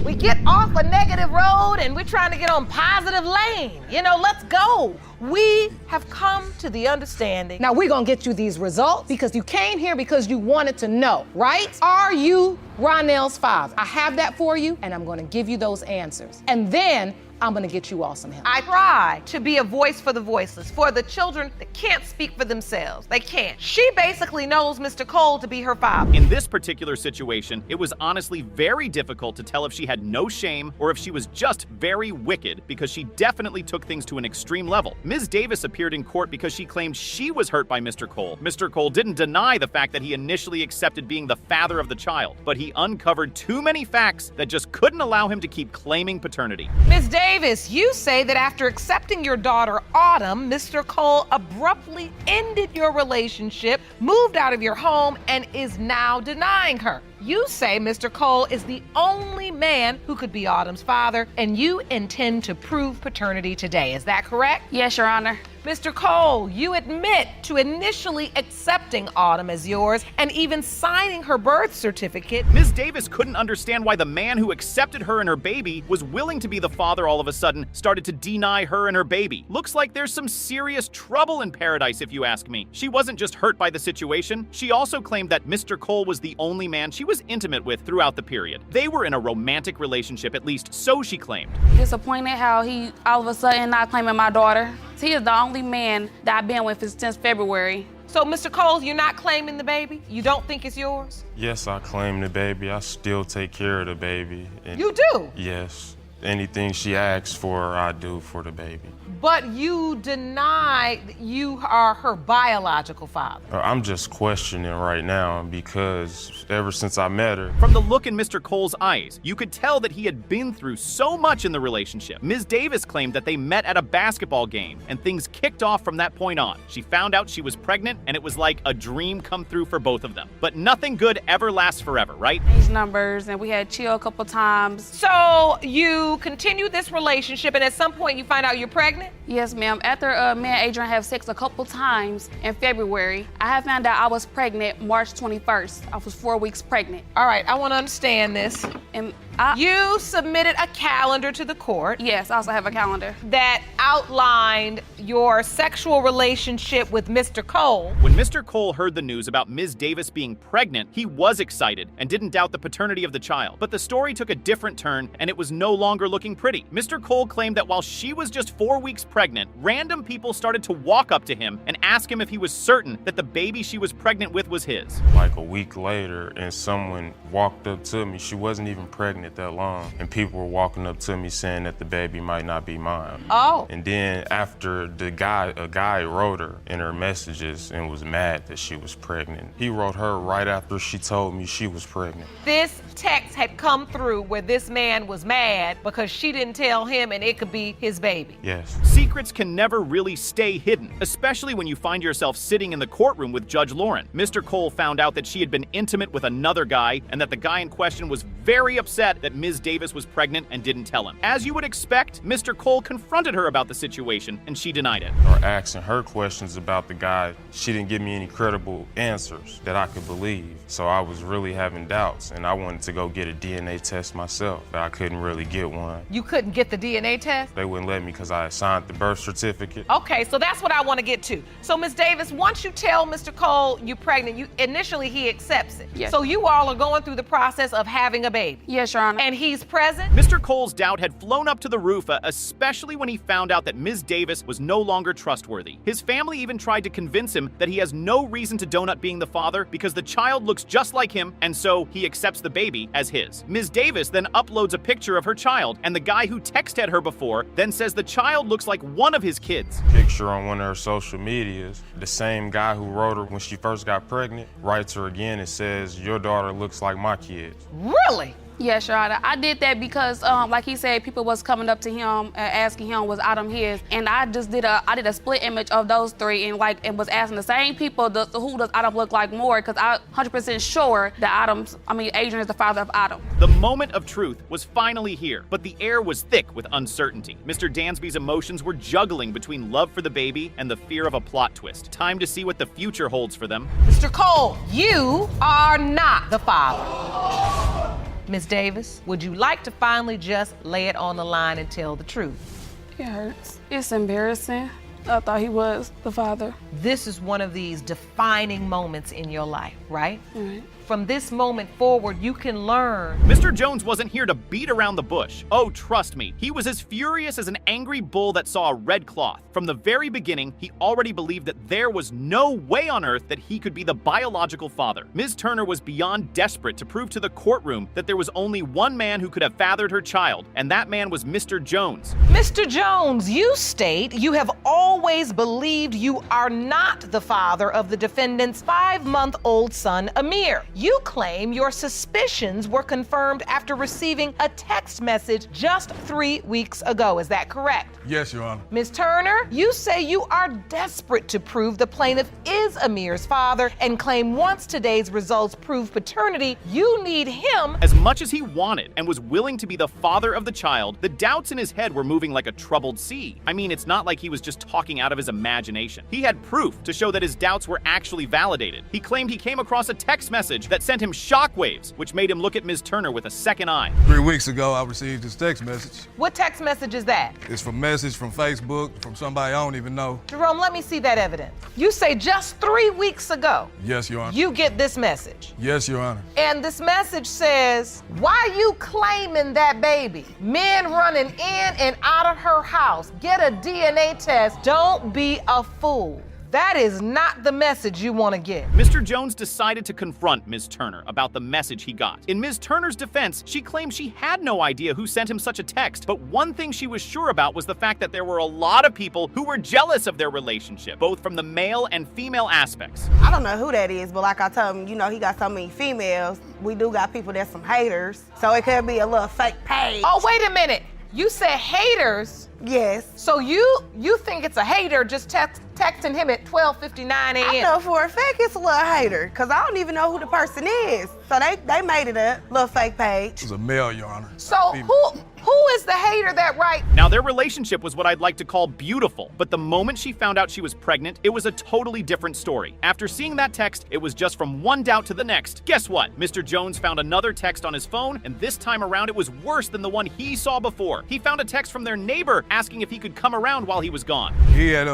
We get off a negative road and we're trying to get on positive lane. Let's go. We have come to the understanding. Now we're gonna get you these results because you came here because you wanted to know, right? Are you Ronell's father? I have that for you, and I'm gonna give you those answers. And then I'm gonna get you all some help. I try to be a voice for the voiceless, for the children that can't speak for themselves. They can't. She basically knows Mr. Cole to be her father. In this particular situation, it was honestly very difficult to tell if she had no shame or if she was just very wicked, because she definitely took things to an extreme level. Ms. Davis appeared in court because she claimed she was hurt by Mr. Cole. Mr. Cole didn't deny the fact that he initially accepted being the father of the child, but he uncovered too many facts that just couldn't allow him to keep claiming paternity. Ms. Davis, you say that after accepting your daughter, Autumn, Mr. Cole abruptly ended your relationship, moved out of your home, and is now denying her. You say Mr. Cole is the only man who could be Autumn's father, and you intend to prove paternity today. Is that correct? Yes, Your Honor. Mr. Cole, you admit to initially accepting Autumn as yours and even signing her birth certificate. Ms. Davis couldn't understand why the man who accepted her and her baby was willing to be the father all of a sudden started to deny her and her baby. Looks like there's some serious trouble in paradise, if you ask me. She wasn't just hurt by the situation. She also claimed that Mr. Cole was the only man she was intimate with throughout the period. They were in a romantic relationship, at least so she claimed. Disappointed how he all of a sudden not claiming my daughter. He is the only man that I've been with since February. So, Mr. Cole, you're not claiming the baby? You don't think it's yours? Yes, I claim the baby. I still take care of the baby. You do? Yes. Anything she asks for, I do for the baby. But you deny that you are her biological father. I'm just questioning right now because ever since I met her. From the look in Mr. Cole's eyes, you could tell that he had been through so much in the relationship. Ms. Davis claimed that they met at a basketball game and things kicked off from that point on. She found out she was pregnant and it was like a dream come through for both of them. But nothing good ever lasts forever, right? These numbers, and we had chill a couple times. So you continue this relationship and at some point you find out you're pregnant? Yes, ma'am. After me and Adrian have sex a couple times in February, I have found out I was pregnant March 21st. I was 4 weeks pregnant. All right, I want to understand this. And you submitted a calendar to the court. Yes, I also have a calendar. That outlined your sexual relationship with Mr. Cole. When Mr. Cole heard the news about Ms. Davis being pregnant, he was excited and didn't doubt the paternity of the child. But the story took a different turn and it was no longer looking pretty. Mr. Cole claimed that while she was just 4 weeks pregnant, random people started to walk up to him and ask him if he was certain that the baby she was pregnant with was his. Like a week later, and someone walked up to me. She wasn't even pregnant that long. And people were walking up to me saying that the baby might not be mine. Oh. And then after a guy wrote her in her messages and was mad that she was pregnant. He wrote her right after she told me she was pregnant. This text had come through where this man was mad because she didn't tell him and it could be his baby. Yes. Secrets can never really stay hidden, especially when you find yourself sitting in the courtroom with Judge Lauren. Mr. Cole found out that she had been intimate with another guy and that the guy in question was very upset that Ms. Davis was pregnant and didn't tell him. As you would expect, Mr. Cole confronted her about the situation and she denied it. Or asking her questions about the guy, she didn't give me any credible answers that I could believe. So I was really having doubts and I wanted to go get a DNA test myself, but I couldn't really get one. You couldn't get the DNA test? They wouldn't let me because I had signed the birth certificate. Okay, so that's what I want to get to. So, Ms. Davis, once you tell Mr. Cole you're pregnant, initially he accepts it. Yes. So you all are going through the process of having a baby. Yes, Your Honor. And he's present? Mr. Cole's doubt had flown up to the roof, especially when he found out that Ms. Davis was no longer trustworthy. His family even tried to convince him that he has no reason to Donut being the father because the child looks just like him, and so he accepts the baby as his. Ms. Davis then uploads a picture of her child, and the guy who texted her before then says the child looks like one of his kids. Picture on one of her social medias, the same guy who wrote her when she first got pregnant writes her again and says, "Your daughter looks like my kids." Really? Yes, Your Honor. I did that because, like he said, people was coming up to him asking him was Autumn his, and I just did a split image of those three and was asking the same people who does Autumn look like more, because I'm 100% sure that Adrian is the father of Autumn. The moment of truth was finally here, but the air was thick with uncertainty. Mr. Dansby's emotions were juggling between love for the baby and the fear of a plot twist. Time to see what the future holds for them. Mr. Cole, you are not the father. Ms. Davis, would you like to finally just lay it on the line and tell the truth? It hurts. It's embarrassing. I thought he was the father. This is one of these defining moments in your life, right? Right. From this moment forward, you can learn. Mr. Jones wasn't here to beat around the bush. Oh, trust me, he was as furious as an angry bull that saw a red cloth. From the very beginning, he already believed that there was no way on earth that he could be the biological father. Ms. Turner was beyond desperate to prove to the courtroom that there was only one man who could have fathered her child, and that man was Mr. Jones. Mr. Jones, you state you have always believed you are not the father of the defendant's 5-month-old son, Amir. You claim your suspicions were confirmed after receiving a text message just 3 weeks ago. Is that correct? Yes, Your Honor. Ms. Turner, you say you are desperate to prove the plaintiff is Amir's father and claim once today's results prove paternity, you need him. As much as he wanted and was willing to be the father of the child, the doubts in his head were moving like a troubled sea. I mean, it's not like he was just talking out of his imagination. He had proof to show that his doubts were actually validated. He claimed he came across a text message that sent him shockwaves, which made him look at Ms. Turner with a second eye. 3 weeks ago, I received this text message. What text message is that? It's from message from Facebook, from somebody I don't even know. Jerome, let me see that evidence. You say just 3 weeks ago, Yes, Your Honor. you get this message. Yes, Your Honor. And this message says, why you claiming that baby? Men running in and out of her house. Get a DNA test. Don't be a fool. That is not the message you want to get. Mr. Jones decided to confront Ms. Turner about the message he got. In Ms. Turner's defense, she claimed she had no idea who sent him such a text, but one thing she was sure about was the fact that there were a lot of people who were jealous of their relationship, both from the male and female aspects. I don't know who that is, but like I told him, you know, he got so many females. We do got people that's some haters, so it could be a little fake page. Oh, wait a minute. You said haters. Yes. So you think it's a hater just texting him at 12:59 I a.m. know for a fact it's a little hater, because I don't even know who the person is. So they made it a little fake page. It was a male, Your Honor. So who is the hater that right? Now, their relationship was what I'd like to call beautiful, but the moment she found out she was pregnant, it was a totally different story. After seeing that text, it was just from one doubt to the next. Guess what? Mr. Jones found another text on his phone, and this time around it was worse than the one he saw before. He found a text from their neighbor asking if he could come around while he was gone. He had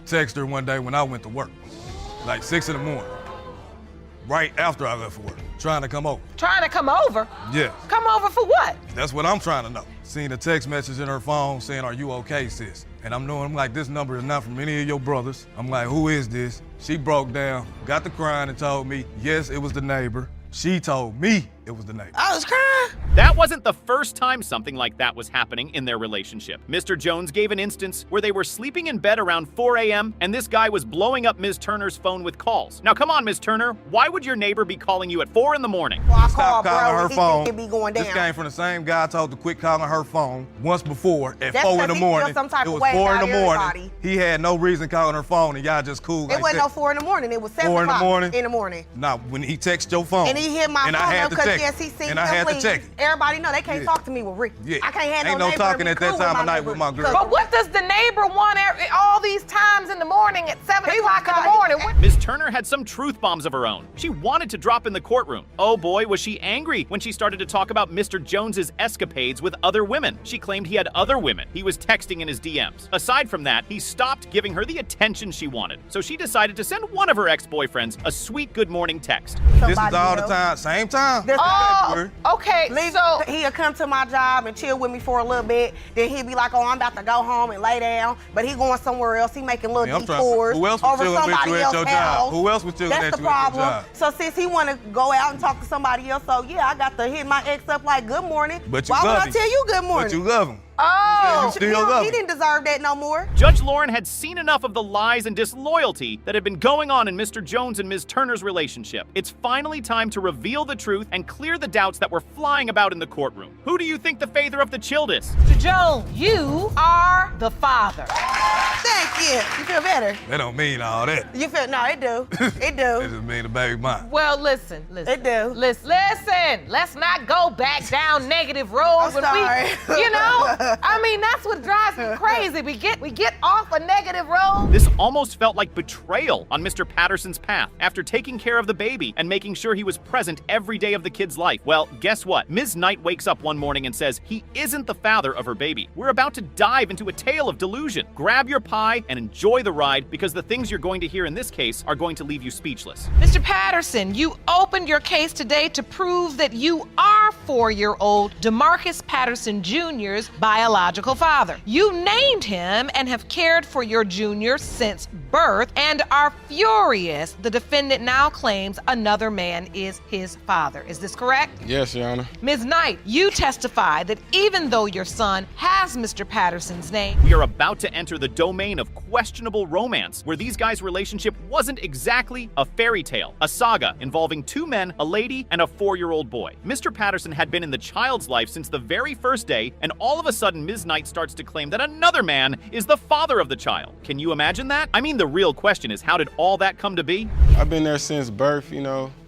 texted her one day when I went to work, like 6 in the morning, right after I left for work, trying to come over. Trying to come over? Yes. Come over for what? That's what I'm trying to know. Seen a text message in her phone saying, "Are you okay, sis?" And I'm like, this number is not from any of your brothers. I'm like, who is this? She broke down, got to crying and told me, yes, it was the neighbor. She told me it was the neighbor. I was crying. That wasn't the first time something like that was happening in their relationship. Mr. Jones gave an instance where they were sleeping in bed around 4 a.m. and this guy was blowing up Ms. Turner's phone with calls. Now, come on, Ms. Turner, why would your neighbor be calling you at 4 in the morning? Well, I Stop called bro, calling her and he phone. think it be going down. This came from the same guy I told to quit calling her phone once before at That's 4 in 'cause the he feel morning. some type It of was way 4 in about the morning. everybody. He had no reason calling her phone and y'all just cool It like wasn't that. no 4 in the morning. It was 7 4 in the o'clock morning? in the morning. Nah, when he texted your phone. And he hit my and phone I had up to because check yes, it. he seen And I him had to please. check it. Everybody know they can't Yeah. talk to me with Rick. Yeah. I can't have Ain't no no neighbor talking be at that cool time with of night with my neighbor. girl. But what does the neighbor want all these times in the morning at 7 o'clock in the morning? What- Ms. Turner had some truth bombs of her own. She wanted to drop in the courtroom. Oh boy, was she angry when she started to talk about Mr. Jones's escapades with other women. She claimed he had other women he was texting in his DMs. Aside from that, he stopped giving her the attention she wanted. So she decided to send one of her ex-boyfriends a sweet good morning text. This is Somebody all the else. time, same time. This- Oh, okay, so He'll come to my job and chill with me for a little bit. Then he'll be like, "Oh, I'm about to go home and lay down." But he going somewhere else. He making little Yeah, I'm trying- detours who else was over chilling with somebody you at else's your job? house. Who else was chilling That's at the you at your problem. job? So since he want to go out and talk to somebody else, so yeah, I got to hit my ex up like, "Good morning." But you Why would love I him. tell you good morning? But you love him. oh, You still love He him. didn't deserve that no more. Judge Lauren had seen enough of the lies and disloyalty that had been going on in Mr. Jones and Ms. Turner's relationship. It's finally time to reveal the truth and clear the doubts that were flying about in the courtroom. Who do you think the father of the child is? Mr. Jones, you are the father. Thank you. You feel better? That don't mean all that. You feel, no, it do. It It do. just mean the baby mine. Well, listen. It do. Listen. Let's not go back down negative roads. I'm sorry. You know, I mean, that's what drives me crazy. We get off a negative road. This almost felt like betrayal on Mr. Patterson's path after taking care of the baby and making sure he was present every day of the kid's life. Well, guess what? Ms. Knight wakes up one morning and says he isn't the father of her baby. We're about to dive into a tale of delusion. Grab your pie and enjoy the ride, because the things you're going to hear in this case are going to leave you speechless. Mr. Patterson, you opened your case today to prove that you are 4-year-old DeMarcus Patterson Jr.'s biological father. You named him and have cared for your junior since birth and are furious the defendant now claims another man is his father. Is this correct? Yes, Your Honor. Ms. Knight, you testify that even though your son has Mr. Patterson's name, We are about to enter the domain of questionable romance, where these guys' relationship wasn't exactly a fairy tale, a saga involving 2 men, a lady, and a 4-year-old boy. Mr. Patterson had been in the child's life since the very first day, and all of a sudden Ms. Knight starts to claim that another man is the father of the child. Can you imagine that? I mean, the real question is, how did all that come to be? I've been there since birth,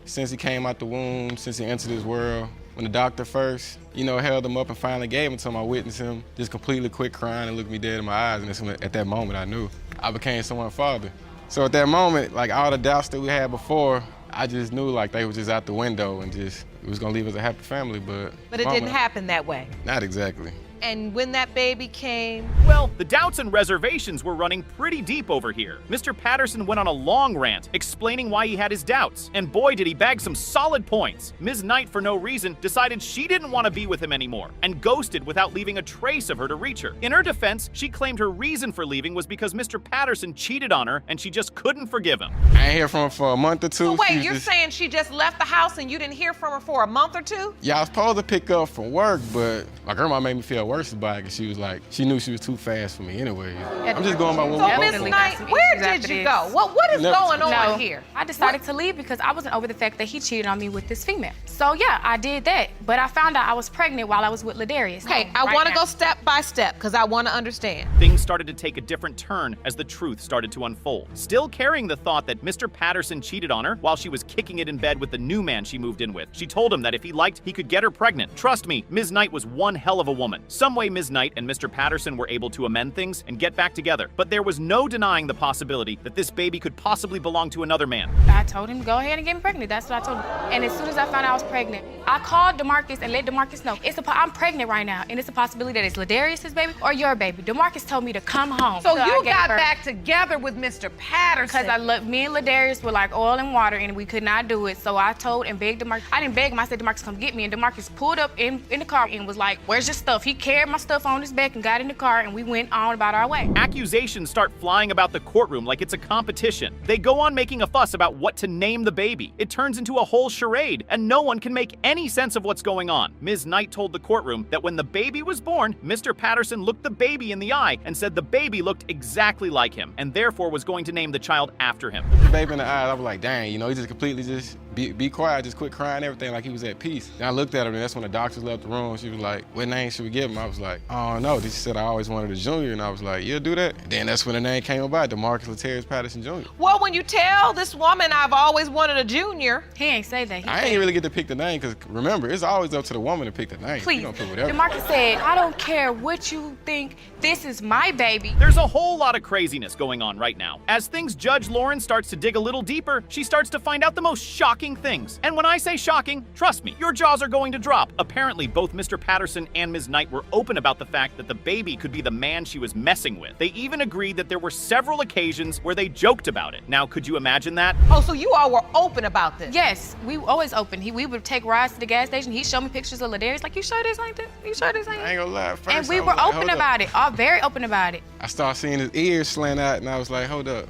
since he came out the womb, since he entered this world. When the doctor first, held him up and finally gave him to him, I witnessed him just completely quit crying and looked me dead in my eyes. And at that moment, I knew I became someone's father. So at that moment, like all the doubts that we had before, I just knew like they were just out the window and just it was gonna leave us a happy family. But it didn't happen that way. Not exactly. And when that baby came, Well, the doubts and reservations were running pretty deep over here. Mr. Patterson went on a long rant explaining why he had his doubts, and boy did he bag some solid points. Ms. Knight, for no reason, decided she didn't want to be with him anymore and ghosted without leaving a trace of her to reach her. In her defense, she claimed her reason for leaving was because Mr. Patterson cheated on her and she just couldn't forgive him. I ain't hear from her for a month or two. so She wait, was you're just- saying she just left the house and you didn't hear from her for a month or two? Yeah, I was supposed to pick up from work, but my grandma made me feel worse about it because she was like, she knew she was too fast for me anyway. I'm just going by what So, we Ms. both know. Knight, some where issues did after you this. go? What is Never- going on No, here? I decided to leave because I wasn't over the fact that he cheated on me with this female. So yeah, I did that. But I found out I was pregnant while I was with Ladarius. Okay, I Right want to now. go step by step because I want to understand. Things started to take a different turn as the truth started to unfold. Still carrying the thought that Mr. Patterson cheated on her while she was kicking it in bed with the new man she moved in with. She told him that if he liked, he could get her pregnant. Trust me, Ms. Knight was one hell of a woman. Some way Ms. Knight and Mr. Patterson were able to amend things and get back together. But there was no denying the possibility that this baby could possibly belong to another man. I told him, go ahead and get me pregnant. That's what I told him. And as soon as I found out I was pregnant, I called DeMarcus and let DeMarcus know. I'm pregnant right now, and it's a possibility that it's Ladarius' baby or your baby. DeMarcus told me to come home. So I you gave got birth. back together with Mr. Patterson. Because me and Ladarius were like oil and water, and we could not do it. So I told and begged DeMarcus. I didn't beg him. I said, DeMarcus, come get me. And DeMarcus pulled up in the car and was like, where's your stuff? He carried my stuff on his back and got in the car, and we went on about our way. Accusations start flying about the courtroom like it's a competition. They go on making a fuss about what to name the baby. It turns into a whole charade, and no one can make any sense of what's going on. Ms. Knight told the courtroom that when the baby was born, Mr. Patterson looked the baby in the eye and said the baby looked exactly like him, and therefore was going to name the child after him. The baby in the eyes, I was like, dang, he just completely just be quiet, just quit crying, everything like he was at peace. And I looked at him, and that's when the doctors left the room. She was like, what name should we give him? I was like, I don't know. She said I always wanted a junior, and I was like, you'll do that? And then that's when the name came about, DeMarcus Latarius Patterson Jr. Well, when you tell this woman I've always wanted a junior, He ain't say that. He I said, ain't really get to pick the name, because remember, it's always up to the woman to pick the name. please. You don't pick whatever. DeMarcus said, I don't care what you think. This is my baby. There's a whole lot of craziness going on right now. As things Judge Lauren starts to dig a little deeper, she starts to find out the most shocking things. And when I say shocking, trust me, your jaws are going to drop. Apparently, both Mr. Patterson and Ms. Knight were open about the fact that the baby could be the man she was messing with. They even agreed that there were several occasions where they joked about it. Now, could you imagine that? oh, so you all were open about this? Yes, we always open. We would take rides to the gas station. He'd show me pictures of Ladarius. Like, you sure this ain't this? You sure this ain't I ain't gonna lie, at first And we I were was like, open hold up. about it. All very open about it. I started seeing his ears slant out, and I was like, hold up,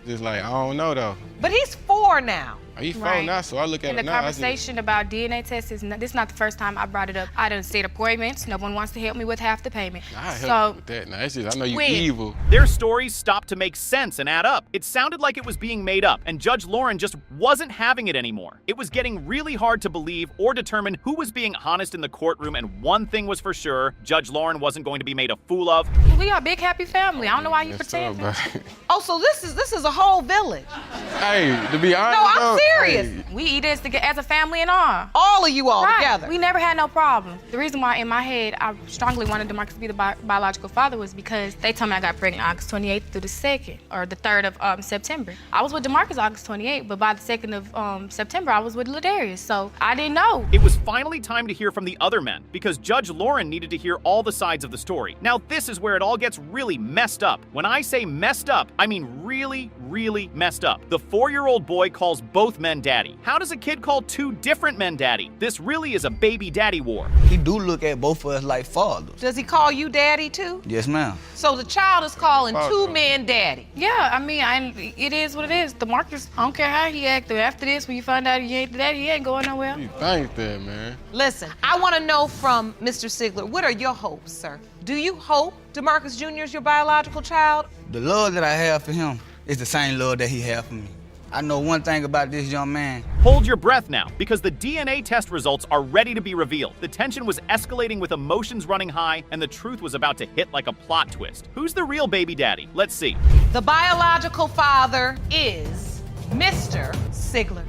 just like, I don't know though. But he's 4 now. He 4 Right. now, so I look at And him the now. conversation about DNA tests this is not the first time I brought it up. I done set appointments. No one wants to help me with half the payment. I help you So with that. Now it's just I know you When? evil. Their stories stopped to make sense and add up. It sounded like it was being made up, and Judge Lauren just wasn't having it anymore. It was getting really hard to believe or determine who was being honest in the courtroom, and one thing was for sure, Judge Lauren wasn't going to be made a fool of. we are a big happy family. I don't know why you That's pretend. tough, bro. Oh, so this is a whole village. Hey, to be honest, No, I'm though, serious. We eat this as a family and all. All of you all Right. together. We never had no problem. The reason why in my head I strongly wanted DeMarcus to be the biological father was because they told me I got pregnant August 28th through the 2nd or the 3rd of September. I was with DeMarcus August 28th, but by the 2nd of September I was with Ladarius, so I didn't know. It was finally time to hear from the other men because Judge Lauren needed to hear all the sides of the story. Now this is where it all gets really messed up. When I say messed up, I mean really, really messed up. The 4-year-old boy calls both men daddy. How does a kid call 2 different men daddy? This really is a baby daddy war. He do look at both of us like fathers. Does he call you daddy too? Yes, ma'am. So the child is calling 2 men daddy. Yeah, I mean, it is what it is. DeMarcus, I don't care how he acted. After this, when you find out he ain't the daddy, he ain't going nowhere. You think that, man? Listen, I want to know from Mr. Sigler, what are your hopes, sir? Do you hope DeMarcus Jr. is your biological child? The love that I have for him is the same love that he has for me. I know one thing about this young man. Hold your breath now, because the DNA test results are ready to be revealed. The tension was escalating with emotions running high, and the truth was about to hit like a plot twist. Who's the real baby daddy? Let's see. The biological father is Mr. Sigler.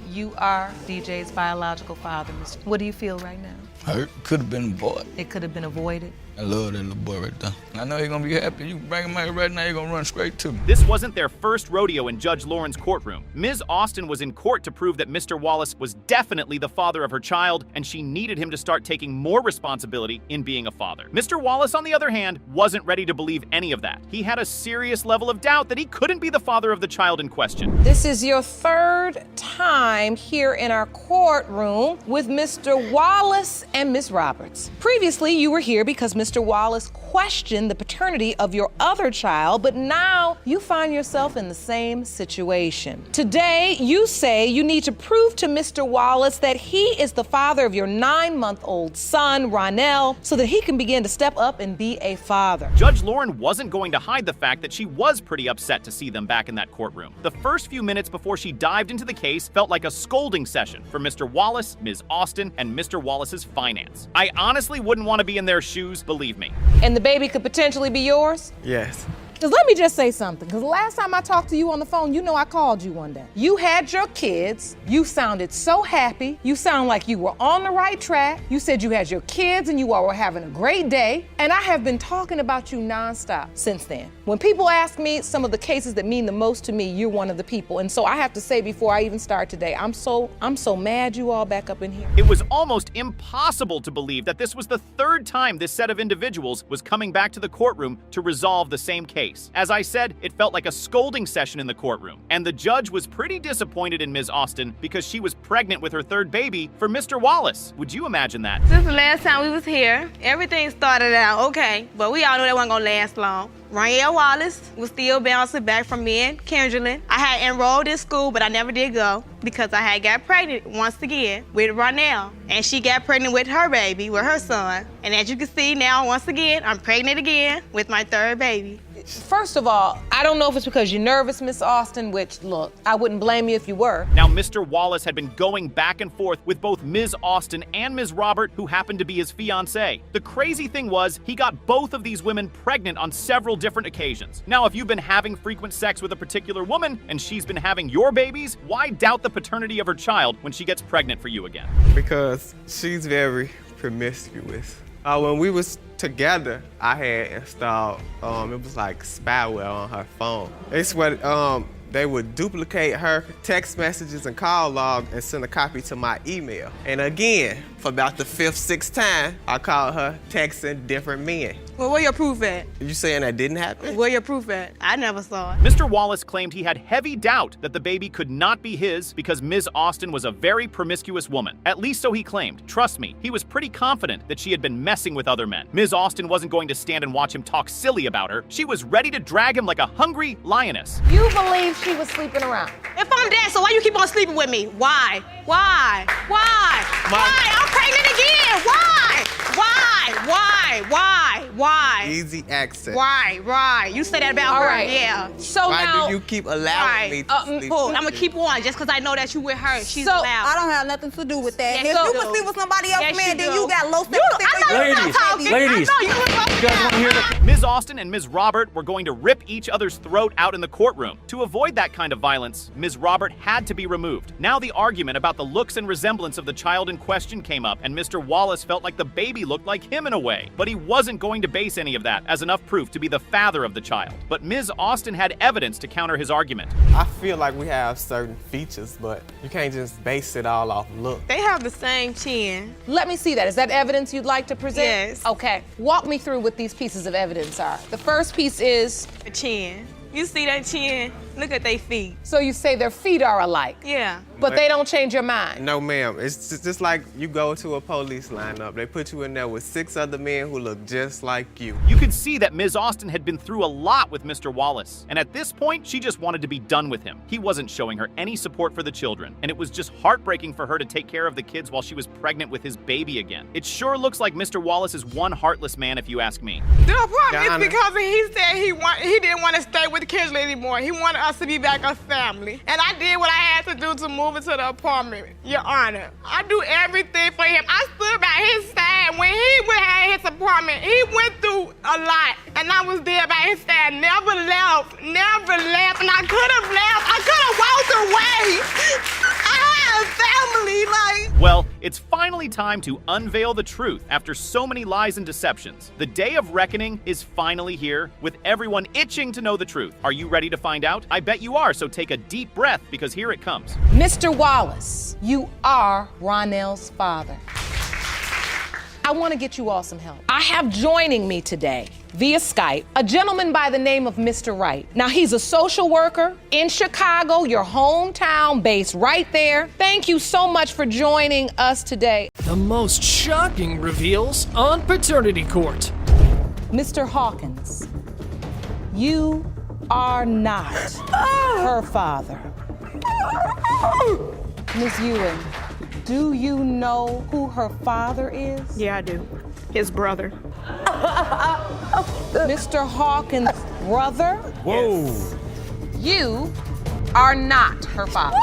You are DJ's biological father, Mr. What do you feel right now? Hurt. Could have been avoided. It could have been avoided. I love that little boy right there. I know he's gonna be happy. You bring him out right now, he's gonna run straight to me. This wasn't their first rodeo in Judge Lauren's courtroom. Ms. Austin was in court to prove that Mr. Wallace was definitely the father of her child, and she needed him to start taking more responsibility in being a father. Mr. Wallace, on the other hand, wasn't ready to believe any of that. He had a serious level of doubt that he couldn't be the father of the child in question. This is your 3rd time here in our courtroom with Mr. Wallace and Ms. Roberts. Previously, you were here because Mr. Wallace questioned the paternity of your other child, but now you find yourself in the same situation. Today, you say you need to prove to Mr. Wallace that he is the father of your 9-month-old son, Ronell, so that he can begin to step up and be a father. Judge Lauren wasn't going to hide the fact that she was pretty upset to see them back in that courtroom. The first few minutes before she dived into the case felt like a scolding session for Mr. Wallace, Ms. Austin, and Mr. Wallace's finance. I honestly wouldn't want to be in their shoes, believe me. And the baby could potentially be yours? Yes. Because let me just say something, because the last time I talked to you on the phone, you know I called you one day. You had your kids, you sounded so happy, you sound like you were on the right track, you said you had your kids and you all were having a great day, and I have been talking about you nonstop since then. When people ask me some of the cases that mean the most to me, you're one of the people, and so I have to say before I even start today, I'm so mad you all back up in here. It was almost impossible to believe that this was the 3rd time this set of individuals was coming back to the courtroom to resolve the same case. As I said, it felt like a scolding session in the courtroom, and the judge was pretty disappointed in Ms. Austin because she was pregnant with her 3rd baby for Mr. Wallace. Would you imagine that? Since the last time we was here, everything started out okay, but we all knew that wasn't gonna last long. Ronell Wallace was still bouncing back from me and Kendrelyn. I had enrolled in school, but I never did go because I had got pregnant once again with Ronell. And she got pregnant with her baby, with her son. And as you can see now, once again, I'm pregnant again with my 3rd baby. First of all, I don't know if it's because you're nervous, Miss Austin, which, look, I wouldn't blame you if you were. Now, Mr. Wallace had been going back and forth with both Ms. Austin and Ms. Robert, who happened to be his fiancée. The crazy thing was, he got both of these women pregnant on several different occasions. Now, if you've been having frequent sex with a particular woman and she's been having your babies, why doubt the paternity of her child when she gets pregnant for you again? Because she's very promiscuous. When we was together, I had installed, it was like spyware on her phone. It's what they would duplicate her text messages and call log and send a copy to my email. And again, for about the 5th, 6th time, I called her texting different men. Well, where your proof at? You saying that didn't happen? Where your proof at? I never saw it. Mr. Wallace claimed he had heavy doubt that the baby could not be his because Ms. Austin was a very promiscuous woman. At least so he claimed. Trust me, he was pretty confident that she had been messing with other men. Ms. Austin wasn't going to stand and watch him talk silly about her. She was ready to drag him like a hungry lioness. You believe she was sleeping around? If I'm dead, so why you keep on sleeping with me? Why? Why? Why? Why? I'm pregnant again. Why? Why? Why? Why? Why? Easy access. Why? You say that about All her, right. yeah. So Why now, do you keep allowing me to sleep Cool. with I'm gonna you? keep on just because I know that you with her. She's So, allowed. I don't have nothing to do with that. Yes, if you you do. would sleep with somebody else, Yes, man, you then do. you got low I know you're not self-esteem. talking. Ladies. I know you was judge want to hear the... Ms. Austin and Ms. Robert were going to rip each other's throat out in the courtroom. To avoid that kind of violence, Ms. Robert had to be removed. Now the argument about the looks and resemblance of the child in question came up, and Mr. Wallace felt like the baby looked like him in a way. But he wasn't going to base any of that as enough proof to be the father of the child. But Ms. Austin had evidence to counter his argument. I feel like we have certain features, but you can't just base it all off look. They have the same chin. Let me see that. Is that evidence you'd like to present? Yes. Okay. Walk me through what these pieces of evidence are. The first piece is... The chin. You see that chin? Look at their feet. So you say their feet are alike? Yeah. But they don't change your mind? No, ma'am. It's just like you go to a police lineup. They put you in there with 6 other men who look just like you. You could see that Ms. Austin had been through a lot with Mr. Wallace, and at this point, she just wanted to be done with him. He wasn't showing her any support for the children, and it was just heartbreaking for her to take care of the kids while she was pregnant with his baby again. It sure looks like Mr. Wallace is one heartless man, if you ask me. The problem is Donna. because he said he didn't want to stay with Kinsley anymore. He wanted us to be back a family. And I did what I had to do to move into the apartment, Your Honor. I do everything for him. I stood by his side when he had his apartment. He went through a lot, and I was there by his side. Never left, and I could have left. I could have walked away. I had a family, like. Well, it's finally time to unveil the truth after so many lies and deceptions. The day of reckoning is finally here, with everyone itching to know the truth. Are you ready to find out? I bet you are, so take a deep breath because here it comes. Mr. Wallace, you are Ronell's father. I want to get you all some help. I have joining me today via Skype a gentleman by the name of Mr. Wright. Now, he's a social worker in Chicago, your hometown, based right there. Thank you so much for joining us today. The most shocking reveals on Paternity Court. Mr. Hawkins, you are not her father. Ms. Ewing, do you know who her father is? Yeah, I do. His brother. Mr. Hawkins' brother? Whoa. Yes. You are not her father.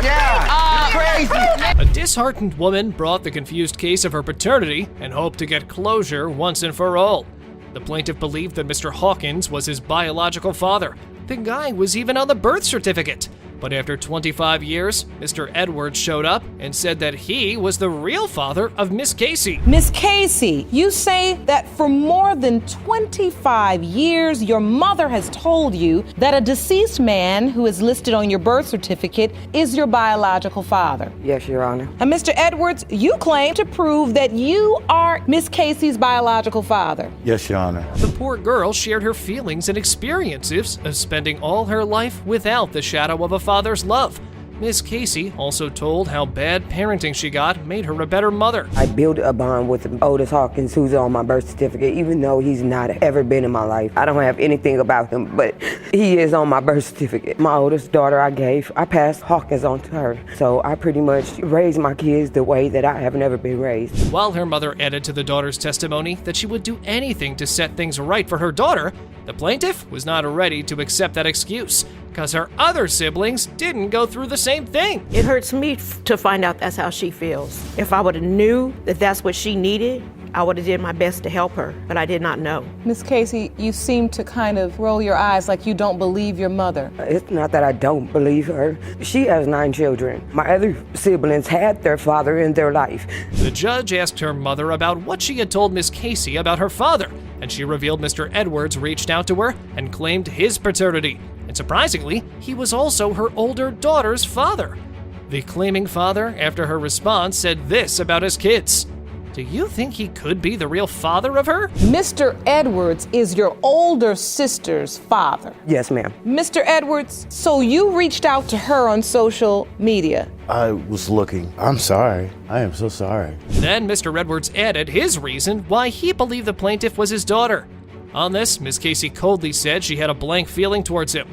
Yeah, you're crazy. A disheartened woman brought the confused case of her paternity and hoped to get closure once and for all. The plaintiff believed that Mr. Hawkins was his biological father. The guy was even on the birth certificate. But after 25 years, Mr. Edwards showed up and said that he was the real father of Miss Casey. Miss Casey, you say that for more than 25 years, your mother has told you that a deceased man who is listed on your birth certificate is your biological father. Yes, Your Honor. And Mr. Edwards, you claim to prove that you are Miss Casey's biological father. Yes, Your Honor. The poor girl shared her feelings and experiences of spending all her life without the shadow of a father's love. Miss Casey also told how bad parenting she got made her a better mother. I built a bond with Otis Hawkins, who's on my birth certificate, even though he's not ever been in my life. I don't have anything about him, but he is on my birth certificate. My oldest daughter I passed Hawkins on to her. So I pretty much raised my kids the way that I have never been raised. While her mother added to the daughter's testimony that she would do anything to set things right for her daughter, the plaintiff was not ready to accept that excuse, because her other siblings didn't go through the same thing. It hurts me to find out that's how she feels. If I would have knew that that's what she needed, I would have did my best to help her, but I did not know. Miss Casey, you seem to kind of roll your eyes like you don't believe your mother. It's not that I don't believe her. She has 9 children. My other siblings had their father in their life. The judge asked her mother about what she had told Miss Casey about her father, and she revealed Mr. Edwards reached out to her and claimed his paternity. And surprisingly, he was also her older daughter's father. The claiming father, after her response, said this about his kids. Do you think he could be the real father of her? Mr. Edwards is your older sister's father. Yes, ma'am. Mr. Edwards, so you reached out to her on social media. I was looking. I'm sorry. I am so sorry. Then Mr. Edwards added his reason why he believed the plaintiff was his daughter. On this, Miss Casey coldly said she had a blank feeling towards him.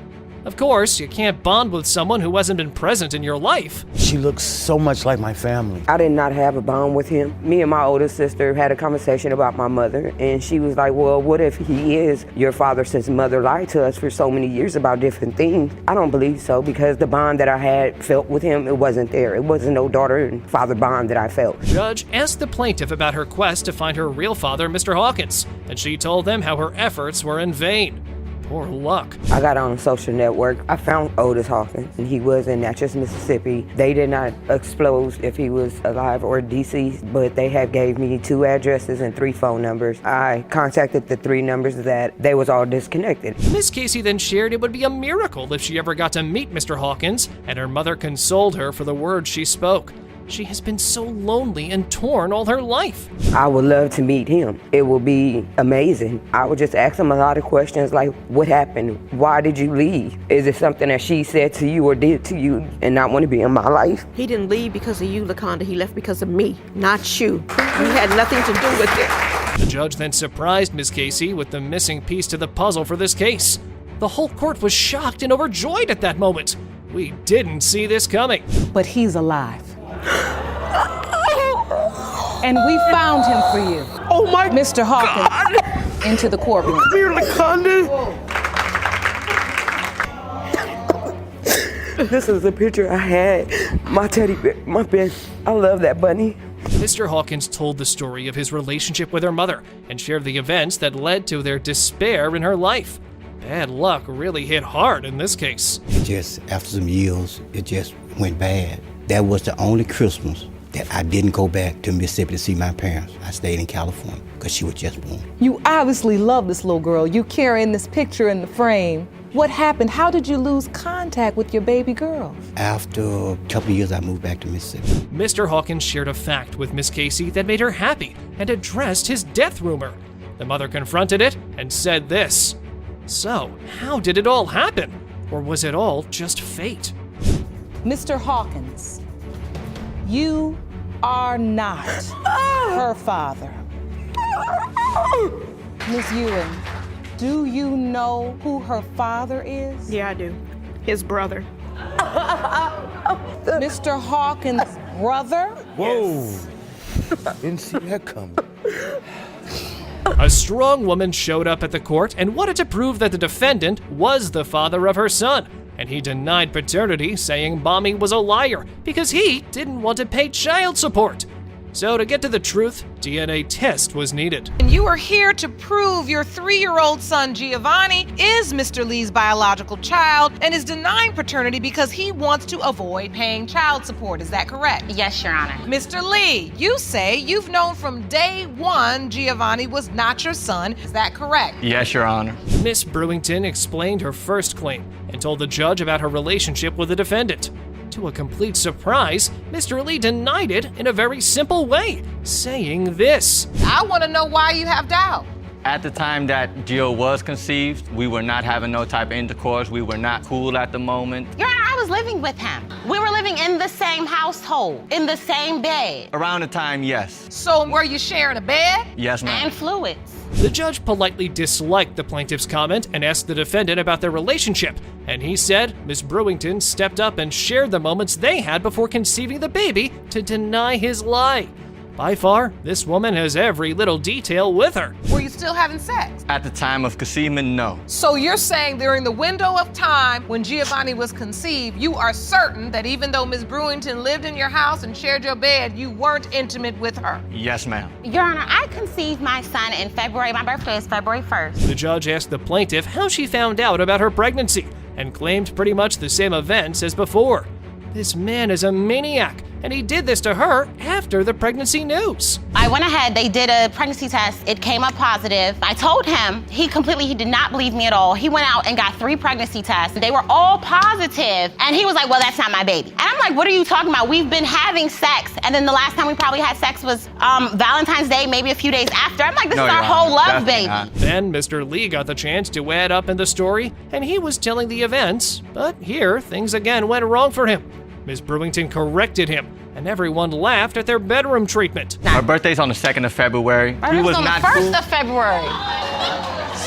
Of course, you can't bond with someone who hasn't been present in your life. She looks so much like my family. I did not have a bond with him. Me and my older sister had a conversation about my mother, and she was like, well, what if he is your father since mother lied to us for so many years about different things? I don't believe so, because the bond that I had felt with him, it wasn't there. It wasn't no daughter and father bond that I felt. The judge asked the plaintiff about her quest to find her real father, Mr. Hawkins, and she told them how her efforts were in vain. Poor luck. I got on a social network. I found Otis Hawkins, and he was in Natchez, Mississippi. They did not disclose if he was alive or deceased, but they had gave me 2 addresses and 3 phone numbers. I contacted the 3 numbers that they was all disconnected. Miss Casey then shared it would be a miracle if she ever got to meet Mr. Hawkins, and her mother consoled her for the words she spoke. She has been so lonely and torn all her life. I would love to meet him. It would be amazing. I would just ask him a lot of questions like, what happened? Why did you leave? Is it something that she said to you or did to you and not want to be in my life? He didn't leave because of you, LaConda. He left because of me, not you. You had nothing to do with it. The judge then surprised Miss Casey with the missing piece to the puzzle for this case. The whole court was shocked and overjoyed at that moment. We didn't see this coming. But he's alive. And we found him for you. Oh my Mr. Hawkins, God. Into the courtroom. Come here, LaConda. This is a picture I had. My teddy bear, my best. I love that bunny. Mr. Hawkins told the story of his relationship with her mother and shared the events that led to their despair in her life. Bad luck really hit hard in this case. Just after some years, it just went bad. That was the only Christmas that I didn't go back to Mississippi to see my parents. I stayed in California because she was just born. You obviously love this little girl. You carrying this picture in the frame. What happened? How did you lose contact with your baby girl? After a couple of years, I moved back to Mississippi. Mr. Hawkins shared a fact with Miss Casey that made her happy and addressed his death rumor. The mother confronted it and said this. So, how did it all happen? Or was it all just fate? Mr. Hawkins, you are not her father. Ms. Ewing, do you know who her father is? Yeah, I do. His brother. Mr. Hawkins' brother? Whoa. I didn't see that coming. A strong woman showed up at the court and wanted to prove that the defendant was the father of her son. And he denied paternity, saying Mommy was a liar because he didn't want to pay child support. So to get to the truth, DNA test was needed. And you are here to prove your 3-year-old son Giovanni is Mr. Lee's biological child and is denying paternity because he wants to avoid paying child support. Is that correct? Yes, Your Honor. Mr. Lee, you say you've known from day one Giovanni was not your son. Is that correct? Yes, Your Honor. Miss Brewington explained her first claim and told the judge about her relationship with the defendant. To a complete surprise, Mr. Lee denied it in a very simple way, saying this. I want to know why you have doubt. At the time that Gio was conceived, we were not having no type of intercourse. We were not cool at the moment. Your Honor, I was living with him. We were living in the same household, in the same bed. Around the time, yes. So were you sharing a bed? Yes, ma'am. And fluids. The judge politely disliked the plaintiff's comment and asked the defendant about their relationship, and he said Miss Brewington stepped up and shared the moments they had before conceiving the baby to deny his lie. By far, this woman has every little detail with her. Were you still having sex? At the time of conceivement, no. So you're saying during the window of time when Giovanni was conceived, you are certain that even though Ms. Brewington lived in your house and shared your bed, you weren't intimate with her? Yes, ma'am. Your Honor, I conceived my son in February. My birthday is February 1st. The judge asked the plaintiff how she found out about her pregnancy and claimed pretty much the same events as before. This man is a maniac, and he did this to her after the pregnancy news. I went ahead, they did a pregnancy test. It came up positive. I told him, he did not believe me at all. He went out and got 3 pregnancy tests. They were all positive, and he was like, well, that's not my baby. And I'm like, what are you talking about? We've been having sex, and then the last time we probably had sex was Valentine's Day, maybe a few days after. I'm like, this is our whole love, baby. Then Mr. Lee got the chance to add up in the story, and he was telling the events, but here things again went wrong for him. Ms. Brewington corrected him, and everyone laughed at their bedroom treatment. My birthday's on the 2nd of February. My birthday's on the 1st of February.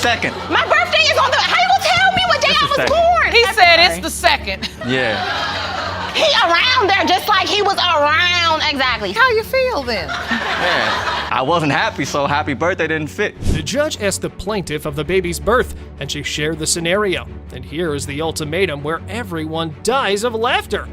2nd. My birthday is on the, how you gonna tell me what day I was born? in He said February. it's the second. Yeah. He around there just like he was around. Exactly. How you feel then? Yeah. I wasn't happy, so happy birthday didn't fit. The judge asked the plaintiff of the baby's birth, and she shared the scenario. And here is the ultimatum where everyone dies of laughter.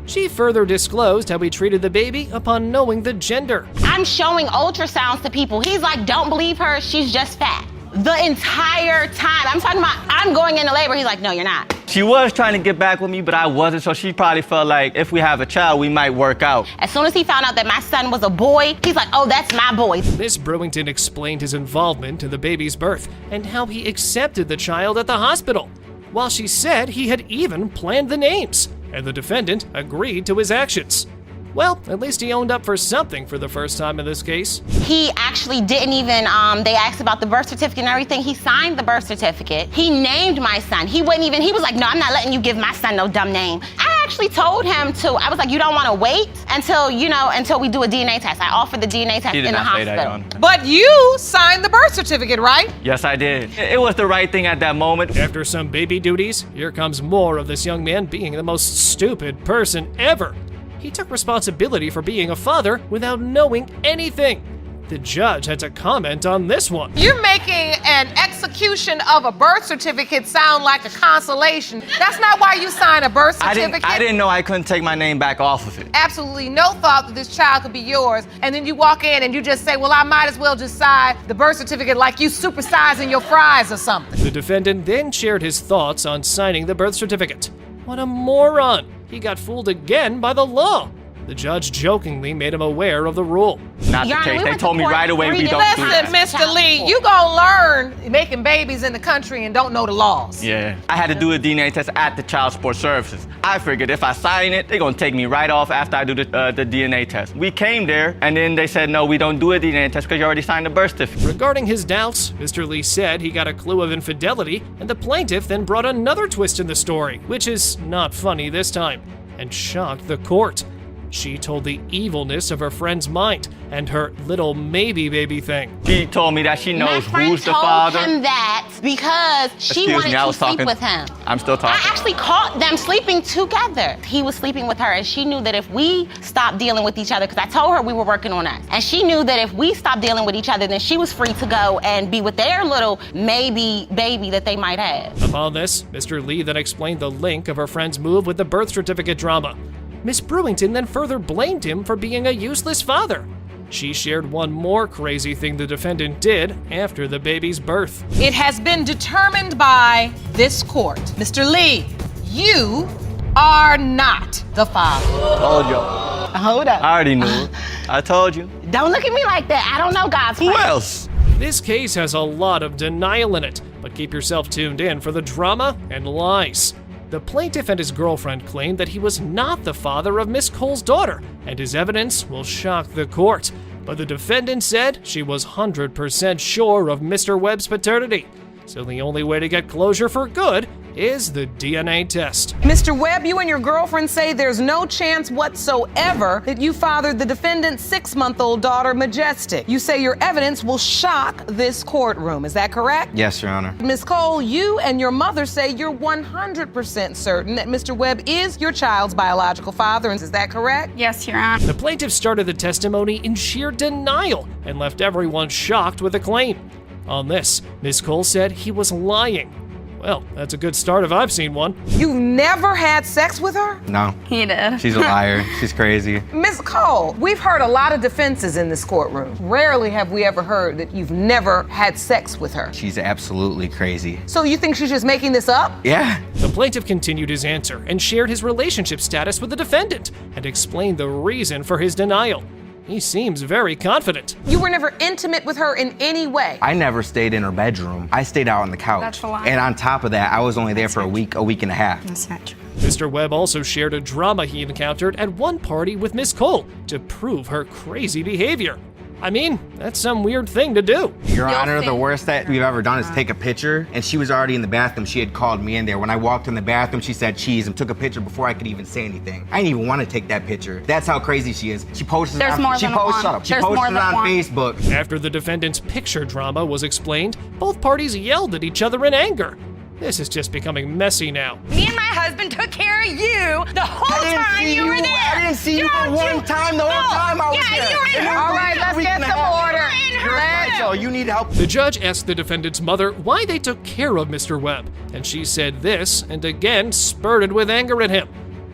She further disclosed how he treated the baby upon knowing the gender. I'm showing ultrasounds to people. He's like, don't believe her, she's just fat. The entire time. I'm talking about, I'm going into labor. He's like, no, you're not. She was trying to get back with me, but I wasn't, so she probably felt like if we have a child, we might work out. As soon as he found out that my son was a boy, he's like, oh, that's my boy. Miss Brewington explained his involvement in the baby's birth and how he accepted the child at the hospital, while she said he had even planned the names, and the defendant agreed to his actions. Well, at least he owned up for something for the first time in this case. He actually didn't even, they asked about the birth certificate and everything. He signed the birth certificate. He named my son. He wouldn't even, he was like, no, I'm not letting you give my son no dumb name. I actually told him to, I was like, you don't want to wait until, until we do a DNA test. I offered the DNA test in the hospital. But you signed the birth certificate, right? Yes, I did. It was the right thing at that moment. After some baby duties, here comes more of this young man being the most stupid person ever. He took responsibility for being a father without knowing anything. The judge had to comment on this one. You're making an execution of a birth certificate sound like a consolation. That's not why you sign a birth certificate. I didn't know I couldn't take my name back off of it. Absolutely no thought that this child could be yours. And then you walk in and you just say, well, I might as well just sign the birth certificate like you supersizing your fries or something. The defendant then shared his thoughts on signing the birth certificate. What a moron! He got fooled again by the law. The judge jokingly made him aware of the rule. Not the case. They told me right away we don't do that. Listen, Mr. Lee, you gonna learn making babies in the country and don't know the laws. Yeah. I had to do a DNA test at the Child Support Services. I figured if I sign it, they're gonna take me right off after I do the DNA test. We came there, and then they said, no, we don't do a DNA test because you already signed the birth certificate. Regarding his doubts, Mr. Lee said he got a clue of infidelity, and the plaintiff then brought another twist in the story, which is not funny this time, and shocked the court. She told the evilness of her friend's mind and her little maybe baby thing. She told me that she knows who's the told father. him that because she wanted to sleep with him. I'm still talking. I actually caught them sleeping together. He was sleeping with her, and she knew that if we stopped dealing with each other, because I told her we were working on us, and she knew that if we stopped dealing with each other, then she was free to go and be with their little maybe baby that they might have. Upon this, Mr. Lee then explained the link of her friend's move with the birth certificate drama. Miss Brewington then further blamed him for being a useless father. She shared one more crazy thing the defendant did after the baby's birth. It has been determined by this court. Mr. Lee, you are not the father. Told you. Hold up. I already knew. I told you. Don't look at me like that. I don't know God's plan. Who else? This case has a lot of denial in it, but keep yourself tuned in for the drama and lies. The plaintiff and his girlfriend claimed that he was not the father of Miss Cole's daughter, and his evidence will shock the court. But the defendant said she was 100% sure of Mr. Webb's paternity. So the only way to get closure for good is the DNA test. Mr. Webb, you and your girlfriend say there's no chance whatsoever that you fathered the defendant's 6-month-old daughter, Majestic. You say your evidence will shock this courtroom. Is that correct? Yes, Your Honor. Ms. Cole, you and your mother say you're 100% certain that Mr. Webb is your child's biological father. Is that correct? Yes, Your Honor. The plaintiff started the testimony in sheer denial and left everyone shocked with the claim. On this, Ms. Cole said he was lying. Well, that's a good start if I've seen one. You've never had sex with her? No. He did. She's a liar. She's crazy. Ms. Cole, we've heard a lot of defenses in this courtroom. Rarely have we ever heard that you've never had sex with her. She's absolutely crazy. So you think she's just making this up? Yeah. The plaintiff continued his answer and shared his relationship status with the defendant and explained the reason for his denial. He seems very confident. You were never intimate with her in any way. I never stayed in her bedroom. I stayed out on the couch. That's a lie. And on top of that, I was only there for a week and a half. That's not true. Mr. Webb also shared a drama he encountered at one party with Miss Cole to prove her crazy behavior. I mean, that's some weird thing to do. Your Honor, the worst that we've ever done is take a picture, and she was already in the bathroom. She had called me in there. When I walked in the bathroom, she said cheese and took a picture before I could even say anything. I didn't even want to take that picture. That's how crazy she is. She posted it on Facebook. After the defendant's picture drama was explained, both parties yelled at each other in anger. This is just becoming messy now. Me and my husband took care of you the whole time you were there. I didn't see you for one time the whole time I was there. You were in. All right, let's get some order. You're a sideshow. You need help. The judge asked the defendant's mother why they took care of Mr. Webb, and she said this, and again spurted with anger at him.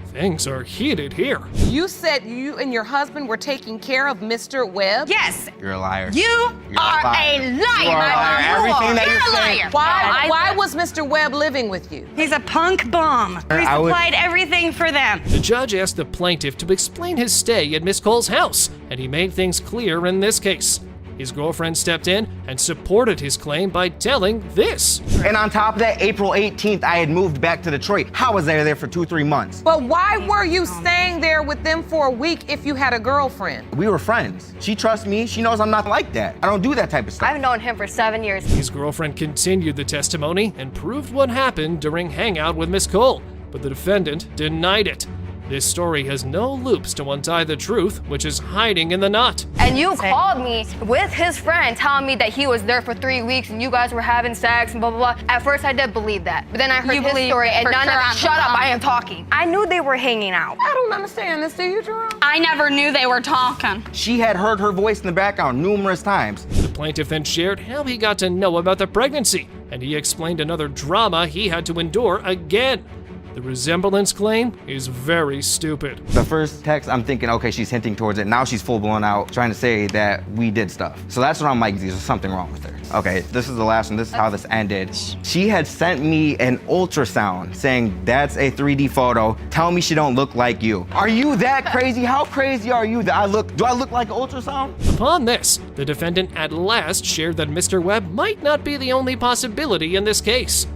Things are heated here. You said you and your husband were taking care of Mr. Webb? Yes. You're a liar. You are a liar. You are a liar. Everything that you're saying. Why was Mr. Webb living with you? He's a punk bum. We supplied everything for them. The judge asked the plaintiff to explain his stay at Miss Cole's house, and he made things clear in this case. His girlfriend stepped in and supported his claim by telling this. And on top of that, April 18th, I had moved back to Detroit. How was I there for 2-3 months? But why were you staying there with them for a week if you had a girlfriend? We were friends. She trusts me. She knows I'm not like that. I don't do that type of stuff. I've known him for 7 years. His girlfriend continued the testimony and proved what happened during hangout with Miss Cole, but the defendant denied it. This story has no loops to untie the truth, which is hiding in the knot. And you called me with his friend telling me that he was there for 3 weeks and you guys were having sex and blah, blah, blah. At first I did believe that, but then I heard his story and none of it. Shut up, I am talking. I knew they were hanging out. I don't understand this, do you, Jerome? I never knew they were talking. She had heard her voice in the background numerous times. The plaintiff then shared how he got to know about the pregnancy, and he explained another drama he had to endure again. The resemblance claim is very stupid. The first text, I'm thinking, okay, she's hinting towards it. Now she's full blown out, trying to say that we did stuff. So that's when I'm like, there's something wrong with her. Okay, this is the last one. This is how this ended. She had sent me an ultrasound saying, that's a 3D photo. Tell me she don't look like you. Are you that crazy? How crazy are you that do I look like an ultrasound? Upon this, the defendant at last shared that Mr. Webb might not be the only possibility in this case.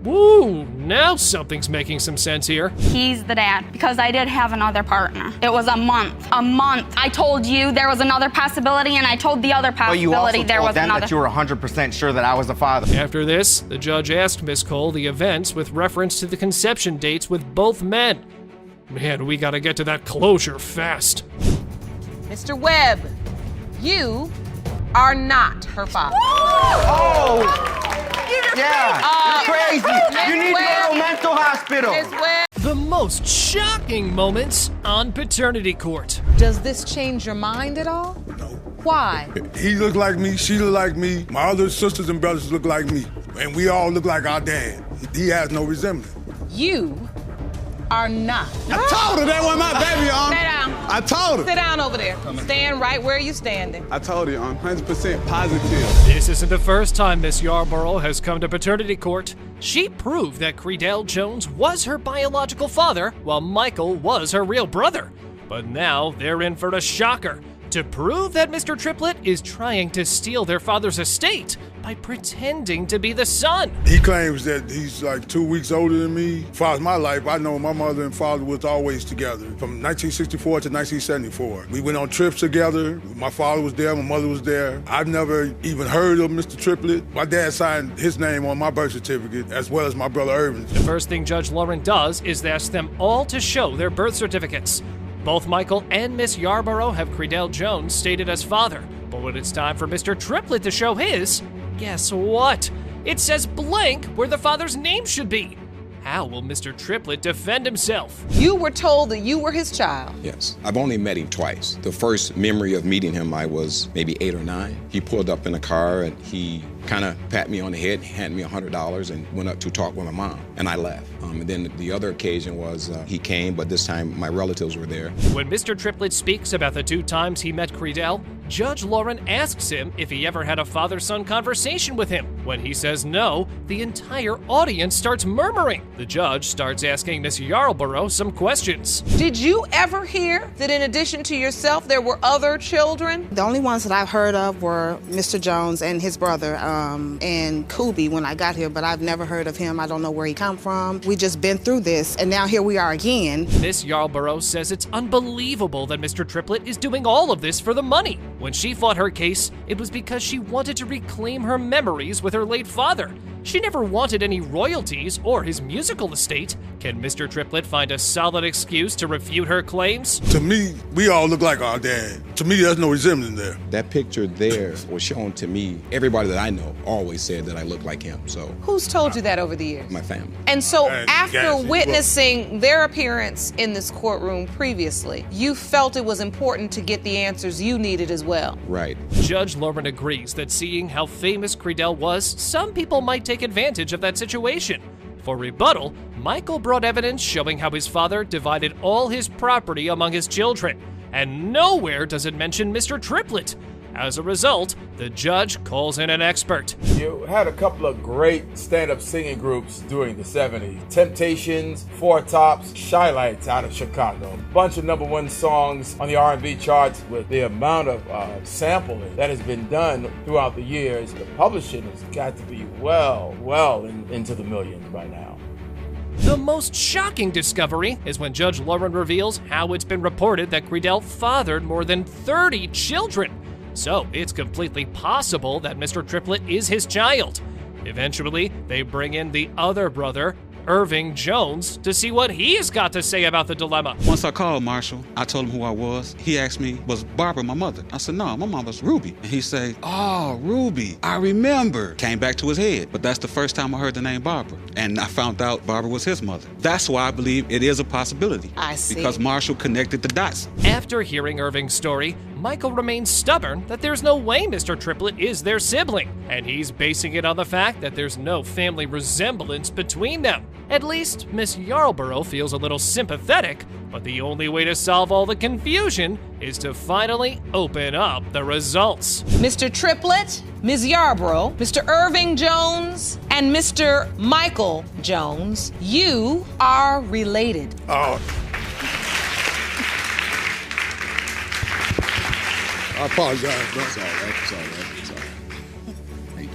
Woo, now something's making some sense here. He's the dad, because I did have another partner. It was a month. I told you there was another possibility, and I told the other possibility there was another. That you were 100% sure that I was the father. After this, the judge asked Miss Cole the events with reference to the conception dates with both men. Man, we gotta get to that closure fast. Mr. Webb, you are not her father. Oh! Yeah, you're crazy. You need to go to a mental hospital. The most shocking moments on paternity court. Does this change your mind at all? No. Why? He look like me, she look like me, my other sisters and brothers look like me, and we all look like our dad. He has no resemblance. You are not. I told her that wasn't my baby, Sit down. I told her. Sit down over there. Stand right where you're standing. I told you, I'm 100% positive. This isn't the first time Miss Yarborough has come to paternity court. She proved that Credell Jones was her biological father, while Michael was her real brother. But now they're in for a shocker. To prove that Mr. Triplett is trying to steal their father's estate by pretending to be the son. He claims that he's like 2 weeks older than me. As far as my life, I know my mother and father was always together from 1964 to 1974. We went on trips together. My father was there, my mother was there. I've never even heard of Mr. Triplett. My dad signed his name on my birth certificate, as well as my brother Irvin's. The first thing Judge Lauren does is ask them all to show their birth certificates. Both Michael and Miss Yarborough have Credell Jones stated as father, but when it's time for Mr. Triplett to show his, guess what? It says blank where the father's name should be. How will Mr. Triplett defend himself? You were told that you were his child. Yes. I've only met him twice. The first memory of meeting him, I was maybe 8 or 9. He pulled up in a car and he kind of pat me on the head, handed me $100 and went up to talk with my mom, and I left. And then the other occasion was he came, but this time my relatives were there. When Mr. Triplett speaks about the 2 times he met Credell, Judge Lauren asks him if he ever had a father-son conversation with him. When he says no, the entire audience starts murmuring. The judge starts asking Miss Yarborough some questions. Did you ever hear that in addition to yourself, there were other children? The only ones that I've heard of were Mr. Jones and his brother, and Kubi when I got here, but I've never heard of him. I don't know where he come from. We just been through this, and now here we are again. Miss Yarborough says it's unbelievable that Mr. Triplett is doing all of this for the money. When she fought her case, it was because she wanted to reclaim her memories with her late father. She never wanted any royalties or his musical estate. Can Mr. Triplett find a solid excuse to refute her claims? To me, we all look like our dad. To me, there's no resemblance there. That picture there was shown to me. Everybody that I know always said that I look like him, so. Who's told you that over the years? My family. And so Hey, after guys, witnessing their appearance in this courtroom previously, you felt it was important to get the answers you needed as well. Right. Judge Lauren agrees that seeing how famous Creedell was, some people might take advantage of that situation. For rebuttal, Michael brought evidence showing how his father divided all his property among his children, and nowhere does it mention Mr. Triplett. As a result, the judge calls in an expert. You had a couple of great stand-up singing groups during the 70s. Temptations, Four Tops, Shy Lights out of Chicago. Bunch of #1 songs on the R&B charts. With the amount of sampling that has been done throughout the years, the publishing has got to be well into the millions by now. The most shocking discovery is when Judge Lauren reveals how it's been reported that Creedell fathered more than 30 children. So it's completely possible that Mr. Triplett is his child. Eventually, they bring in the other brother, Irving Jones, to see what he has got to say about the dilemma. Once I called Marshall, I told him who I was. He asked me, was Barbara my mother? I said, no, my mom was Ruby. And he said, oh, Ruby, I remember. Came back to his head, but that's the first time I heard the name Barbara. And I found out Barbara was his mother. That's why I believe it is a possibility. I see. Because Marshall connected the dots. After hearing Irving's story, Michael remains stubborn that there's no way Mr. Triplett is their sibling, and he's basing it on the fact that there's no family resemblance between them. At least, Miss Yarborough feels a little sympathetic, but the only way to solve all the confusion is to finally open up the results. Mr. Triplett, Ms. Yarborough, Mr. Irving Jones, and Mr. Michael Jones, you are related. Oh. I apologize, bro. It's all right.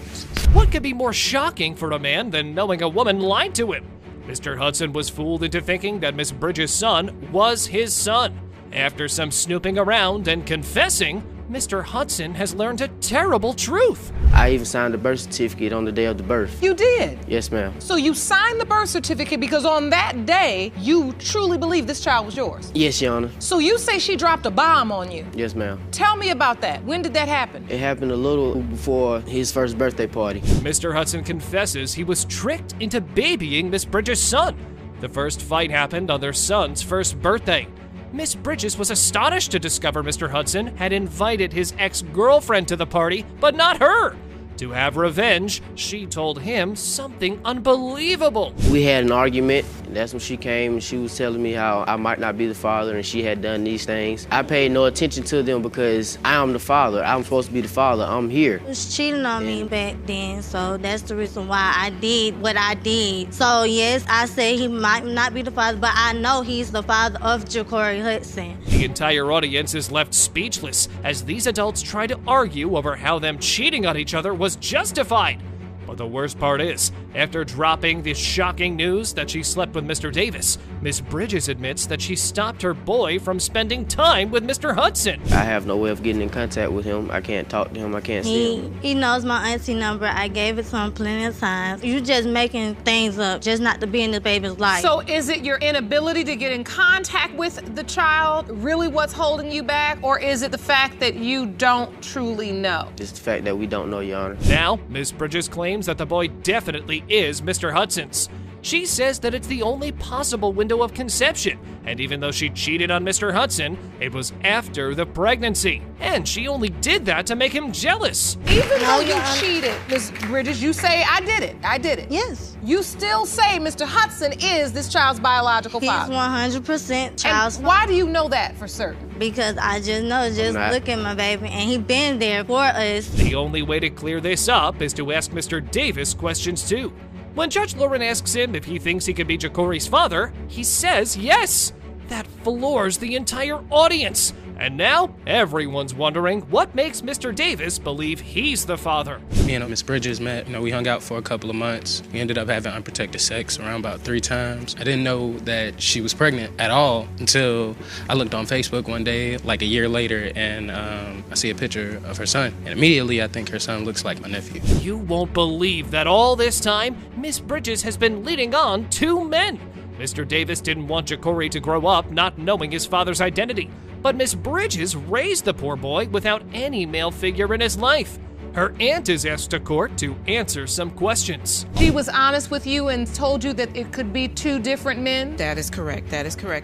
What could be more shocking for a man than knowing a woman lied to him? Mr. Hudson was fooled into thinking that Miss Bridges' son was his son. After some snooping around and confessing, Mr. Hudson has learned a terrible truth. I even signed the birth certificate on the day of the birth. You did? Yes, ma'am. So you signed the birth certificate because on that day, you truly believe this child was yours? Yes, Your Honor. So you say she dropped a bomb on you? Yes, ma'am. Tell me about that. When did that happen? It happened a little before his first birthday party. Mr. Hudson confesses he was tricked into babying Miss Bridges' son. The first fight happened on their son's first birthday. Miss Bridges was astonished to discover Mr. Hudson had invited his ex-girlfriend to the party, but not her. To have revenge, she told him something unbelievable. We had an argument, and that's when she came and she was telling me how I might not be the father and she had done these things. I paid no attention to them because I am the father. I'm supposed to be the father. I'm here. He was cheating on me back then, so that's the reason why I did what I did. So yes, I say he might not be the father, but I know he's the father of Ja'Cory Hudson. The entire audience is left speechless as these adults try to argue over how them cheating on each other was justified. But the worst part is, after dropping the shocking news that she slept with Mr. Davis, Miss Bridges admits that she stopped her boy from spending time with Mr. Hudson. I have no way of getting in contact with him. I can't talk to him. I can't see him. He knows my auntie number. I gave it to him plenty of times. You just making things up, just not to be in the baby's life. So is it your inability to get in contact with the child really what's holding you back, or is it the fact that you don't truly know? It's the fact that we don't know, Your Honor. Now, Miss Bridges claims that the boy definitely is Mr. Hudson's. She says that it's the only possible window of conception, and even though she cheated on Mr. Hudson, it was after the pregnancy. And she only did that to make him jealous. Even though you cheated, Ms. Bridges, you say, I did it. Yes. You still say Mr. Hudson is this child's biological father. He's 100% child's father. Why do you know that for certain? Because I just know, look at my baby, and he been there for us. The only way to clear this up is to ask Mr. Davis questions too. When Judge Lauren asks him if he thinks he could be Ja'Cory's father, he says yes. That floors the entire audience, And now, everyone's wondering what makes Mr. Davis believe he's the father. Me and Miss Bridges met, we hung out for a couple of months. We ended up having unprotected sex around about 3 times. I didn't know that she was pregnant at all until I looked on Facebook one day, like a year later, and I see a picture of her son. And immediately I think her son looks like my nephew. You won't believe that all this time, Miss Bridges has been leading on 2 men. Mr. Davis didn't want Jacory to grow up not knowing his father's identity, but Miss Bridges raised the poor boy without any male figure in his life. Her aunt is asked to court to answer some questions. She was honest with you and told you that it could be 2 different men? That is correct,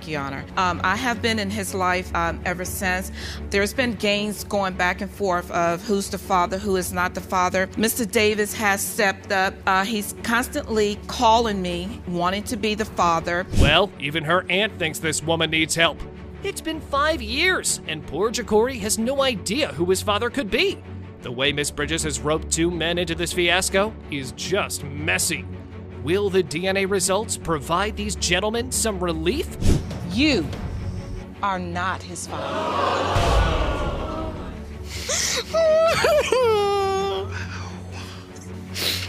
Your Honor. I have been in his life ever since. There's been games going back and forth of who's the father, who is not the father. Mr. Davis has stepped up. He's constantly calling me, wanting to be the father. Well, even her aunt thinks this woman needs help. It's been 5 years, and poor Jacory has no idea who his father could be. The way Miss Bridges has roped 2 men into this fiasco is just messy. Will the DNA results provide these gentlemen some relief? You are not his father.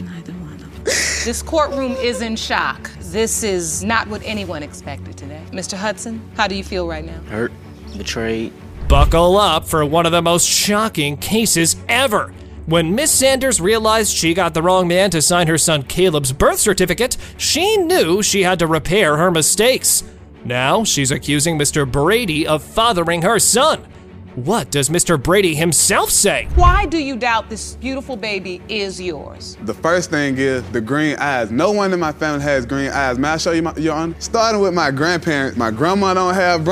Neither one of them. This courtroom is in shock. This is not what anyone expected today. Mr. Hudson, how do you feel right now? Hurt, betrayed. Buckle up for one of the most shocking cases ever. When Miss Sanders realized she got the wrong man to sign her son Caleb's birth certificate, she knew she had to repair her mistakes. Now she's accusing Mr. Brady of fathering her son. What does Mr. Brady himself say? Why do you doubt this beautiful baby is yours? The first thing is the green eyes. No one in my family has green eyes. May I show you, Your Honor? Starting with my grandparents. My grandma don't have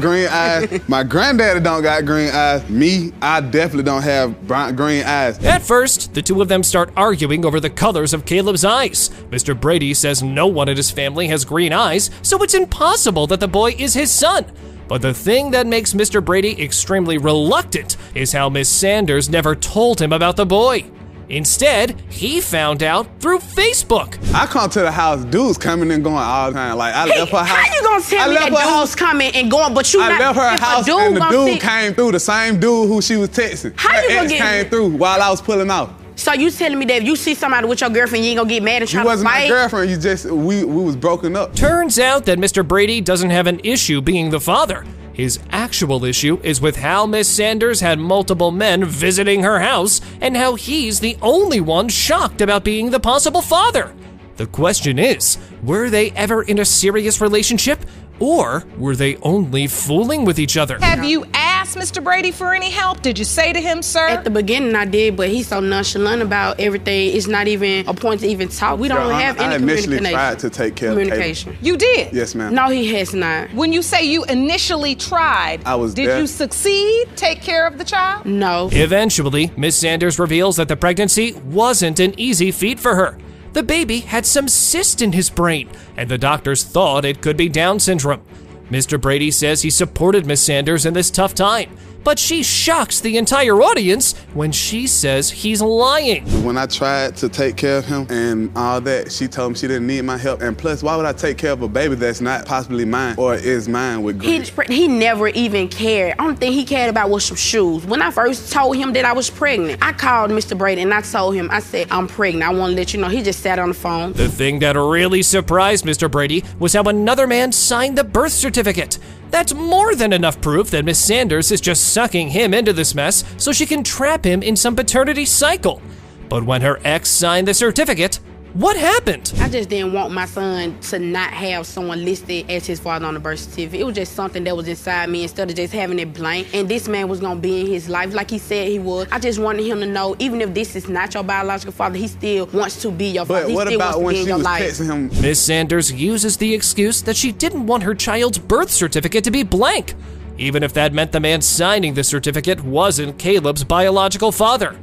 green eyes. My granddaddy don't got green eyes. Me, I definitely don't have green eyes. At first, the 2 of them start arguing over the colors of Caleb's eyes. Mr. Brady says no one in his family has green eyes, so it's impossible that the boy is his son. But the thing that makes Mr. Brady extremely reluctant is how Miss Sanders never told him about the boy. Instead, he found out through Facebook. I come to the house, dudes coming and going all the time. Like, I left her house. How you gonna tell me that dudes coming and going, but you I not? left her house and the dude came through, the same dude who she was texting. How you gonna get came through while I was pulling off. So you telling me that if you see somebody with your girlfriend, you ain't gonna get mad and try to fight? You wasn't my girlfriend, you just, we was broken up. Turns out that Mr. Brady doesn't have an issue being the father. His actual issue is with how Miss Sanders had multiple men visiting her house and how he's the only one shocked about being the possible father. The question is, were they ever in a serious relationship? Or were they only fooling with each other? Have you asked Mr. Brady for any help? Did you say to him, sir? At the beginning I did, but he's so nonchalant about everything. It's not even a point to even talk. We don't have any communication. I communication. initially tried to take care of communication. You did? Yes, ma'am. No, he has not. When you say you initially tried, did you succeed? Take care of the child? No. Eventually, Miss Sanders reveals that the pregnancy wasn't an easy feat for her. The baby had some cyst in his brain, and the doctors thought it could be Down syndrome. Mr. Brady says he supported Miss Sanders in this tough time, but she shocks the entire audience when she says he's lying. When I tried to take care of him and all that, she told me she didn't need my help. And plus, why would I take care of a baby that's not possibly mine or is mine with grief? He never even cared. Only thing he cared about was some shoes. When I first told him that I was pregnant, I called Mr. Brady and I told him, I said, I'm pregnant. I want to let you know. He just sat on the phone. The thing that really surprised Mr. Brady was how another man signed the birth certificate. That's more than enough proof that Miss Sanders is just sucking him into this mess so she can trap him in some paternity cycle. But when her ex signed the certificate, what happened? I just didn't want my son to not have someone listed as his father on the birth certificate. It was just something that was inside me instead of just having it blank. And this man was gonna be in his life like he said he would. I just wanted him to know, even if this is not your biological father, he still wants to be your father. But what about when she was texting him? Miss Sanders uses the excuse that she didn't want her child's birth certificate to be blank, even if that meant the man signing the certificate wasn't Caleb's biological father.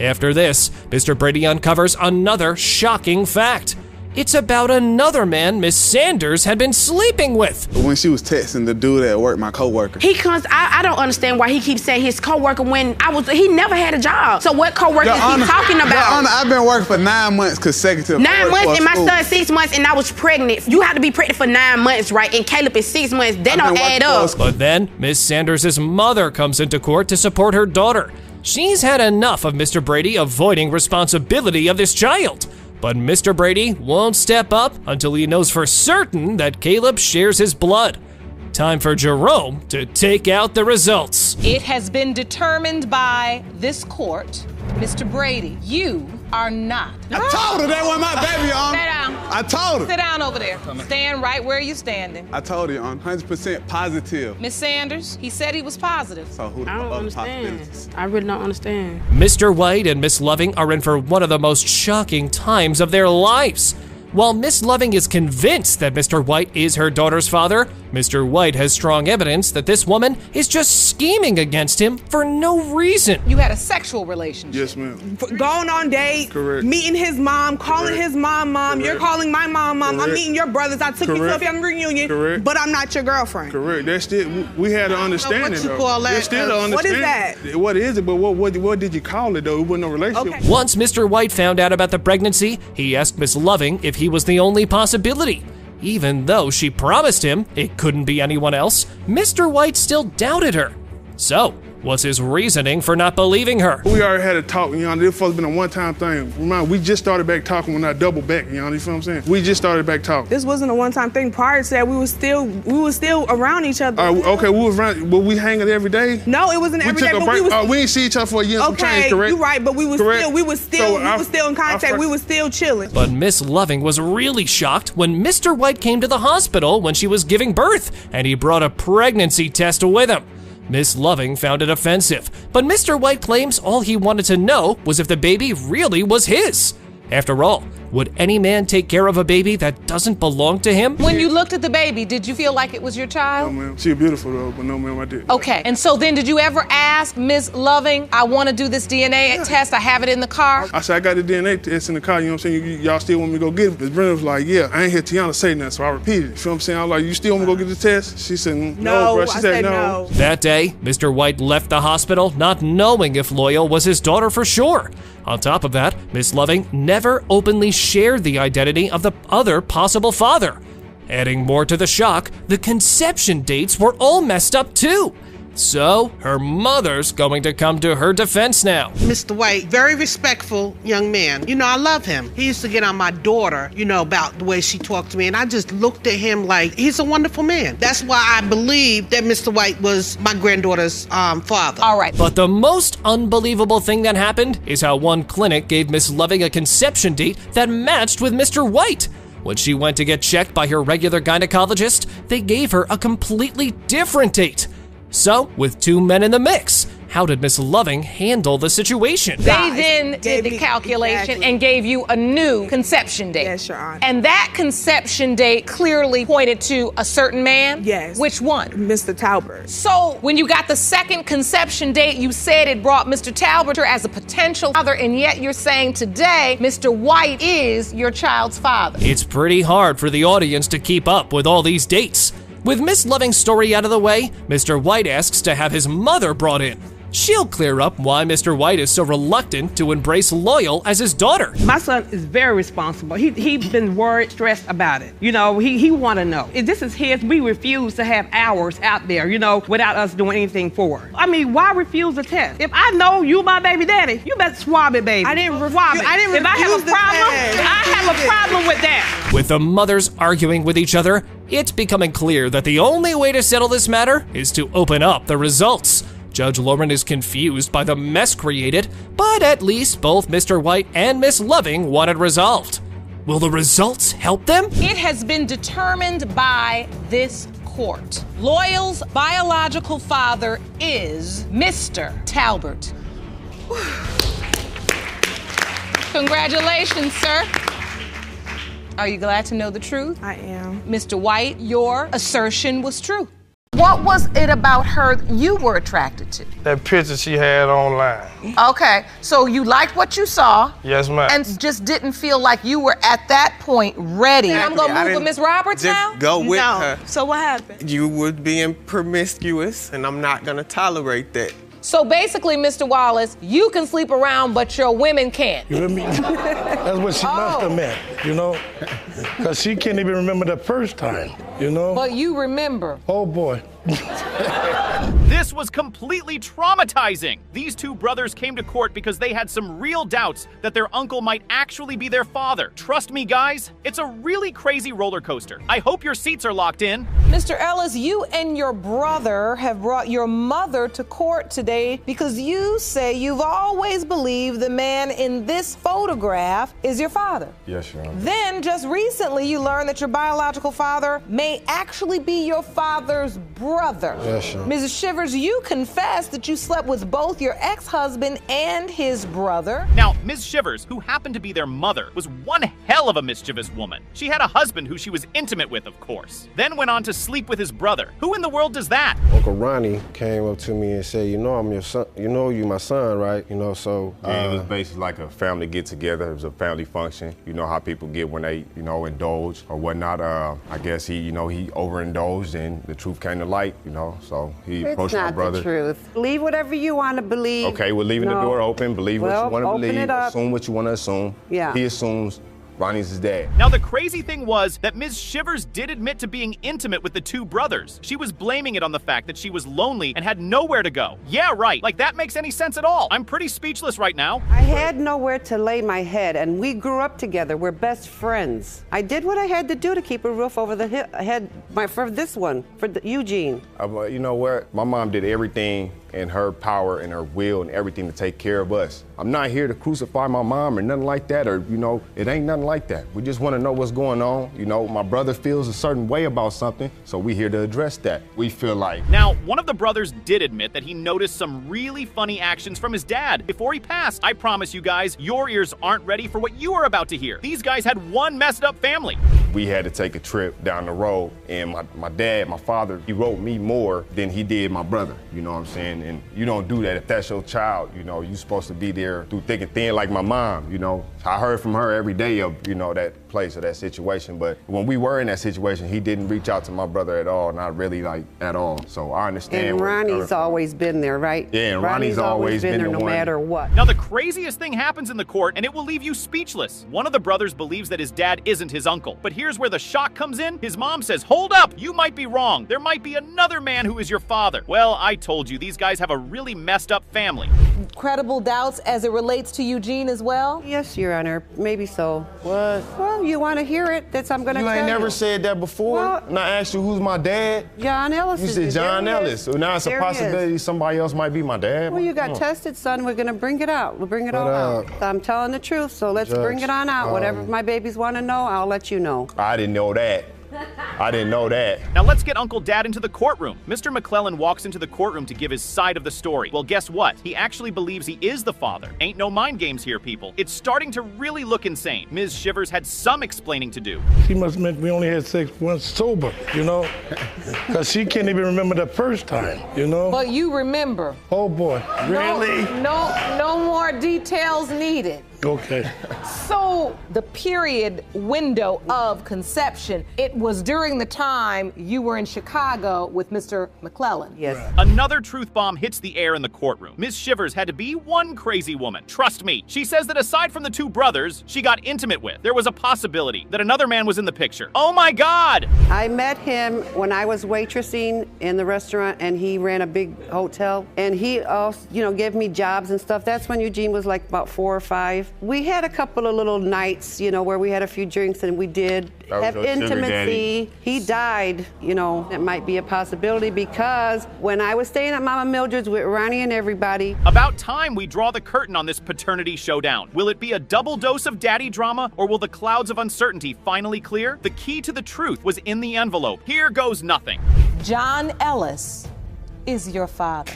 After this, Mr. Brady uncovers another shocking fact. It's about another man Miss Sanders had been sleeping with. When she was texting the dude at work, my coworker. He comes. I don't understand why he keeps saying his coworker when he never had a job. So what coworker is he talking about? Your Honor, I've been working for 9 months consecutive. 9 months and my son 6 months, and I was pregnant. You have to be pregnant for 9 months, right? And Caleb is 6 months. They don't add up. But then Miss Sanders' mother comes into court to support her daughter. She's had enough of Mr. Brady avoiding responsibility of this child. But Mr. Brady won't step up until he knows for certain that Caleb shares his blood. Time for Jerome to take out the results. It has been determined by this court, Mr. Brady, you are not. I told her that wasn't my baby, Your Honor. Sit down. I told her. Sit down over there. Stand right where you're standing. I told her, Your Honor, 100% positive. Miss Sanders, he said he was positive. So who I don't understand. I really don't understand. Mr. White and Miss Loving are in for one of the most shocking times of their lives. While Miss Loving is convinced that Mr. White is her daughter's father, Mr. White has strong evidence that this woman is just scheming against him for no reason. You had a sexual relationship. Yes, ma'am. Going on dates, Correct. meeting his mom, calling his mom, Correct. you're calling my mom. I'm Correct. meeting your brothers. I took you to a family reunion, Correct. but I'm not your girlfriend. Correct. That's still, we had an understanding, you call that? There's still an What is understanding. What is it? But what did you call it, though? It wasn't no relationship. Okay. Once Mr. White found out about the pregnancy, he asked Miss Loving if he was the only possibility. Even though she promised him it couldn't be anyone else, Mr. White still doubted her. So, what's his reasoning for not believing her? We already had a talk, you know, this was been a one-time thing. Remember, we just started back talking when I doubled back, you know what I'm saying? We just started back talking. This wasn't a one-time thing. Prior to that, we were still around each other. Okay, we was around, but we hanging every day? No, it wasn't every day, but we was... we didn't see each other for a year and some change, correct? You're right, but we was still in contact. We were still chilling. But Miss Loving was really shocked when Mr. White came to the hospital when she was giving birth, and he brought a pregnancy test with him. Miss Loving found it offensive, but Mr. White claims all he wanted to know was if the baby really was his. After all, would any man take care of a baby that doesn't belong to him? When you looked at the baby, did you feel like it was your child? No, ma'am. She's beautiful, though, but no, ma'am, I didn't. Okay, and so then did you ever ask Miss Loving, I want to do this DNA test, I have it in the car? I said, I got the DNA test in the car, you know what I'm saying? Y'all still want me to go get it? Miss Brenda was like, yeah, I ain't hear Tiana say nothing, so I repeated it. You know what I'm saying? I was like, you still want me to go get the test? She said, no, bro. She said no. That day, Mr. White left the hospital not knowing if Loyal was his daughter for sure. On top of that, Miss Loving never openly shared the identity of the other possible father. Adding more to the shock, the conception dates were all messed up too. So, her mother's going to come to her defense now. Mr. White, very respectful young man. You know, I love him. He used to get on my daughter, you know, about the way she talked to me, and I just looked at him like he's a wonderful man. That's why I believe that Mr. White was my granddaughter's father. All right. But the most unbelievable thing that happened is how one clinic gave Miss Loving a conception date that matched with Mr. White. When she went to get checked by her regular gynecologist, they gave her a completely different date. So, with two men in the mix, how did Miss Loving handle the situation? They then did the calculation and gave you a new conception date. Yes, Your Honor. And that conception date clearly pointed to a certain man? Yes. Which one? Mr. Talbert. So when you got the second conception date, you said it brought Mr. Talbert as a potential father, and yet you're saying today Mr. White is your child's father. It's pretty hard for the audience to keep up with all these dates. With Miss Loving's story out of the way, Mr. White asks to have his mother brought in. She'll clear up why Mr. White is so reluctant to embrace Loyal as his daughter. My son is very responsible. He's been worried, stressed about it. You know, he want to know. If this is his, we refuse to have ours out there, you know, without us doing anything for it. I mean, why refuse a test? If I know you my baby daddy, you better swab it, baby. I didn't swab it. If I have a problem, I have a problem with that. With the mothers arguing with each other, it's becoming clear that the only way to settle this matter is to open up the results. Judge Lauren is confused by the mess created, but at least both Mr. White and Miss Loving want it resolved. Will the results help them? It has been determined by this court. Loyal's biological father is Mr. Talbert. Congratulations, sir. Are you glad to know the truth? I am. Mr. White, your assertion was true. What was it about her you were attracted to? That picture she had online. Okay, so you liked what you saw. Yes, ma'am. And just didn't feel like you were at that point ready. I'm gonna move with Miss Roberts now? Go with No. her. So what happened? You were being promiscuous, and I'm not gonna tolerate that. So basically, Mr. Wallace, you can sleep around, but your women can't. You hear me? That's what she must have meant, you know? Because she can't even remember the first time, you know? But you remember. Oh, boy. This was completely traumatizing. These two brothers came to court because they had some real doubts that their uncle might actually be their father. Trust me, guys, it's a really crazy roller coaster. I hope your seats are locked in. Mr. Ellis, you and your brother have brought your mother to court today because you say you've always believed the man in this photograph is your father. Yes, Your Honor. Then, just recently, you learned that your biological father may actually be your father's brother. Yes, Your Honor. Mrs. Shivers, you confessed that you slept with both your ex-husband and his brother. Now, Ms. Shivers, who happened to be their mother, was one hell of a mischievous woman. She had a husband who she was intimate with, of course, then went on to sleep with his brother. Who in the world does that? Uncle Ronnie came up to me and said, you know I'm your son, you know you my son, right? You know, so Yeah, it was basically like a family get together. It was a family function. You know how people get when they, you know, indulge or whatnot. I guess he, you know, he overindulged and the truth came to light, you know, so he approached my brother. It's not the truth. Believe whatever you want to believe. Okay, we're leaving the door open. Believe what you want to believe. It up. Assume what you want to assume. Yeah. He assumes Ronnie's his dad. Now, the crazy thing was that Ms. Shivers did admit to being intimate with the two brothers. She was blaming it on the fact that she was lonely and had nowhere to go. Yeah, right. Like that makes any sense at all. I'm pretty speechless right now. I had nowhere to lay my head, and we grew up together. We're best friends. I did what I had to do to keep a roof over the head for this one, for Eugene. You know what? My mom did everything in her power and her will and everything to take care of us. I'm not here to crucify my mom or nothing like that, or, you know, it ain't nothing like that. We just want to know what's going on. You know, my brother feels a certain way about something, so we here to address that. We feel like. Now, one of the brothers did admit that he noticed some really funny actions from his dad before he passed. I promise you guys, your ears aren't ready for what you are about to hear. These guys had one messed up family. We had to take a trip down the road, and my dad, my father, he wrote me more than he did my brother, you know what I'm saying? And you don't do that if that's your child, you know, you're supposed to be there through thick and thin like my mom, you know. I heard from her every day of, you know, that place or that situation, but when we were in that situation, he didn't reach out to my brother at all, not really like at all, so I understand. And Ronnie's always been there, right? Yeah, and Ronnie's always been there the no one. matter what. Now, the craziest thing happens in the court, and it will leave you speechless. One of the brothers believes that his dad isn't his uncle, but here's where the shock comes in. His mom says, hold up, you might be wrong. There might be another man who is your father. Well, I told you, these guys have a really messed up family. Credible doubts as it relates to Eugene as well? Yes, Your Honor, maybe so. What? Well, you want to hear it, that's I'm going to tell you. You ain't never said that before? Well, and I asked you who's my dad? John Ellis. You said John Ellis. So now it's a possibility somebody else might be my dad? Well, you got tested, son. We're going to bring it out. We'll bring it all out. I'm telling the truth, so let's bring it on out. Whatever my babies want to know, I'll let you know. I didn't know that. I didn't know that. Now let's get Uncle Dad into the courtroom. Mr. McClellan walks into the courtroom to give his side of the story. Well, guess what? He actually believes he is the father. Ain't no mind games here, people. It's starting to really look insane. Ms. Shivers had some explaining to do. She must admit we only had sex once sober, you know? Because she can't even remember the first time, you know? But you remember. Oh, boy. Really? No more details needed. Okay. So the period window of conception, it was during the time you were in Chicago with Mr. McClellan. Yes. Another truth bomb hits the air in the courtroom. Ms. Shivers had to be one crazy woman. Trust me. She says that aside from the two brothers she got intimate with, there was a possibility that another man was in the picture. Oh my God! I met him when I was waitressing in the restaurant, and he ran a big hotel, and he also, you know, gave me jobs and stuff. That's when Eugene was like about 4 or 5. We had a couple of little nights, you know, where we had a few drinks, and we did have intimacy. He died, you know, it might be a possibility because when I was staying at Mama Mildred's with Ronnie and everybody. About time we draw the curtain on this paternity showdown. Will it be a double dose of daddy drama, or will the clouds of uncertainty finally clear? The key to the truth was in the envelope. Here goes nothing. John Ellis is your father.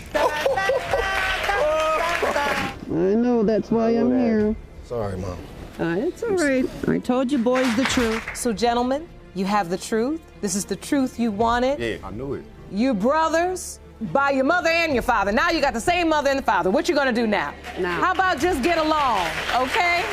I know, that's why I'm here. Sorry, Mom. It's all right. I told you boys the truth. So, gentlemen, you have the truth. This is the truth you wanted. Yeah, I knew it. You brothers by your mother and your father. Now you got the same mother and the father. What you gonna do now? No. How about just get along, okay?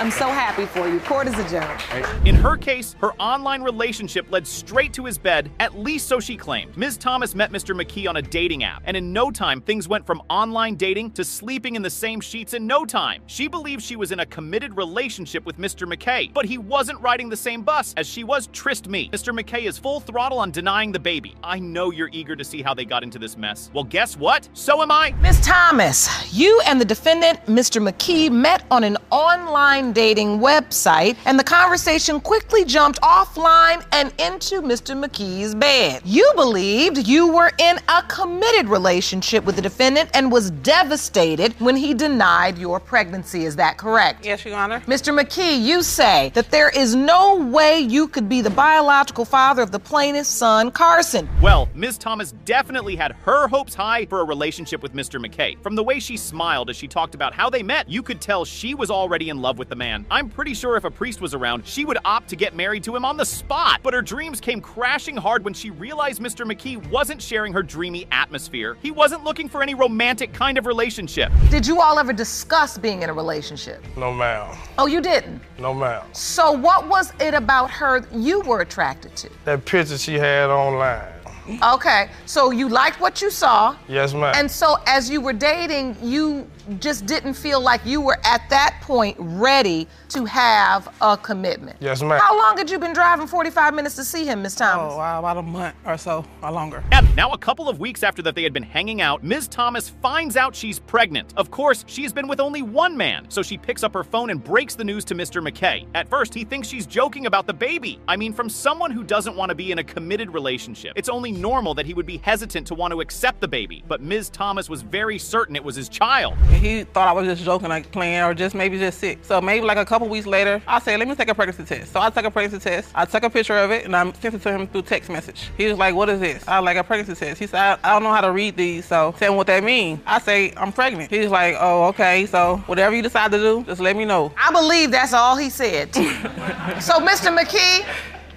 I'm so happy for you. Court is adjourned. In her case, her online relationship led straight to his bed, at least so she claimed. Ms. Thomas met Mr. McKee on a dating app, and in no time, things went from online dating to sleeping in the same sheets in no time. She believed she was in a committed relationship with Mr. McKay, but he wasn't riding the same bus as she was. Tryst me. Mr. McKay is full throttle on denying the baby. I know you're eager to see how they got into this mess. Well, guess what? So am I. Ms. Thomas, you and the defendant, Mr. McKee, met on an online dating website, and the conversation quickly jumped offline and into Mr. McKee's bed. You believed you were in a committed relationship with the defendant and was devastated when he denied your pregnancy. Is that correct? Yes, Your Honor. Mr. McKee, you say that there is no way you could be the biological father of the plaintiff's son, Carson. Well, Ms. Thomas definitely had her hopes high for a relationship with Mr. McKay. From the way she smiled as she talked about how they met, you could tell she was already in love with the man. I'm pretty sure if a priest was around, she would opt to get married to him on the spot. But her dreams came crashing hard when she realized Mr. McKee wasn't sharing her dreamy atmosphere. He wasn't looking for any romantic kind of relationship. Did you all ever discuss being in a relationship? No, ma'am. Oh, you didn't? No, ma'am. So what was it about her you were attracted to? That picture she had online. Okay, so you liked what you saw. Yes, ma'am. And so as you were dating, you just didn't feel like you were at that point ready to have a commitment. Yes, ma'am. How long had you been driving 45 minutes to see him, Miss Thomas? Oh, about a month or so, or longer. And now a couple of weeks after that they had been hanging out, Ms. Thomas finds out she's pregnant. Of course, she's been with only one man, so she picks up her phone and breaks the news to Mr. McKay. At first, he thinks she's joking about the baby. I mean, from someone who doesn't want to be in a committed relationship, it's only normal that he would be hesitant to want to accept the baby. But Ms. Thomas was very certain it was his child. He thought I was just joking, like playing, or just maybe just sick. So maybe like a couple weeks later, I said, let me take a pregnancy test. So I took a pregnancy test. I took a picture of it, and I sent it to him through text message. He was like, what is this? I was like, a pregnancy test. He said, I don't know how to read these, so tell me what that means. I say, I'm pregnant. He's like, oh, okay, so whatever you decide to do, just let me know. I believe that's all he said. So, Mr. McKee,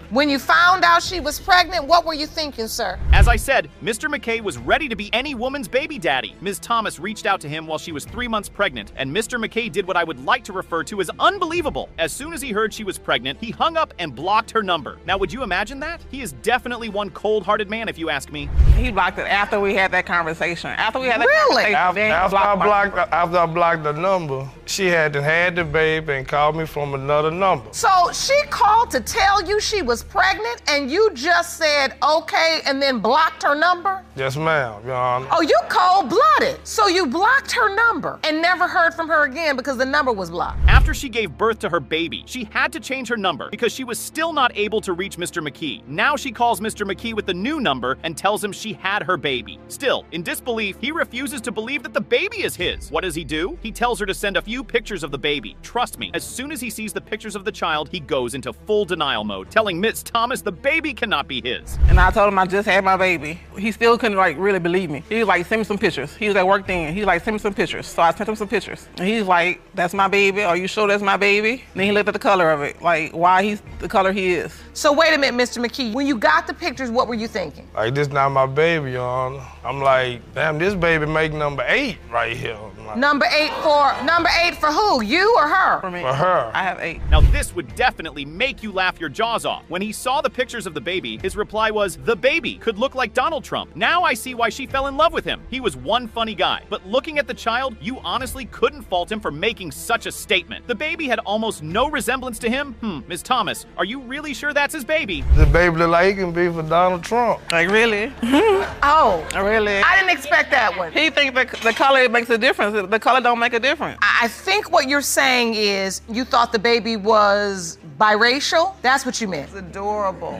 when you found out she was pregnant, what were you thinking, sir? As I said, Mr. McKay was ready to be any woman's baby daddy. Ms. Thomas reached out to him while she was 3 months pregnant, and Mr. McKay did what I would like to refer to as unbelievable. As soon as he heard she was pregnant, he hung up and blocked her number. Now, would you imagine that? He is definitely one cold-hearted man, if you ask me. He blocked it after we had that conversation. After we had that Really? conversation, After I blocked the number, she had the baby and called me from another number. So she called to tell you she was pregnant and you just said okay and then blocked her number? Yes, ma'am, Your Honor. Oh, you cold-blooded. So you blocked her number and never heard from her again because the number was blocked. After she gave birth to her baby, she had to change her number because she was still not able to reach Mr. McKee. Now she calls Mr. McKee with the new number and tells him she had her baby. Still, in disbelief, he refuses to believe that the baby is his. What does he do? He tells her to send a few pictures of the baby. Trust me, as soon as he sees the pictures of the child, he goes into full denial mode, telling Ms. Thomas the baby cannot be his. And I told him I just had my baby. He still couldn't really believe me. He was like, send me some pictures. He was at work then. He's like, send me some pictures. So I sent him some pictures. And he's like, that's my baby. Are you sure that's my baby? And then he looked at the color of it, like why he's the color he is. So wait a minute, Mr. McKee. When you got the pictures, what were you thinking? Like, this not my baby, Your Honor. I'm like, damn, this baby make number 8 right here. Like, number 8 for who? You or her? For me. For her. I have 8. Now this would definitely make you laugh your jaws off. When he saw the pictures of the baby, his reply was, the baby could look like Donald Trump. Now I see why she fell in love with him. He was one funny guy. But looking at the child, you honestly couldn't fault him for making such a statement. The baby had almost no resemblance to him. Ms. Thomas, are you really sure that's his baby? The baby look like he can be for Donald Trump. Like, really? Oh. Really? I didn't expect that one. He thinks the color makes a difference. The color don't make a difference. I think what you're saying is you thought the baby was biracial? That's what you meant. It's adorable.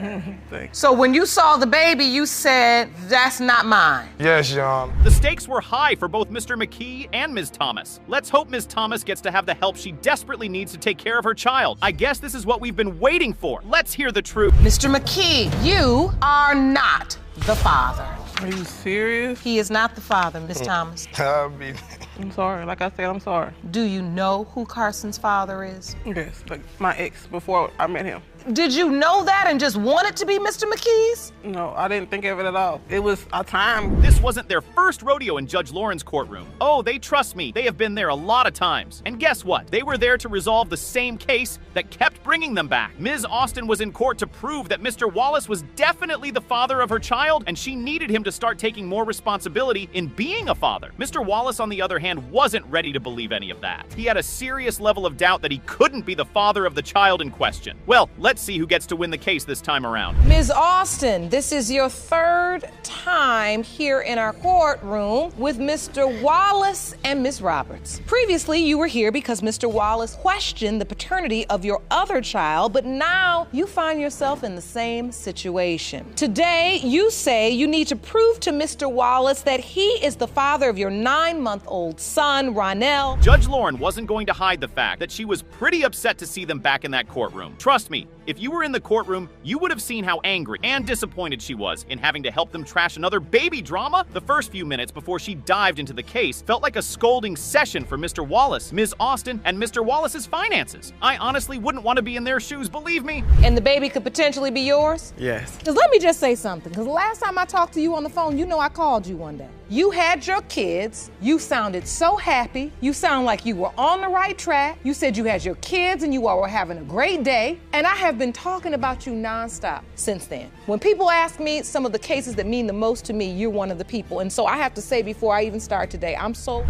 So when you saw the baby, you said, that's not mine. Yes, Your Honor. The stakes were high for both Mr. McKee and Ms. Thomas. Let's hope Ms. Thomas gets to have the help she desperately needs to take care of her child. I guess this is what we've been waiting for. Let's hear the truth. Mr. McKee, you are not the father. Are you serious? He is not the father, Ms. Thomas. I'm sorry. Like I said, I'm sorry. Do you know who Carson's father is? Yes, like my ex before I met him. Did you know that and just want it to be Mr. McKee's? No, I didn't think of it at all. It was a time. This wasn't their first rodeo in Judge Lauren's courtroom. Oh, they trust me. They have been there a lot of times. And guess what? They were there to resolve the same case that kept bringing them back. Ms. Austin was in court to prove that Mr. Wallace was definitely the father of her child, and she needed him to start taking more responsibility in being a father. Mr. Wallace, on the other hand, wasn't ready to believe any of that. He had a serious level of doubt that he couldn't be the father of the child in question. Well, let's see who gets to win the case this time around. Ms. Austin, this is your third time here in our courtroom with Mr. Wallace and Ms. Roberts. Previously, you were here because Mr. Wallace questioned the paternity of your other child, but now you find yourself in the same situation. Today, you say you need to prove to Mr. Wallace that he is the father of your 9-month-old son, Ronell. Judge Lauren wasn't going to hide the fact that she was pretty upset to see them back in that courtroom. Trust me, if you were in the courtroom, you would have seen how angry and disappointed she was in having to help them trash another baby drama. The first few minutes before she dived into the case felt like a scolding session for Mr. Wallace, Ms. Austin, and Mr. Wallace's finances. I honestly wouldn't want to be in their shoes, believe me. And the baby could potentially be yours? Yes. Because let me just say something, because last time I talked to you on the phone, you know I called you one day. You had your kids, you sounded so happy, you sound like you were on the right track, you said you had your kids and you all were having a great day, and I have been talking about you nonstop since then. When people ask me some of the cases that mean the most to me, you're one of the people, and so I have to say before I even start today,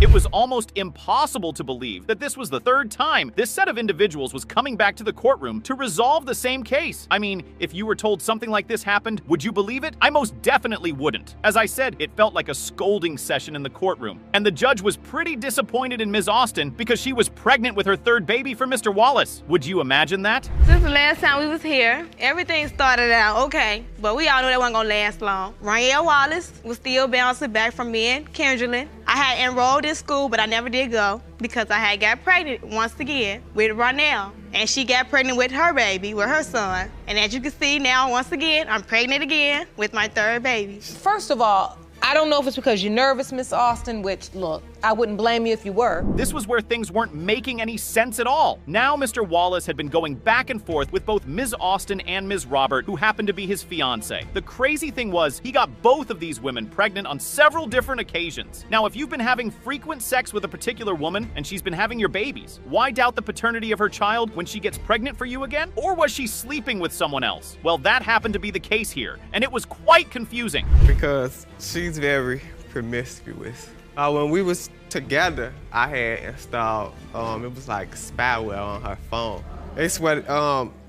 It was almost impossible to believe that this was the third time this set of individuals was coming back to the courtroom to resolve the same case. I mean, if you were told something like this happened, would you believe it? I most definitely wouldn't. As I said, it felt like a scolding session in the courtroom, and the judge was pretty disappointed in Ms. Austin because she was pregnant with her third baby for Mr. Wallace. Would you imagine that? Since the last time we was here, everything started out okay, but we all knew that wasn't gonna last long. Ronell Wallace was still bouncing back from me and Kendrelyn. I had enrolled in school, but I never did go because I had got pregnant once again with Ronell. And she got pregnant with her baby, with her son. And as you can see now, once again, I'm pregnant again with my third baby. First of all, I don't know if it's because you're nervous, Miss Austin, which, look, I wouldn't blame you if you were. This was where things weren't making any sense at all. Now Mr. Wallace had been going back and forth with both Ms. Austin and Ms. Robert, who happened to be his fiancée. The crazy thing was, he got both of these women pregnant on several different occasions. Now, if you've been having frequent sex with a particular woman and she's been having your babies, why doubt the paternity of her child when she gets pregnant for you again? Or was she sleeping with someone else? Well, that happened to be the case here, and it was quite confusing. Because she's very promiscuous. When we was together, I had installed, it was like spyware on her phone. It's what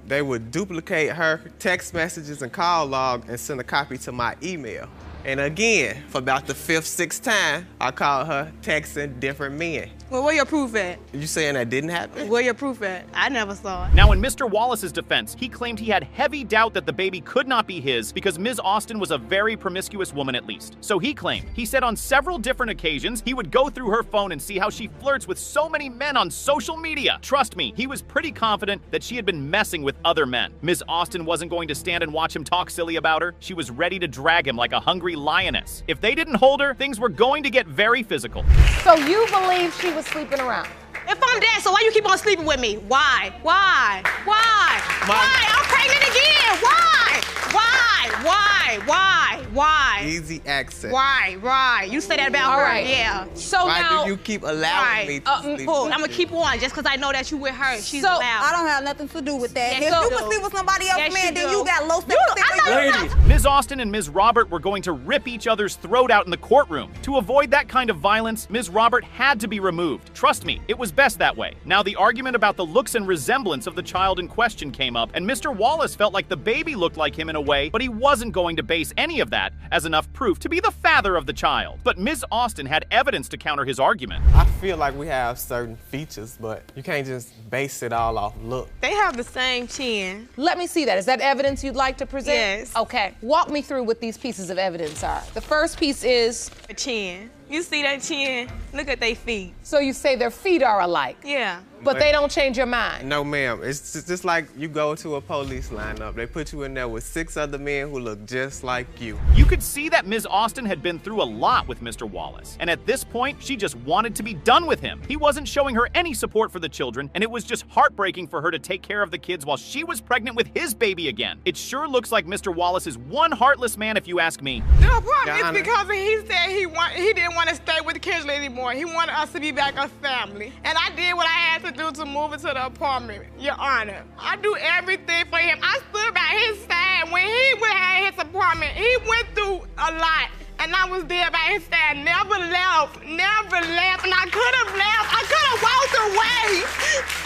they would duplicate her text messages and call log and send a copy to my email. And again, for about the 5th, 6th time, I called her texting different men. Well, where your proof at? You saying that didn't happen? Where your proof at? I never saw it. Now, in Mr. Wallace's defense, he claimed he had heavy doubt that the baby could not be his because Ms. Austin was a very promiscuous woman at least. So he claimed, he said on several different occasions, he would go through her phone and see how she flirts with so many men on social media. Trust me, he was pretty confident that she had been messing with other men. Ms. Austin wasn't going to stand and watch him talk silly about her. She was ready to drag him like a hungry lioness. If they didn't hold her, things were going to get very physical. So you believe she was sleeping around? If I'm dead, so why you keep on sleeping with me? Why? Why? Why? Why? I'm pregnant again. Why? Why? Why? Why? Why? Easy access. Why? Right. You say that about All her. right. Yeah. So Why now, do you keep allowing me to sleep with I'm gonna you? keep on just because I know that you with her. She's So, allowed. I don't have nothing to do with that. Yes, If you you do. can sleep with somebody else, Yes, man, you then do. you got low self-esteem. Ms. Austin and Ms. Robert were going to rip each other's throat out in the courtroom. To avoid that kind of violence, Ms. Robert had to be removed. Trust me, it was best that way. Now, the argument about the looks and resemblance of the child in question came up, and Mr. Wallace felt like the baby looked like him in a way, but he wasn't going to base any of that as enough proof to be the father of the child. But Ms. Austin had evidence to counter his argument. I feel like we have certain features, but you can't just base it all off look. They have the same chin. let me see that. Is that evidence you'd like to present? Yes. Okay. Walk me through what these pieces of evidence are. The first piece is A chin. You see that chin? Look at their feet. So you say their feet are alike? Yeah. But they don't change your mind? No, ma'am. It's just like you go to a police lineup. They put you in there with 6 other men who look just like you. You could see that Ms. Austin had been through a lot with Mr. Wallace, and at this point, she just wanted to be done with him. He wasn't showing her any support for the children, and it was just heartbreaking for her to take care of the kids while she was pregnant with his baby again. It sure looks like Mr. Wallace is one heartless man if you ask me. The problem is because he said he didn't want to stay with Kinsley anymore. He wanted us to be back a family. And I did what I had to do to move into the apartment, Your Honor. I do everything for him. I stood by his side when he had his apartment. He went through a lot. And I was there by his side, never left. And I could have left. I could have walked away.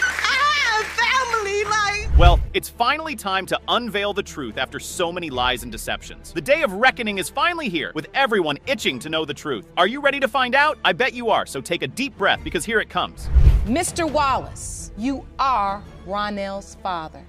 I had a family, like. Well, it's finally time to unveil the truth after so many lies and deceptions. The day of reckoning is finally here, with everyone itching to know the truth. Are you ready to find out? I bet you are, so take a deep breath because here it comes. Mr. Wallace, you are Ronell's father.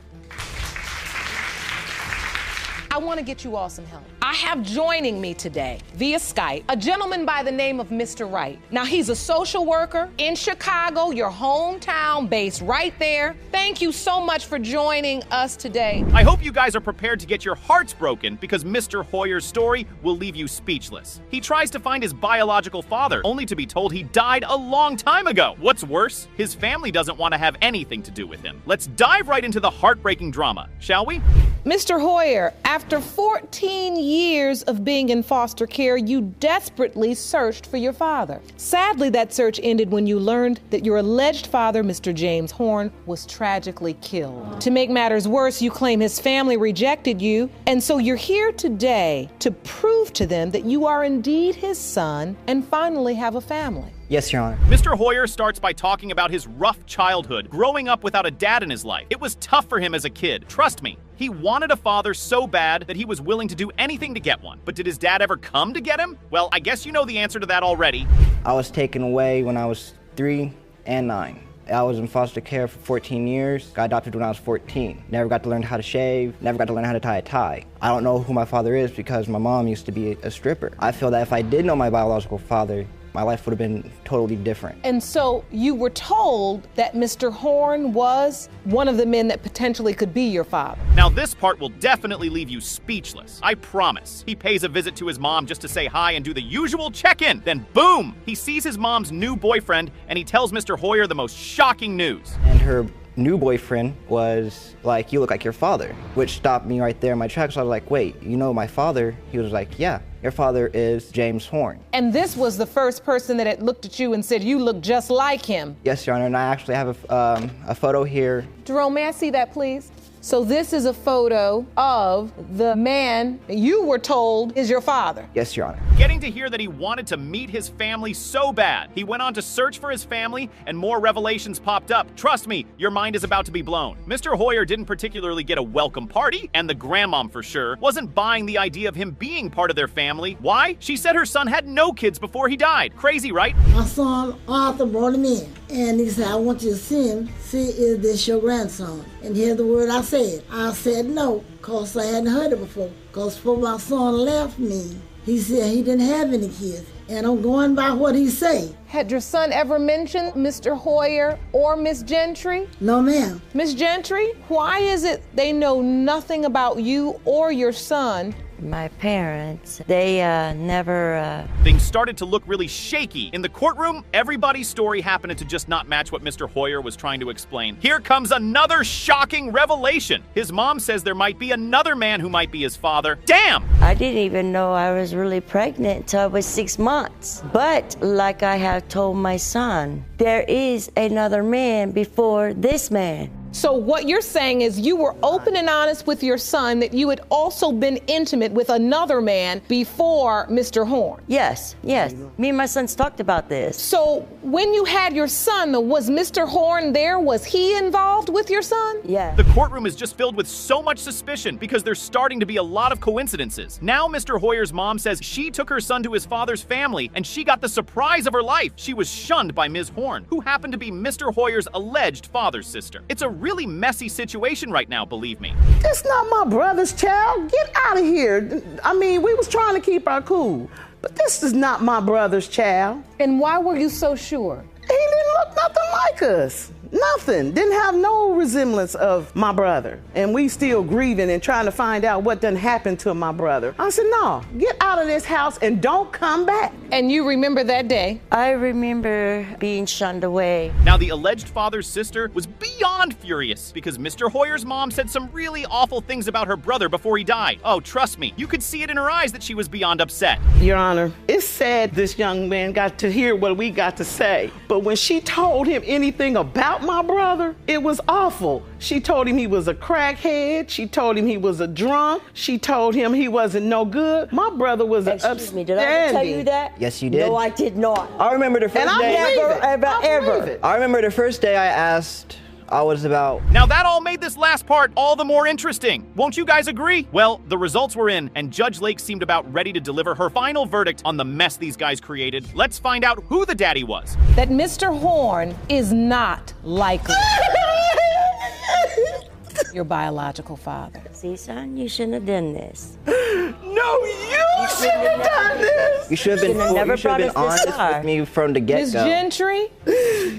I want to get you all some help. I have joining me today via Skype a gentleman by the name of Mr. Wright. Now, he's a social worker in Chicago, your hometown, based right there. Thank you so much for joining us today. I hope you guys are prepared to get your hearts broken because Mr. Hoyer's story will leave you speechless. He tries to find his biological father, only to be told he died a long time ago. What's worse, his family doesn't want to have anything to do with him. Let's dive right into the heartbreaking drama, shall we? Mr. Hoyer, after 14 years of being in foster care, you desperately searched for your father. Sadly, that search ended when you learned that your alleged father, Mr. James Horn, was tragically killed. To make matters worse, you claim his family rejected you, and so you're here today to prove to them that you are indeed his son and finally have a family. Yes, Your Honor. Mr. Hoyer starts by talking about his rough childhood, growing up without a dad in his life. It was tough for him as a kid. Trust me, he wanted a father so bad that he was willing to do anything to get one. But did his dad ever come to get him? Well, I guess you know the answer to that already. I was taken away when I was 3 and 9. I was in foster care for 14 years, got adopted when I was 14. Never got to learn how to shave, never got to learn how to tie a tie. I don't know who my father is because my mom used to be a stripper. I feel that if I did know my biological father, my life would have been totally different. And so you were told that Mr. Horn was one of the men that potentially could be your father. Now this part will definitely leave you speechless. I promise. He pays a visit to his mom just to say hi and do the usual check-in. Then boom, he sees his mom's new boyfriend and he tells Mr. Hoyer the most shocking news. And her new boyfriend was like, "You look like your father," which stopped me right there in my tracks. So I was like, wait, you know my father? He was like, yeah, your father is James Horn. And this was the first person that had looked at you and said, you look just like him. Yes, Your Honor, and I actually have a photo here. Jerome, may I see that, please? So this is a photo of the man you were told is your father. Yes, Your Honor. Getting to hear that he wanted to meet his family so bad, he went on to search for his family and more revelations popped up. Trust me, your mind is about to be blown. Mr. Hoyer didn't particularly get a welcome party, and the grandmom for sure wasn't buying the idea of him being part of their family. Why? She said her son had no kids before he died. Crazy, right? My son Arthur brought him in, and he said, I want you to see him. See, is this your grandson? And here's the word I said. I said no, because I hadn't heard it before. Because before my son left me, he said he didn't have any kids. And I'm going by what he say. Had your son ever mentioned Mr. Hoyer or Miss Gentry? No, ma'am. Miss Gentry, why is it they know nothing about you or your son? My parents, they never... Things started to look really shaky. In the courtroom, everybody's story happened to just not match what Mr. Hoyer was trying to explain. Here comes another shocking revelation. His mom says there might be another man who might be his father. Damn! I didn't even know I was really pregnant until I was 6 months. But like I have told my son, there is another man before this man. So what you're saying is you were open and honest with your son that you had also been intimate with another man before Mr. Horn? Yes, yes. Me and my sons talked about this. So when you had your son, was Mr. Horn there? Was he involved with your son? Yeah. The courtroom is just filled with so much suspicion because there's starting to be a lot of coincidences. Now Mr. Hoyer's mom says she took her son to his father's family and she got the surprise of her life. She was shunned by Ms. Horn, who happened to be Mr. Hoyer's alleged father's sister. It's a really messy situation right now, believe me. That's not my brother's child. Get out of here. I mean, we was trying to keep our cool. but this is not my brother's child. And why were you so sure? He didn't look nothing like us. Nothing. Didn't have no resemblance of my brother. And we still grieving and trying to find out what done happened to my brother. I said, no, get out of this house and don't come back. And you remember that day? I remember being shunned away. Now, the alleged father's sister was beyond furious because Mr. Hoyer's mom said some really awful things about her brother before he died. Oh, trust me, you could see it in her eyes that she was beyond upset. Your Honor, it's sad this young man got to hear what we got to say. But when she told him anything about my brother, it was awful. She told him he was a crackhead. She told him he was a drunk. She told him he wasn't no good. My brother was an upstanding. Excuse me, did I ever tell you that? Yes, you did. No, I did not. I remember the first day. Ever. I remember the first day I asked. I was about. Now that all made this last part all the more interesting. Won't you guys agree? Well, the results were in, and Judge Lake seemed about ready to deliver her final verdict on the mess these guys created. Let's find out who the daddy was. That Mr. Horn is not likely your biological father. See, son, you shouldn't have done this. No, you shouldn't have done this. You should have been honest with me from the get-go. Miss Gentry,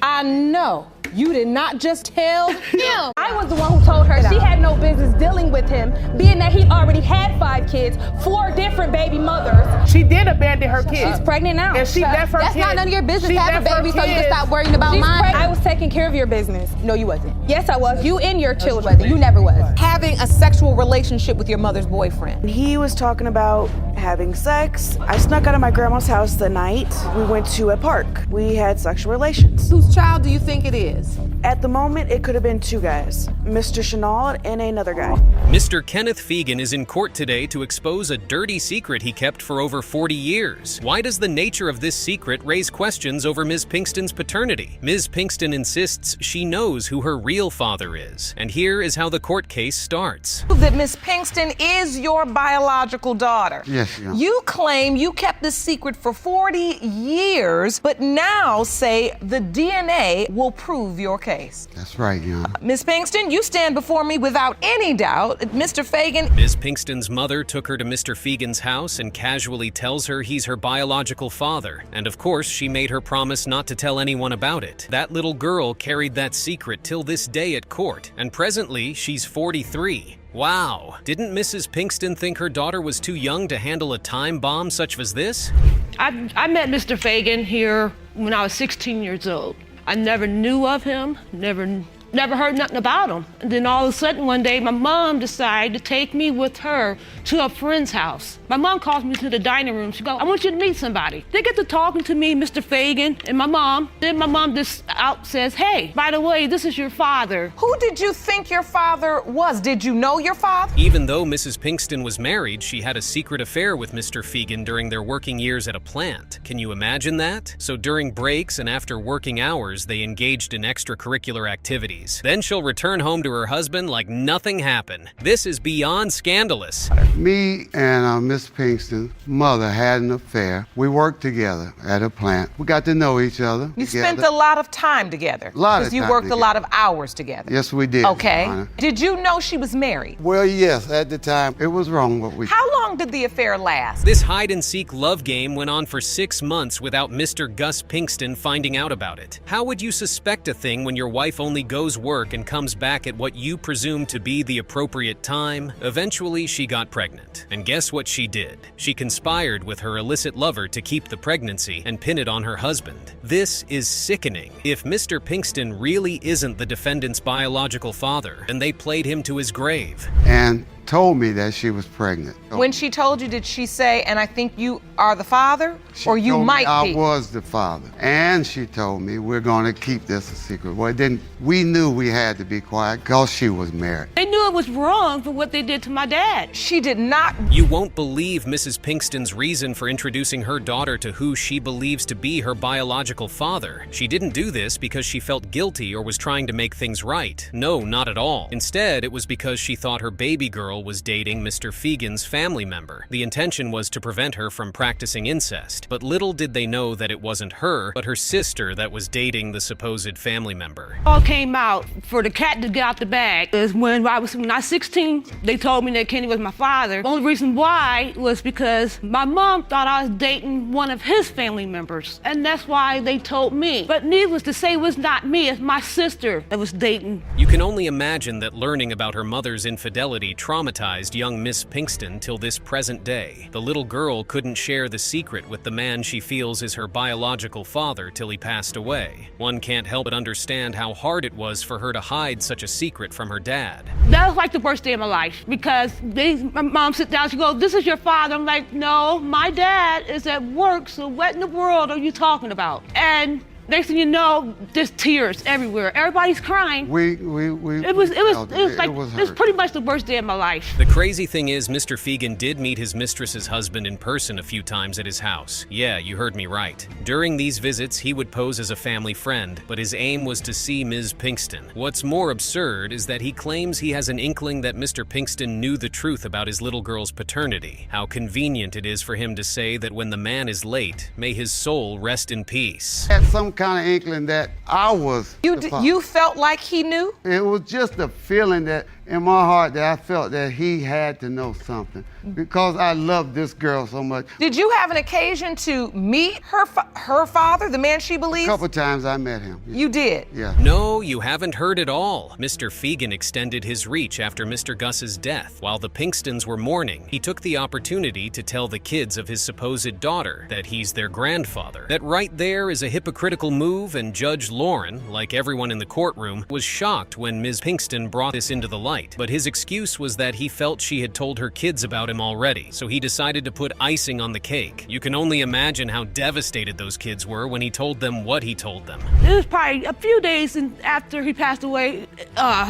I know you did not just tell him. I was the one who told her she had no business dealing with him, being that he already had 5 kids, 4 different baby mothers. She did abandon her kids. She's pregnant now. And she left her That's kids. not none of your business. She Have a left her baby so you can kids. stop worrying about She's mine. I was taking care of your business. No, you wasn't. Yes, I was. You and your children. You never was. Having a sexual relationship with your mother's boyfriend. He was talking about having sex. I snuck out of my grandma's house the night we went to a park. We had sexual relations. Whose child do you think it is? At the moment, it could have been 2 guys, Mr. Chenault and another guy. Mr. Kenneth Fegan is in court today to expose a dirty secret he kept for over 40 years. Why does the nature of this secret raise questions over Ms. Pinkston's paternity? Ms. Pinkston insists she knows who her real father is. And here is how the court case starts. That Miss Pinkston is your biological daughter. Yes, Your Honor. You claim you kept this secret for 40 years, but now say the DNA will prove your case. That's right, Your Honor. Miss Pinkston, you stand before me without any doubt. Mr. Fegan. Ms. Pinkston's mother took her to Mr. Fegan's house and casually tells her he's her biological father. And of course, she made her promise not to tell anyone about it. That little girl carried that secret till this day at court, and presently she's 43. Wow, didn't Mrs. Pinkston think her daughter was too young to handle a time bomb such as this? I met Mr. Fegan here when I was 16 years old. I never knew of him, never heard nothing about him. And then all of a sudden one day, my mom decided to take me with her to a friend's house. My mom calls me to the dining room. She goes, I want you to meet somebody. They get to talking to me, Mr. Fegan, and my mom. Then my mom just out says, hey, by the way, this is your father. Who did you think your father was? Did you know your father? Even though Mrs. Pinkston was married, she had a secret affair with Mr. Fegan during their working years at a plant. Can you imagine that? So during breaks and after working hours, they engaged in extracurricular activities. Then she'll return home to her husband like nothing happened. This is beyond scandalous. Me and Miss Pinkston's mother had an affair. We worked together at a plant. We got to know each other. You spent a lot of time together. Because you worked a lot of hours together. Yes, we did. Okay. Your Honor. Did you know she was married? Well, yes, at the time it was wrong what we. How long did the affair last? This hide-and-seek love game went on for 6 months without Mr. Gus Pinkston finding out about it. How would you suspect a thing when your wife only goes work and comes back at what you presume to be the appropriate time? Eventually, she got pregnant. And guess what she did? She conspired with her illicit lover to keep the pregnancy and pin it on her husband. This is sickening. If Mr. Pinkston really isn't the defendant's biological father, then they played him to his grave. And told me that she was pregnant. When she told you, did she say, and I think you are the father? Or you might be? I was the father. And she told me we're going to keep this a secret. Well, then we knew we had to be quiet because she was married. They knew it was wrong for what they did to my dad. She did not. You won't believe Mrs. Pinkston's reason for introducing her daughter to who she believes to be her biological father. She didn't do this because she felt guilty or was trying to make things right. No, not at all. Instead, it was because she thought her baby girl girl was dating Mr. Fegan's family member. The intention was to prevent her from practicing incest, but little did they know that it wasn't her, but her sister that was dating the supposed family member. All came out for the cat to get out the bag is when I was 16, they told me that Kenny was my father. The only reason why was because my mom thought I was dating one of his family members, and that's why they told me. But needless to say, it was not me, it's my sister that was dating. You can only imagine that learning about her mother's infidelity traumatized young Miss Pinkston till this present day. The little girl couldn't share the secret with the man she feels is her biological father till he passed away. One can't help but understand how hard it was for her to hide such a secret from her dad. That was like the worst day of my life because my mom sit down, she goes, "This is your father." I'm like, "No, my dad is at work, so what in the world are you talking about?" And next thing you know, there's tears everywhere. Everybody's crying. It was pretty much the worst day of my life. The crazy thing is, Mr. Fegan did meet his mistress's husband in person a few times at his house. Yeah, you heard me right. During these visits, he would pose as a family friend, but his aim was to see Ms. Pinkston. What's more absurd is that he claims he has an inkling that Mr. Pinkston knew the truth about his little girl's paternity. How convenient it is for him to say that when the man is late, may his soul rest in peace. Had some kind of inkling that I was. You felt like he knew? It was just a feeling that in my heart that I felt that he had to know something because I loved this girl so much. Did you have an occasion to meet her father, the man she believes? A couple times I met him. You did? Yeah. No, you haven't heard it all. Mr. Fegan extended his reach after Mr. Gus's death. While the Pinkstons were mourning, he took the opportunity to tell the kids of his supposed daughter that he's their grandfather. That right there is a hypocritical move, and Judge Lauren, like everyone in the courtroom, was shocked when Ms. Pinkston brought this into the light. But his excuse was that he felt she had told her kids about him already, so he decided to put icing on the cake. You can only imagine how devastated those kids were when he told them what he told them. It was probably a few days after he passed away,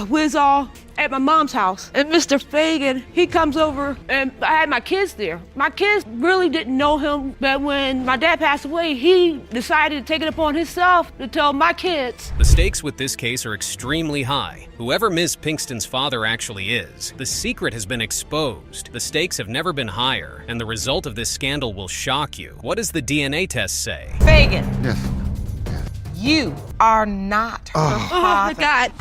we was all at my mom's house, and Mr. Fegan, he comes over, and I had my kids there. My kids really didn't know him, but when my dad passed away, he decided to take it upon himself to tell my kids. The stakes with this case are extremely high. Whoever Ms. Pinkston's father actually is, the secret has been exposed. The stakes have never been higher, and the result of this scandal will shock you. What does the DNA test say? Fegan. Yes. You are not her father. Oh my God.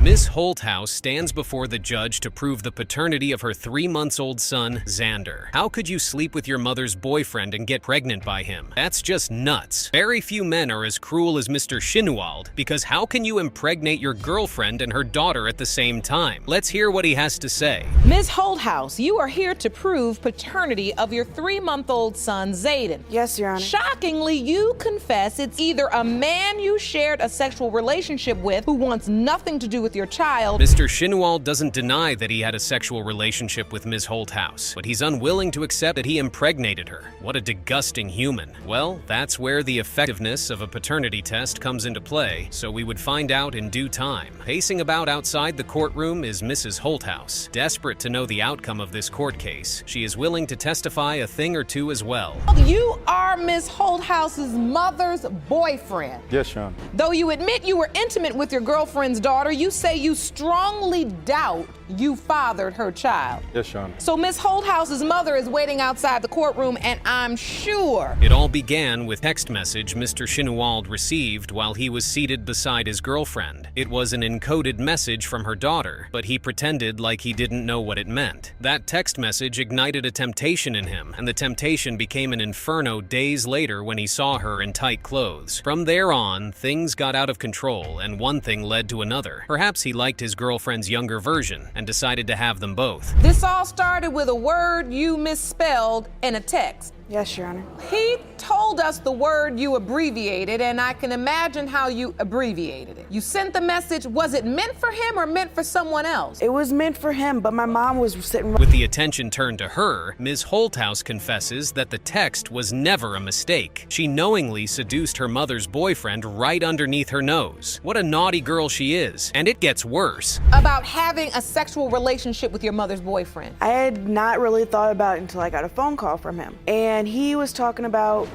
Miss Holthouse stands before the judge to prove the paternity of her 3-month-old son, Xander. How could you sleep with your mother's boyfriend and get pregnant by him? That's just nuts. Very few men are as cruel as Mr. Shinwald, because how can you impregnate your girlfriend and her daughter at the same time? Let's hear what he has to say. Ms. Holthouse, you are here to prove paternity of your 3-month-old son, Zayden. Yes, Your Honor. Shockingly, you confess it's either a man you shared a sexual relationship with who wants nothing to do with your child. Mr. Shinwald doesn't deny that he had a sexual relationship with Ms. Holthouse, but he's unwilling to accept that he impregnated her. What a disgusting human. Well, that's where the effectiveness of a paternity test comes into play, so we would find out in due time. Pacing about outside the courtroom is Mrs. Holthouse. Desperate to know the outcome of this court case, she is willing to testify a thing or two as well. You are Ms. Holthouse's mother's boyfriend. Yes, Your Honor. Though you admit you were intimate with your girlfriend's daughter, you say you strongly doubt you fathered her child. Yes, Your Honor. So Ms. Holthouse's mother is waiting outside the courtroom, and I'm sure it all began with a text message Mr. Shinwald received while he was seated beside his girlfriend. It was an encoded message from her daughter, but he pretended like he didn't know what it meant. That text message ignited a temptation in him, and the temptation became an inferno days later when he saw her in tight clothes. From there on, things got out of control, and one thing led to another. Perhaps he liked his girlfriend's younger version and decided to have them both. This all started with a word you misspelled in a text. Yes, Your Honor. He told us the word you abbreviated, and I can imagine how you abbreviated it. You sent the message. Was it meant for him or meant for someone else? It was meant for him, but my mom was sitting... With the attention turned to her, Ms. Holthouse confesses that the text was never a mistake. She knowingly seduced her mother's boyfriend right underneath her nose. What a naughty girl she is. And it gets worse. About having a sexual relationship with your mother's boyfriend. I had not really thought about it until I got a phone call from him. And and he was talking about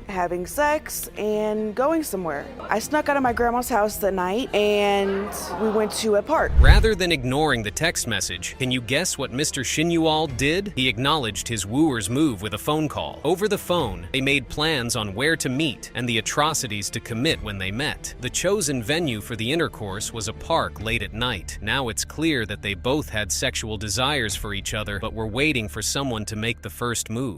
having sex and going somewhere. I snuck out of my grandma's house that night and we went to a park. Rather than ignoring the text message, can you guess what Mr. Shinuald did? He acknowledged his wooer's move with a phone call. Over the phone, they made plans on where to meet and the atrocities to commit when they met. The chosen venue for the intercourse was a park late at night. Now it's clear that they both had sexual desires for each other, but were waiting for someone to make the first move.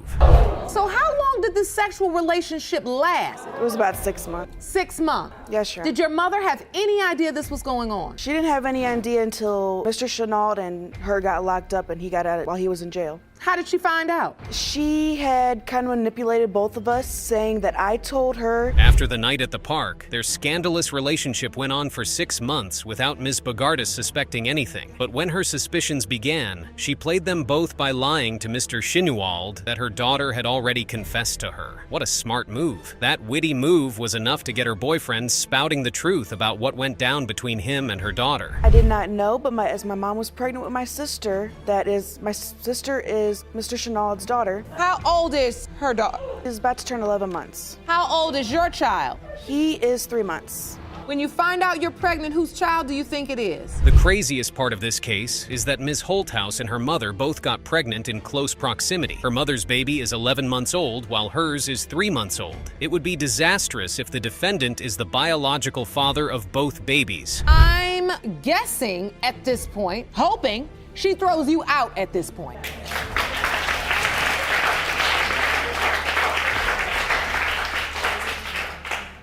So how long did this sexual relationship last? It was about 6 months. 6 months? Yes, sure. Did your mother have any idea this was going on? She didn't have any idea until Mr. Chenault and her got locked up and he got out while he was in jail. How did she find out? She had kind of manipulated both of us, saying that I told her. After the night at the park, their scandalous relationship went on for 6 months without Ms. Bogardus suspecting anything. But when her suspicions began, she played them both by lying to Mr. Shinuald that her daughter had already confessed to her. What a smart move. That witty move was enough to get her boyfriend spouting the truth about what went down between him and her daughter. I did not know, but as my mom was pregnant with my sister, my sister is Mr. Chenault's daughter. How old is her daughter? She's about to turn 11 months. How old is your child? He is 3 months. When you find out you're pregnant, whose child do you think it is? The craziest part of this case is that Ms. Holthouse and her mother both got pregnant in close proximity. Her mother's baby is 11 months old, while hers is 3 months old. It would be disastrous if the defendant is the biological father of both babies. I'm guessing at this point, hoping she throws you out at this point.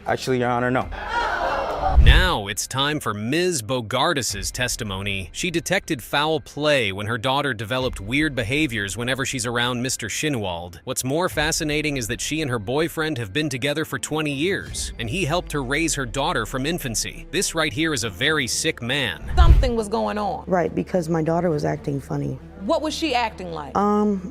Actually, Your Honor, no. Now it's time for Ms. Bogardus's testimony. She detected foul play when her daughter developed weird behaviors whenever she's around Mr. Shinuald. What's more fascinating is that she and her boyfriend have been together for 20 years, and he helped her raise her daughter from infancy. This right here is a very sick man. Something was going on. Right, because my daughter was acting funny. What was she acting like?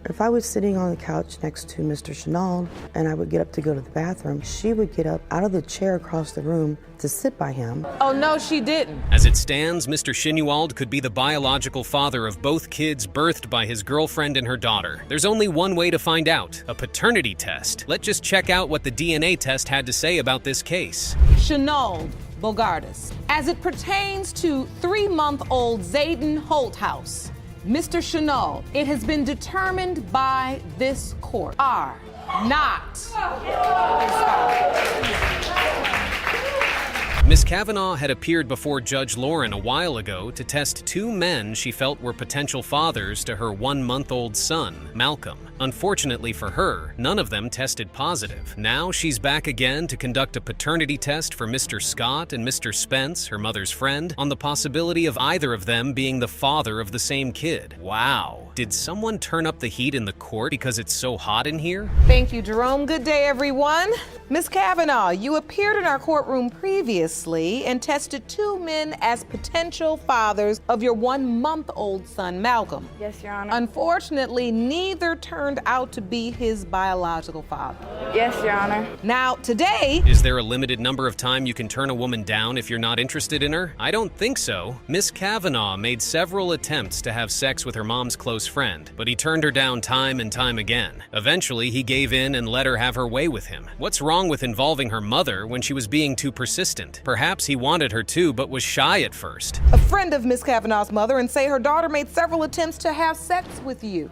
If I was sitting on the couch next to Mr. Chenault and I would get up to go to the bathroom, she would get up out of the chair across the room to sit by him. Oh, no, she didn't. As it stands, Mr. Shinuald could be the biological father of both kids birthed by his girlfriend and her daughter. There's only one way to find out, a paternity test. Let's just check out what the DNA test had to say about this case. Chenault Bogardus. As it pertains to 3-month-old Zayden Holthouse, Mr. Chenault, it has been determined by this court are not. Ms. Kavanaugh had appeared before Judge Lauren a while ago to test 2 men she felt were potential fathers to her 1-month-old son, Malcolm. Unfortunately for her, none of them tested positive. Now she's back again to conduct a paternity test for Mr. Scott and Mr. Spence, her mother's friend, on the possibility of either of them being the father of the same kid. Wow. Did someone turn up the heat in the court because it's so hot in here? Thank you, Jerome. Good day, everyone. Ms. Kavanaugh, you appeared in our courtroom previously and tested 2 men as potential fathers of your 1-month-old son, Malcolm. Yes, Your Honor. Unfortunately, neither turned out to be his biological father. Yes, Your Honor. Now, today... Is there a limited number of time you can turn a woman down if you're not interested in her? I don't think so. Miss Kavanaugh made several attempts to have sex with her mom's close friend, but he turned her down time and time again. Eventually, he gave in and let her have her way with him. What's wrong with involving her mother when she was being too persistent? Perhaps he wanted her to, but was shy at first. A friend of Miss Kavanaugh's mother and say her daughter made several attempts to have sex with you.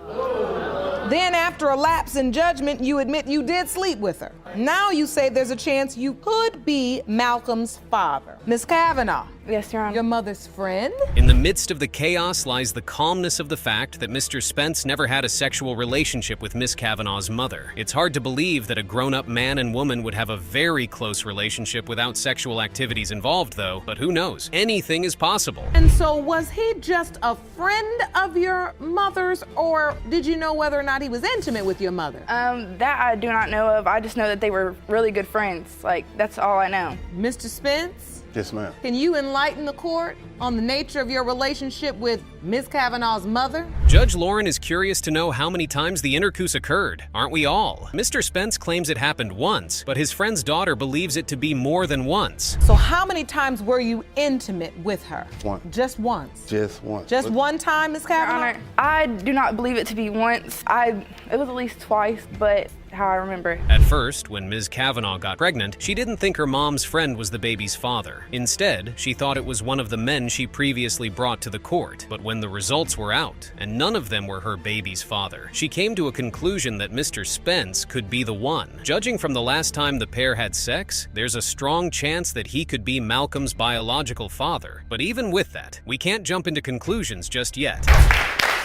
Then after a lapse in judgment, you admit you did sleep with her. Now you say there's a chance you could be Malcolm's father. Miss Kavanaugh. Yes, Your Honor. Your mother's friend? In the midst of the chaos lies the calmness of the fact that Mr. Spence never had a sexual relationship with Miss Kavanaugh's mother. It's hard to believe that a grown-up man and woman would have a very close relationship without sexual activities involved, though, but who knows? Anything is possible. And so was he just a friend of your mother's, or did you know whether or not he was intimate with your mother? That I do not know of. I just know that they were really good friends. Like, that's all I know. Mr. Spence? Yes, ma'am. Can you enlighten the court on the nature of your relationship with Miss Kavanaugh's mother? Judge Lauren is curious to know how many times the intercourse occurred. Aren't we all? Mr. Spence claims it happened once, but his friend's daughter believes it to be more than once. So how many times were you intimate with her? One. Just once? Just once. Just one time, Ms. Kavanaugh? Your Honor, I do not believe it to be once. It was at least twice, but how I remember. At first, when Ms. Kavanaugh got pregnant, she didn't think her mom's friend was the baby's father. Instead, she thought it was one of the men she previously brought to the court. But when the results were out, and none of them were her baby's father, she came to a conclusion that Mr. Spence could be the one. Judging from the last time the pair had sex, there's a strong chance that he could be Malcolm's biological father. But even with that, we can't jump into conclusions just yet.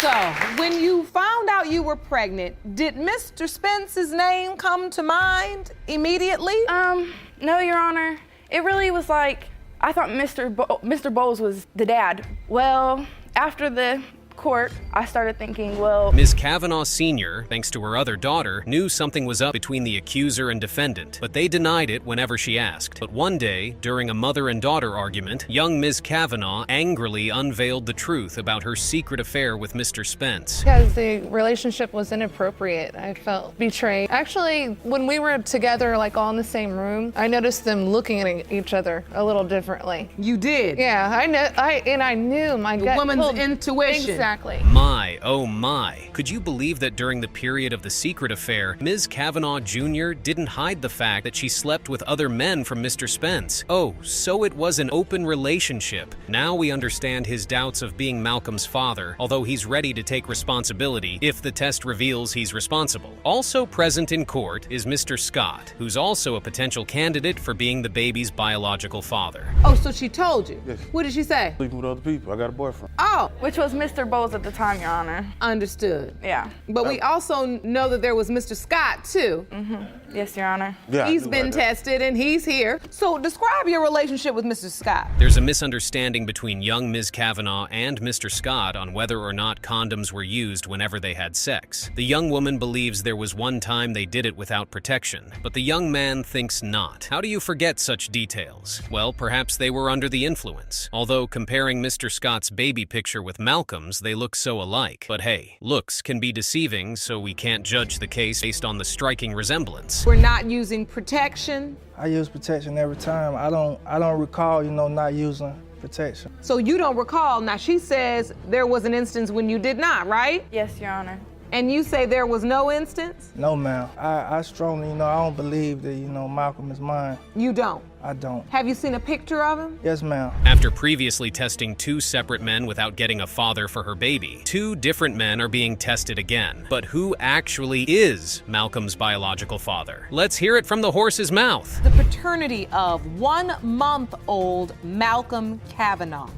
So, when you found out you were pregnant, did Mr. Spence's name come to mind immediately? No, Your Honor. It really was like, I thought Mr. Bowles was the dad. Well, after the court, I started thinking, well... Ms. Kavanaugh Sr., thanks to her other daughter, knew something was up between the accuser and defendant, but they denied it whenever she asked. But one day, during a mother and daughter argument, young Ms. Kavanaugh angrily unveiled the truth about her secret affair with Mr. Spence. Because the relationship was inappropriate. I felt betrayed. Actually, when we were together, like all in the same room, I noticed them looking at each other a little differently. You did? Yeah, I knew my gut. The woman's intuition. Exactly. My, oh my. Could you believe that during the period of the secret affair, Ms. Kavanaugh Jr. didn't hide the fact that she slept with other men from Mr. Spence? Oh, so it was an open relationship. Now we understand his doubts of being Malcolm's father, although he's ready to take responsibility if the test reveals he's responsible. Also present in court is Mr. Scott, who's also a potential candidate for being the baby's biological father. Oh, so she told you? Yes. What did she say? Sleeping with other people. I got a boyfriend. Oh! Which was Mr. Bowles at the time, Your Honor. Understood. Yeah. But we also know that there was Mr. Scott, too. Mm-hmm. Yes, Your Honor. Yeah, he's been tested and he's here. So describe your relationship with Mr. Scott. There's a misunderstanding between young Ms. Kavanaugh and Mr. Scott on whether or not condoms were used whenever they had sex. The young woman believes there was one time they did it without protection, but the young man thinks not. How do you forget such details? Well, perhaps they were under the influence. Although comparing Mr. Scott's baby picture with Malcolm's, they look so alike. But hey, looks can be deceiving, so we can't judge the case based on the striking resemblance. We're not using protection. I use protection every time. I don't recall, not using protection. So you don't recall. Now she says there was an instance when you did not, right? Yes, Your Honor. And you say there was no instance? No, ma'am. I strongly, I don't believe that, Malcolm is mine. You don't? I don't. Have you seen a picture of him? Yes, ma'am. After previously testing 2 separate men without getting a father for her baby, 2 different men are being tested again. But who actually is Malcolm's biological father? Let's hear it from the horse's mouth. The paternity of 1-month-old Malcolm Kavanaugh.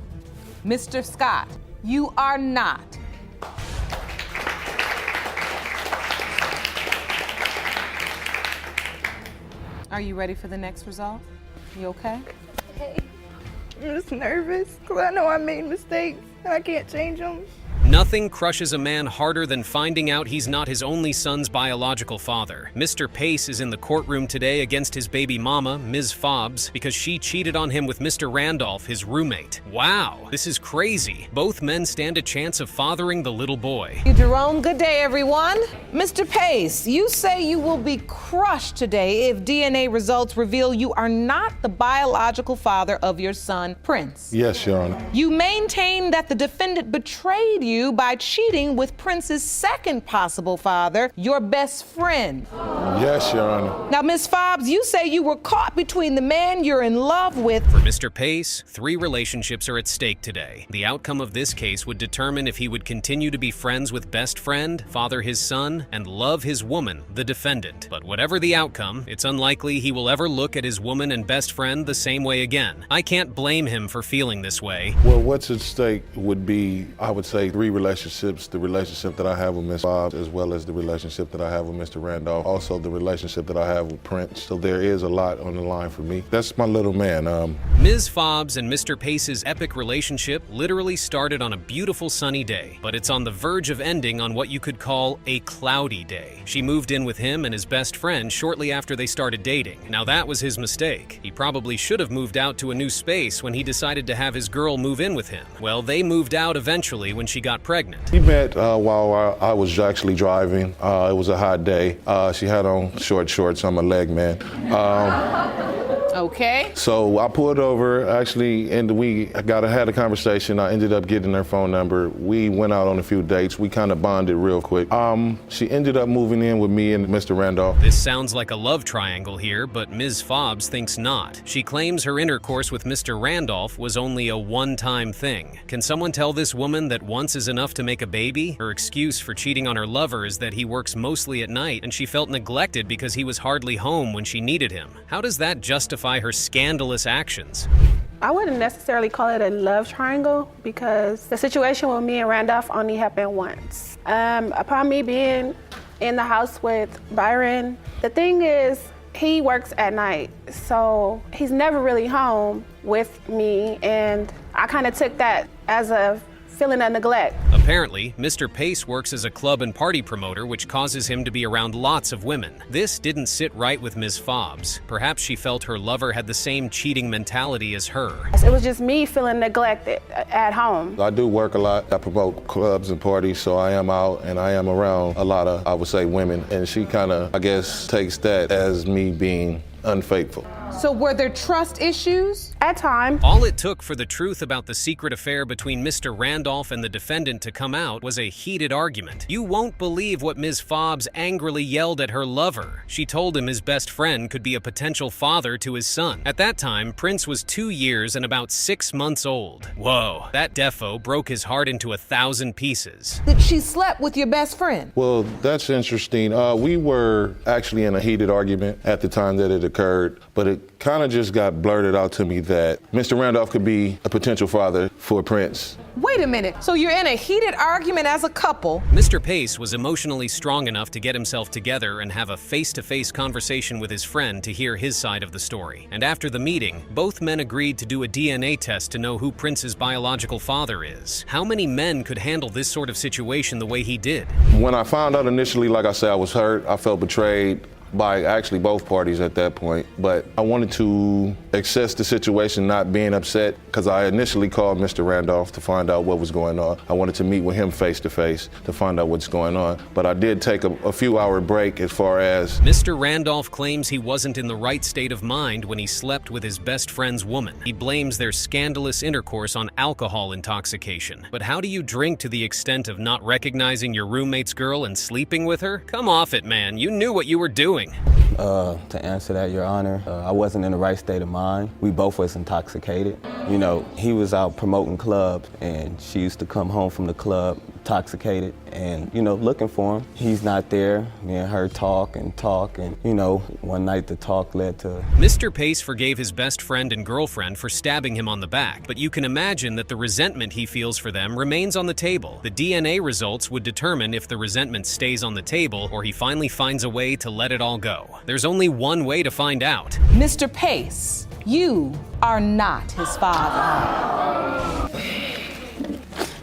Mr. Scott, you are not. Are you ready for the next result? You okay? Okay. I'm just nervous because I know I made mistakes and I can't change them. Nothing crushes a man harder than finding out he's not his only son's biological father. Mr. Pace is in the courtroom today against his baby mama, Ms. Fobbs, because she cheated on him with Mr. Randolph, his roommate. Wow, this is crazy. Both men stand a chance of fathering the little boy. Jerome, good day, everyone. Mr. Pace, you say you will be crushed today if DNA results reveal you are not the biological father of your son, Prince. Yes, Your Honor. You maintain that the defendant betrayed you by cheating with Prince's second possible father, your best friend. Yes, Your Honor. Now, Ms. Fobbs, you say you were caught between the man you're in love with. For Mr. Pace, 3 relationships are at stake today. The outcome of this case would determine if he would continue to be friends with best friend, father his son, and love his woman, the defendant. But whatever the outcome, it's unlikely he will ever look at his woman and best friend the same way again. I can't blame him for feeling this way. Well, what's at stake would be, I would say, 3 relationships. The relationship that I have with Ms. Fobbs, as well as the relationship that I have with Mr. Randolph, also the relationship that I have with Prince. So there is a lot on the line for me. That's my little man. Ms. Fobbs and Mr. Pace's epic relationship literally started on a beautiful sunny day, but it's on the verge of ending on what you could call a cloudy day. She moved in with him and his best friend shortly after they started dating. Now that was his mistake. He probably should have moved out to a new space when he decided to have his girl move in with him. Well, they moved out eventually when she got got pregnant. We met while I was actually driving. It was a hot day. She had on short shorts. I'm a leg man. Okay. So I pulled over, actually, and we had a conversation. I ended up getting her phone number. We went out on a few dates. We kind of bonded real quick. She ended up moving in with me and Mr. Randolph. This sounds like a love triangle here, but Ms. Fobbs thinks not. She claims her intercourse with Mr. Randolph was only a one-time thing. Can someone tell this woman that once is enough to make a baby? Her excuse for cheating on her lover is that he works mostly at night and she felt neglected because he was hardly home when she needed him. How does that justify her scandalous actions? I wouldn't necessarily call it a love triangle because the situation with me and Randolph only happened once. Upon me being in the house with Byron, the thing is, he works at night, so he's never really home with me, and I kind of took that as a feeling of neglect. Apparently, Mr. Pace works as a club and party promoter, which causes him to be around lots of women. This didn't sit right with Ms. Fobbs. Perhaps she felt her lover had the same cheating mentality as her. It was just me feeling neglected at home. I do work a lot. I promote clubs and parties, so I am out and I am around a lot of, I would say, women. And she kind of, I guess, takes that as me being unfaithful. So were there trust issues? At times. All it took for the truth about the secret affair between Mr. Randolph and the defendant to come out was a heated argument. You won't believe what Ms. Fobbs angrily yelled at her lover. She told him his best friend could be a potential father to his son. At that time, Prince was 2 years and about 6 months old. Whoa, that defo broke his heart into 1,000 pieces. That she slept with your best friend? Well, that's interesting. We were actually in a heated argument at the time that it occurred, but it kind of just got blurted out to me that Mr. Randolph could be a potential father for Prince. Wait a minute, so you're in a heated argument as a couple? Mr. Pace was emotionally strong enough to get himself together and have a face-to-face conversation with his friend to hear his side of the story. And after the meeting, both men agreed to do a DNA test to know who Prince's biological father is. How many men could handle this sort of situation the way he did? When I found out initially, like I said, I was hurt. I felt betrayed by actually both parties at that point, but I wanted to assess the situation, not being upset, because I initially called Mr. Randolph to find out what was going on. I wanted to meet with him face to face to find out what's going on, but I did take a few-hour break as far as... Mr. Randolph claims he wasn't in the right state of mind when he slept with his best friend's woman. He blames their scandalous intercourse on alcohol intoxication. But how do you drink to the extent of not recognizing your roommate's girl and sleeping with her? Come off it, man. You knew what you were doing. To answer that, Your Honor, I wasn't in the right state of mind. We both was intoxicated. You know, he was out promoting clubs, and she used to come home from the club intoxicated and, you know, looking for him. He's not there. Me and her talk, and, you know, one night the talk led to... Mr. Pace forgave his best friend and girlfriend for stabbing him on the back, but you can imagine that the resentment he feels for them remains on the table. The DNA results would determine if the resentment stays on the table or he finally finds a way to let it all go. There's only one way to find out. Mr. Pace, you are not his father.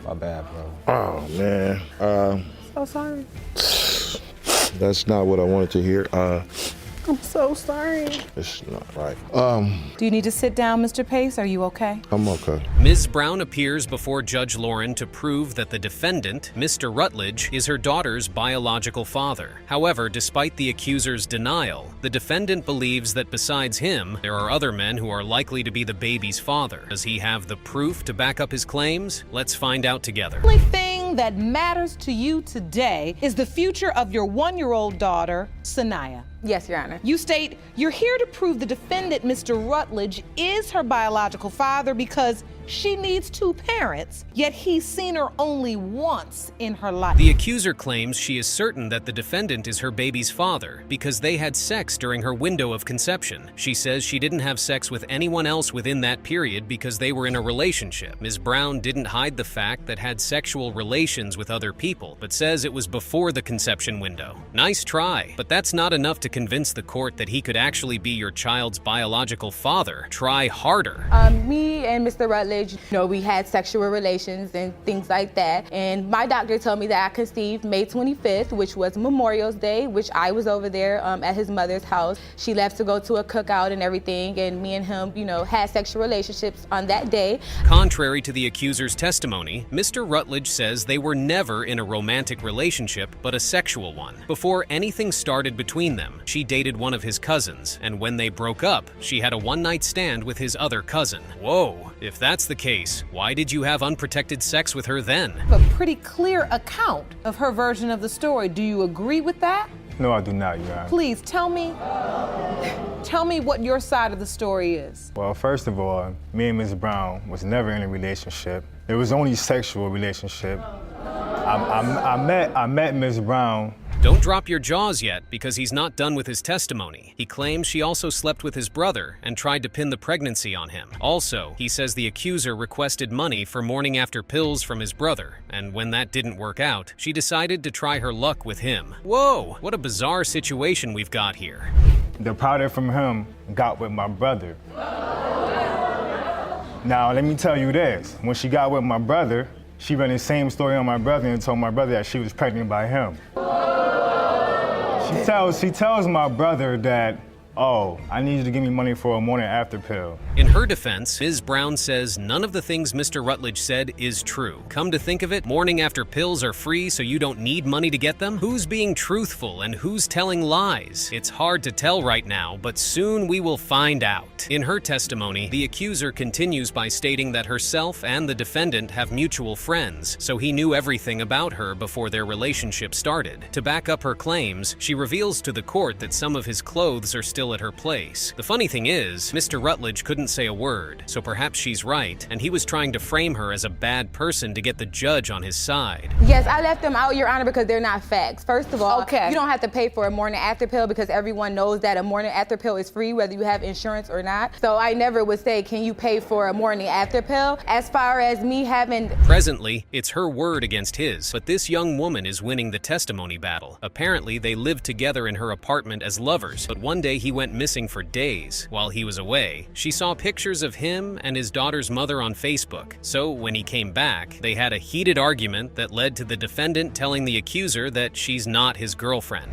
My bad, bro. Oh, man. So sorry. That's not what I wanted to hear. I'm so sorry. It's not right. Do you need to sit down, Mr. Pace? Are you okay? I'm okay. Ms. Brown appears before Judge Lauren to prove that the defendant, Mr. Rutledge, is her daughter's biological father. However, despite the accuser's denial, the defendant believes that besides him, there are other men who are likely to be the baby's father. Does he have the proof to back up his claims? Let's find out together. The only thing that matters to you today is the future of your 1-year-old daughter, Sanaya. Yes, Your Honor. You state you're here to prove the defendant, Mr. Rutledge, is her biological father because she needs 2 parents, yet he's seen her only once in her life. The accuser claims she is certain that the defendant is her baby's father because they had sex during her window of conception. She says she didn't have sex with anyone else within that period because they were in a relationship. Ms. Brown didn't hide the fact that had sexual relations with other people, but says it was before the conception window. Nice try, but that's not enough to to convince the court that he could actually be your child's biological father, try harder. Me and Mr. Rutledge, we had sexual relations and things like that. And my doctor told me that I conceived May 25th, which was Memorial Day, which I was over there at his mother's house. She left to go to a cookout and everything, and me and him, had sexual relationships on that day. Contrary to the accuser's testimony, Mr. Rutledge says they were never in a romantic relationship, but a sexual one. Before anything started between them, she dated one of his cousins, and when they broke up, she had a one-night stand with his other cousin. Whoa, if that's the case, why did you have unprotected sex with her then? A pretty clear account of her version of the story. Do you agree with that? No, I do not, Your Honor. Please tell me what your side of the story is. Well, first of all, me and Ms. Brown was never in a relationship. It was only sexual relationship. I met Ms. Brown. Don't drop your jaws yet, because he's not done with his testimony. He claims she also slept with his brother and tried to pin the pregnancy on him. Also, he says the accuser requested money for morning after pills from his brother, and when that didn't work out, she decided to try her luck with him. Whoa, what a bizarre situation we've got here. The product from him got with my brother. Now, let me tell you this. When she got with my brother, she ran the same story on my brother and told my brother that she was pregnant by him. She tells my brother that, oh, I need you to give me money for a morning after pill. In her defense, Ms. Brown says none of the things Mr. Rutledge said is true. Come to think of it, morning after pills are free so you don't need money to get them? Who's being truthful and who's telling lies? It's hard to tell right now, but soon we will find out. In her testimony, the accuser continues by stating that herself and the defendant have mutual friends, so he knew everything about her before their relationship started. To back up her claims, she reveals to the court that some of his clothes are still at her place. The funny thing is, Mr. Rutledge couldn't say a word, so perhaps she's right, and he was trying to frame her as a bad person to get the judge on his side. Yes, I left them out, Your Honor, because they're not facts. First of all, you don't have to pay for a morning after pill because everyone knows that a morning after pill is free whether you have insurance or not. So I never would say, can you pay for a morning after pill? As far as me having... Presently, it's her word against his, but this young woman is winning the testimony battle. Apparently, they lived together in her apartment as lovers, but one day he went missing for days. While he was away, she saw pictures of him and his daughter's mother on Facebook. So when he came back, they had a heated argument that led to the defendant telling the accuser that she's not his girlfriend.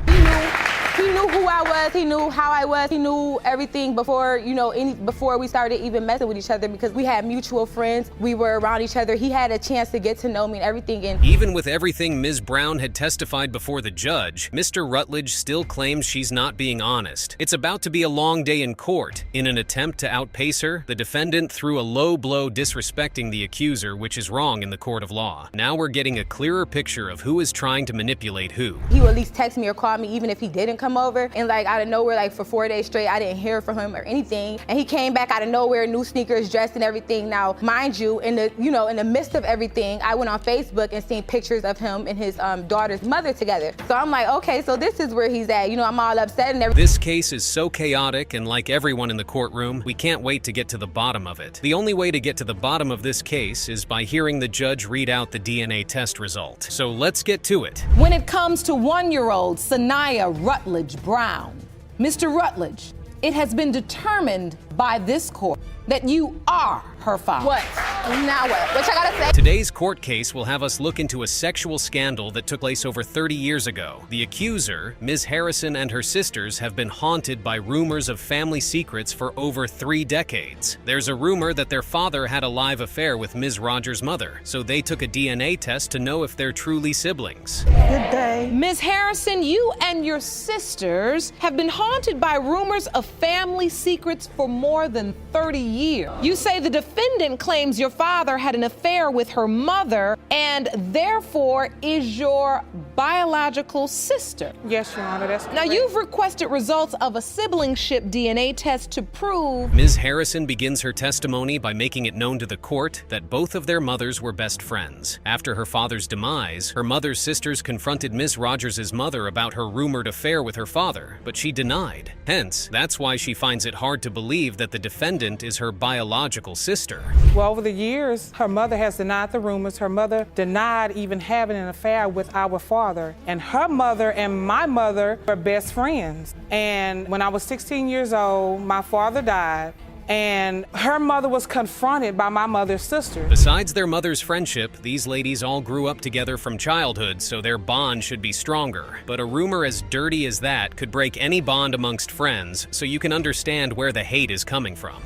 He knew who I was, he knew how I was, he knew everything before, before we started even messing with each other because we had mutual friends, we were around each other. He had a chance to get to know me and everything. And even with everything Ms. Brown had testified before the judge, Mr. Rutledge still claims she's not being honest. It's about to be a long day in court. In an attempt to outpace her, the defendant threw a low blow disrespecting the accuser, which is wrong in the court of law. Now we're getting a clearer picture of who is trying to manipulate who. He would at least text me or call me even if he didn't come over, and out of nowhere, for 4 days straight, I didn't hear from him or anything. And he came back out of nowhere, new sneakers, dressed and everything. Now, mind you, in the midst of everything, I went on Facebook and seen pictures of him and his daughter's mother together. So I'm like, okay, so this is where he's at. I'm all upset and everything. This case is so chaotic, and like everyone in the courtroom, we can't wait to get to the bottom of it. The only way to get to the bottom of this case is by hearing the judge read out the DNA test result. So let's get to it. When it comes to 1-year-old Sanaya Rutledge Brown, Mr. Rutledge, it has been determined by this court that you are her father. What? Now what? What I gotta say? Today's court case will have us look into a sexual scandal that took place over 30 years ago. The accuser, Ms. Harrison, and her sisters have been haunted by rumors of family secrets for over 3 decades. There's a rumor that their father had a live affair with Ms. Rogers' mother, so they took a DNA test to know if they're truly siblings. Good day. Ms. Harrison, you and your sisters have been haunted by rumors of family secrets for more than 30 years. You say the defendant claims your father had an affair with her mother and therefore is your biological sister. Yes, Your Honor, that's correct. Now, you've requested results of a siblingship DNA test to prove... Ms. Harrison begins her testimony by making it known to the court that both of their mothers were best friends. After her father's demise, her mother's sisters confronted Ms. Rogers' mother about her rumored affair with her father, but she denied. Hence, that's why she finds it hard to believe that the defendant is her biological sister. Well, over the years, her mother has denied the rumors. Her mother denied even having an affair with our father. father. And her mother and my mother were best friends. And when I was 16 years old, my father died. And her mother was confronted by my mother's sister. Besides their mother's friendship, these ladies all grew up together from childhood, so their bond should be stronger. But a rumor as dirty as that could break any bond amongst friends, so you can understand where the hate is coming from.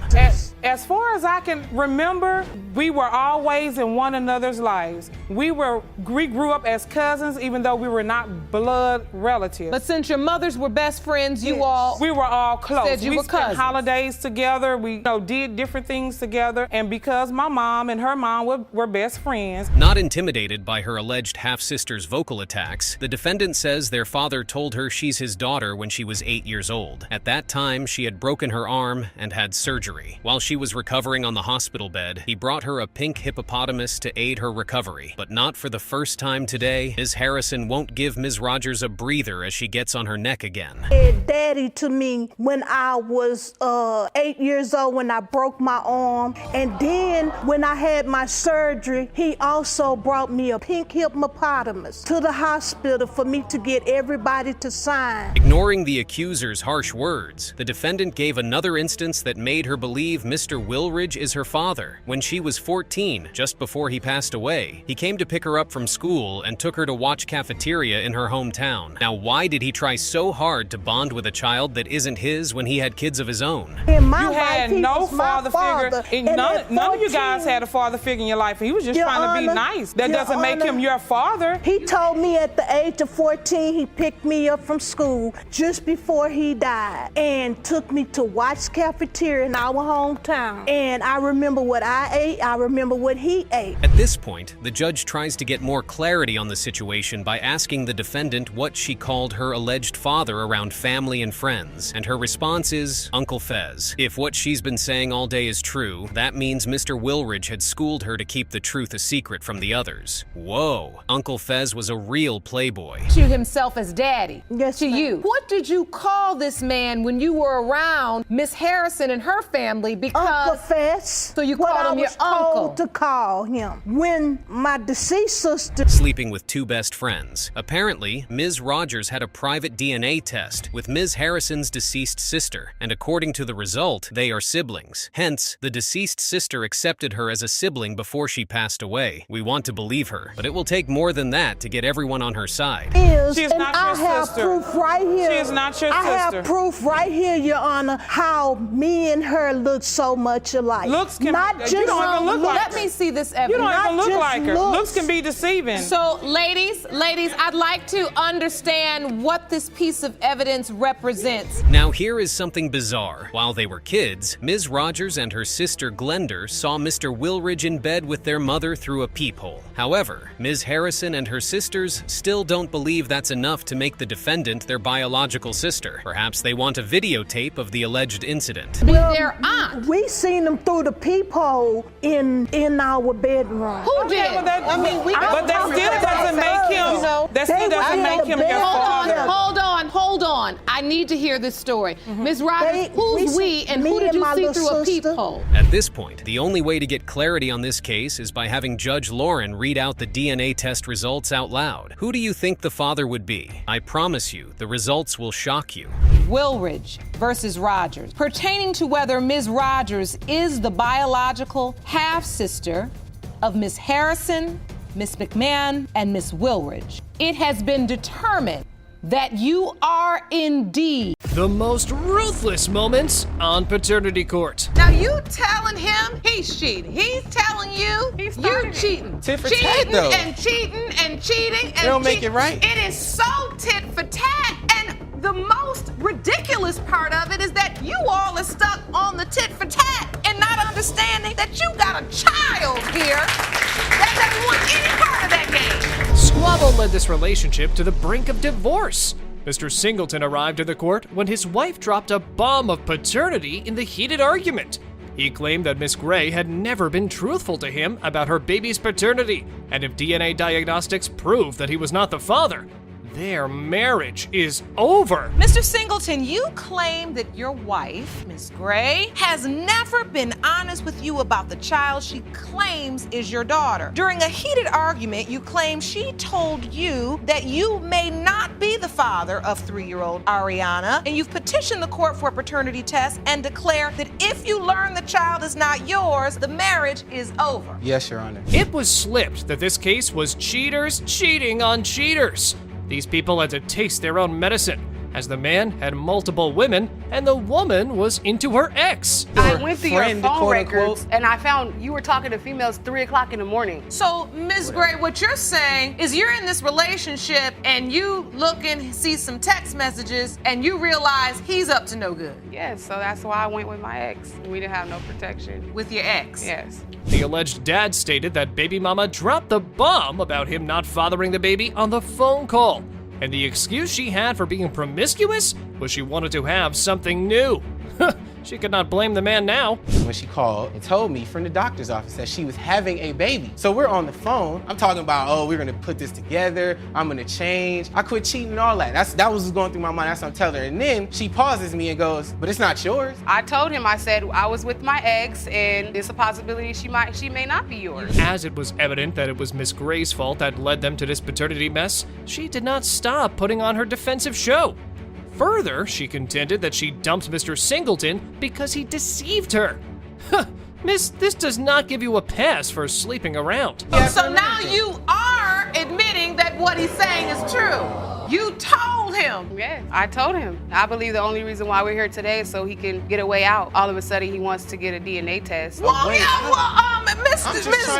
As far as I can remember, we were always in one another's lives. We grew up as cousins, even though we were not blood relatives. But since your mothers were best friends, we were all close. Said you we were spent cousins. holidays together. We did different things together. And because my mom and her mom were best friends. Not intimidated by her alleged half-sister's vocal attacks, the defendant says their father told her she's his daughter when she was 8 years old. At that time, she had broken her arm and had surgery. While she was recovering on the hospital bed, he brought her a pink hippopotamus to aid her recovery. But not for the first time today, Ms. Harrison won't give Ms. Rogers a breather as she gets on her neck again. Daddy to me when I was 8 years old when I broke my arm. And then when I had my surgery, he also brought me a pink hippopotamus to the hospital for me to get everybody to sign. Ignoring the accuser's harsh words, the defendant gave another instance that made her believe Mr. Wilridge is her father. When she was 14, just before he passed away, he came to pick her up from school and took her to watch cafeteria in her hometown. Now, why did he try so hard to bond with a child that isn't his when he had kids of his own? In my You had life, no was my father figure. And None at of you 14, guys had a father figure in your life. He was just Your trying to be Honor, nice. That Your doesn't make Honor, him your father. He told me at the age of 14, he picked me up from school just before he died and took me to Watts Cafeteria in our hometown. And I remember what I ate. I remember what he ate. At this point, the judge tries to get more clarity on the situation by asking the defendant what she called her alleged father around family and friends. And her response is Uncle Fez. If what she's been saying all day is true, that means Mr. Wilridge had schooled her to keep the truth a secret from the others. Whoa, Uncle Fez was a real playboy. To himself as daddy. Yes, to you. What did you call this man when you were around Miss Harrison and her family? Because Uncle Fez. So you called him your uncle. What I was told to call him when my deceased sister Sleeping with two best friends. Apparently, Ms. Rogers had a private DNA test with Ms. Harrison's deceased sister, and according to the result, they are siblings. Hence, the deceased sister accepted her as a sibling before she passed away. We want to believe her, but it will take more than that to get everyone on her side. She is and not I your have sister. proof right here. She is not your I sister. have proof right here, Your Honor, how me and her look so much alike. Looks can not you just don't even look like Let me see this evidence. You don't even Not look just like her. looks. Looks can be deceiving. So, ladies, I'd like to understand what this piece of evidence represents. Now here is something bizarre. While they were kids, Ms. Rogers and her sister Glenda saw Mr. Wilridge in bed with their mother through a peephole. However, Ms. Harrison and her sisters still don't believe that's enough to make the defendant their biological sister. Perhaps they want a videotape of the alleged incident. Their aunt. We seen them through the peephole in our bedroom. Who did? But that still doesn't make him. That still doesn't make him your father. Hold on. I need to hear this story. Ms. Rogers, who's we and who did you see through a peephole? At this point, the only way to get clarity on this case is by having Judge Lauren read out the DNA test results out loud. Who do you think the father would be? I promise you, the results will shock you. Wilridge versus Rogers, pertaining to whether Ms. Rogers is the biological half-sister of Miss Harrison, Miss McMahon, and Miss Wilridge. It has been determined that you are indeed the most ruthless moments on Paternity Court. Now you telling him he's cheating. He's telling you you're cheating. Tit for tat, though. And cheating and cheating and They don't make cheating. it right. It is so tit for tat. And the most ridiculous part of it is that you all are stuck on the tit for tat and not understanding that you got a child here that doesn't want any part of that game. Squabble led this relationship to the brink of divorce. Mr. Singleton arrived at the court when his wife dropped a bomb of paternity in the heated argument. He claimed that Miss Gray had never been truthful to him about her baby's paternity, and if DNA diagnostics proved that he was not the father, their marriage is over. Mr. Singleton, you claim that your wife, Miss Gray, has never been honest with you about the child she claims is your daughter. During a heated argument, you claim she told you that you may not be the father of 3-year-old Ariana, and you've petitioned the court for a paternity test and declare that if you learn the child is not yours, the marriage is over. Yes, Your Honor. It was slipped that this case was cheaters cheating on cheaters. These people had to taste their own medicine, as the man had multiple women and the woman was into her ex. I went through your friend, phone quote, records unquote. and I found you were talking to females 3 o'clock in the morning. So, Ms. Gray, what you're saying is you're in this relationship and you look and see some text messages and you realize he's up to no good. Yes, so that's why I went with my ex. We didn't have no protection. With your ex? Yes. The alleged dad stated that baby mama dropped the bomb about him not fathering the baby on the phone call. And the excuse she had for being promiscuous was she wanted to have something new. She could not blame the man now. When she called and told me from the doctor's office that she was having a baby. So we're on the phone. I'm talking about, oh, we're gonna put this together. I'm gonna change. I quit cheating and all that. That was going through my mind. That's what I'm telling her. And then she pauses me and goes, but it's not yours. I told him, I said, I was with my ex and it's a possibility she may not be yours. As it was evident that it was Miss Gray's fault that led them to this paternity mess, she did not stop putting on her defensive show. Further, she contended that she dumped Mr. Singleton because he deceived her. Miss, this does not give you a pass for sleeping around. So now you are admitting that what he's saying is true. You told him. Yes, I told him. I believe the only reason why we're here today is so he can get a way out. All of a sudden, he wants to get a DNA test. Well, Miss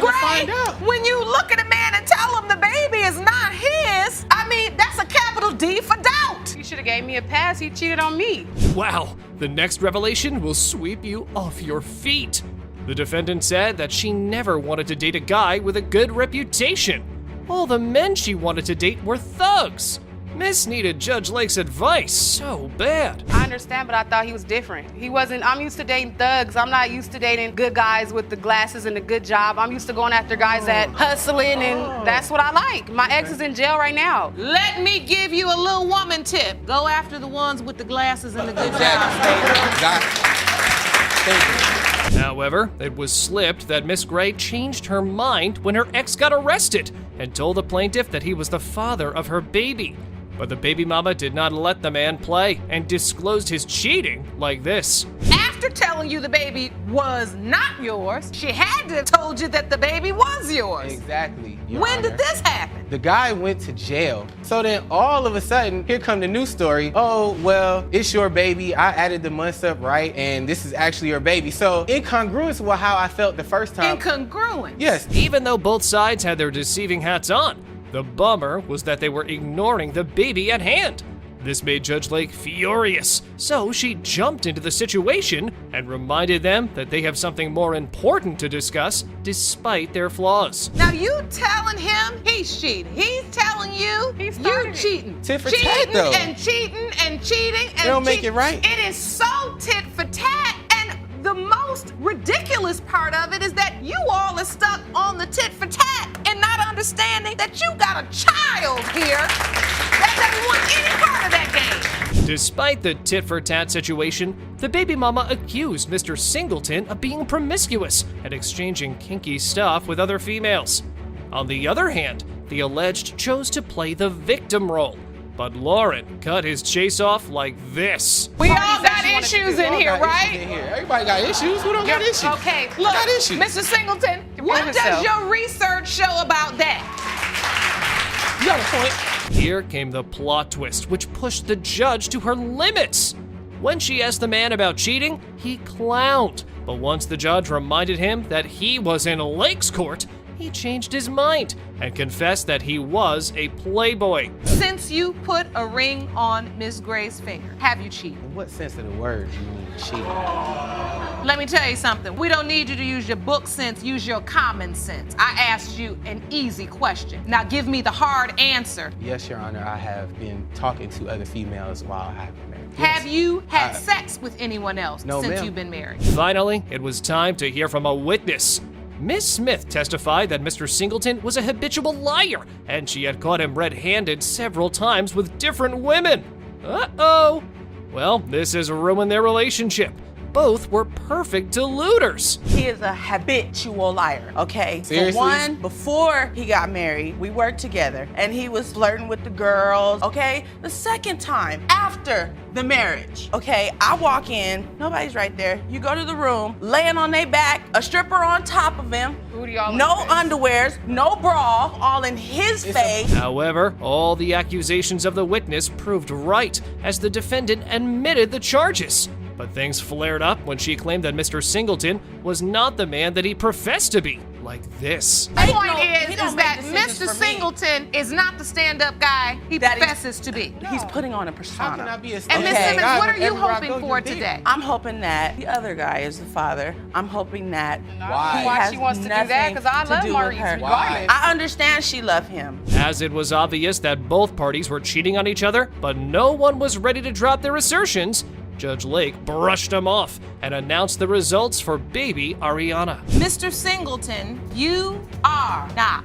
Gray, when you look at a man and tell him the baby is not his, I mean, that's a capital D for doubt. You should have gave me a pass. He cheated on me. Wow, the next revelation will sweep you off your feet. The defendant said that she never wanted to date a guy with a good reputation. All the men she wanted to date were thugs. Miss needed Judge Lake's advice so bad. I understand, but I thought he was different. I'm used to dating thugs. I'm not used to dating good guys with the glasses and the good job. I'm used to going after guys that hustling, and that's what I like. My ex is in jail right now. Let me give you a little woman tip. Go after the ones with the glasses and the good job. However, it was slipped that Miss Gray changed her mind when her ex got arrested and told the plaintiff that he was the father of her baby. But the baby mama did not let the man play and disclosed his cheating like this. After telling you the baby was not yours, she had to have told you that the baby was yours. Exactly. When did this happen? The guy went to jail. So then all of a sudden, here come the news story. Oh, well, it's your baby. I added the months up right, and this is actually your baby. So incongruous with how I felt the first time. Incongruent? Yes. Even though both sides had their deceiving hats on, the bummer was that they were ignoring the baby at hand. This made Judge Lake furious, so she jumped into the situation and reminded them that they have something more important to discuss despite their flaws. Now you telling him he's cheating. He's telling you you're cheating. Tit for tat, though. And cheating and cheating and They don't make it right. It is so tit for tat. And the most ridiculous part of it is that you all are stuck on the tit for tat and not understanding that you got a child here that doesn't want any part of that game. Despite the tit-for-tat situation, the baby mama accused Mr. Singleton of being promiscuous and exchanging kinky stuff with other females. On the other hand, the alleged chose to play the victim role, but Lauren cut his chase off like this. We all got issues in here, right? Everybody got issues. Who don't got issues? Okay, look, got issues. Mr. Singleton, what does your research show about that? You got a point. Here came the plot twist, which pushed the judge to her limits. When she asked the man about cheating, he clowned. But once the judge reminded him that he was in Lake's court, he changed his mind and confessed that he was a playboy. Since you put a ring on Miss Gray's finger, have you cheated? In what sense of the word do you mean cheating? Let me tell you something. We don't need you to use your book sense, use your common sense. I asked you an easy question. Now give me the hard answer. Yes, Your Honor, I have been talking to other females while I have been married. Have you had sex with anyone else No, since ma'am. you've been married? Finally, it was time to hear from a witness. Miss Smith testified that Mr. Singleton was a habitual liar, and she had caught him red-handed several times with different women. Uh-oh. Well, this has ruined their relationship. Both were perfect deluders. He is a habitual liar, okay? Seriously? For one, before he got married, we worked together and he was flirting with the girls, okay? The second time, after the marriage, okay, I walk in, nobody's right there. You go to the room, laying on their back, a stripper on top of him, no underwears, no bra, all in his face. However, all the accusations of the witness proved right, as the defendant admitted the charges. But things flared up when she claimed that Mr. Singleton was not the man that he professed to be, like this. The point is that Mr. Singleton is not the stand-up guy he professes to be. He's putting on a persona. How can I be a And Ms. Simmons, what are you hoping for today? I'm hoping that the other guy is the father. I'm hoping that Why? he Why has she wants to do nothing that? Because I to love do Maurice with her. regardless. I understand she loved him. As it was obvious that both parties were cheating on each other, but no one was ready to drop their assertions, Judge Lake brushed them off and announced the results for baby Ariana. Mr. Singleton, you are not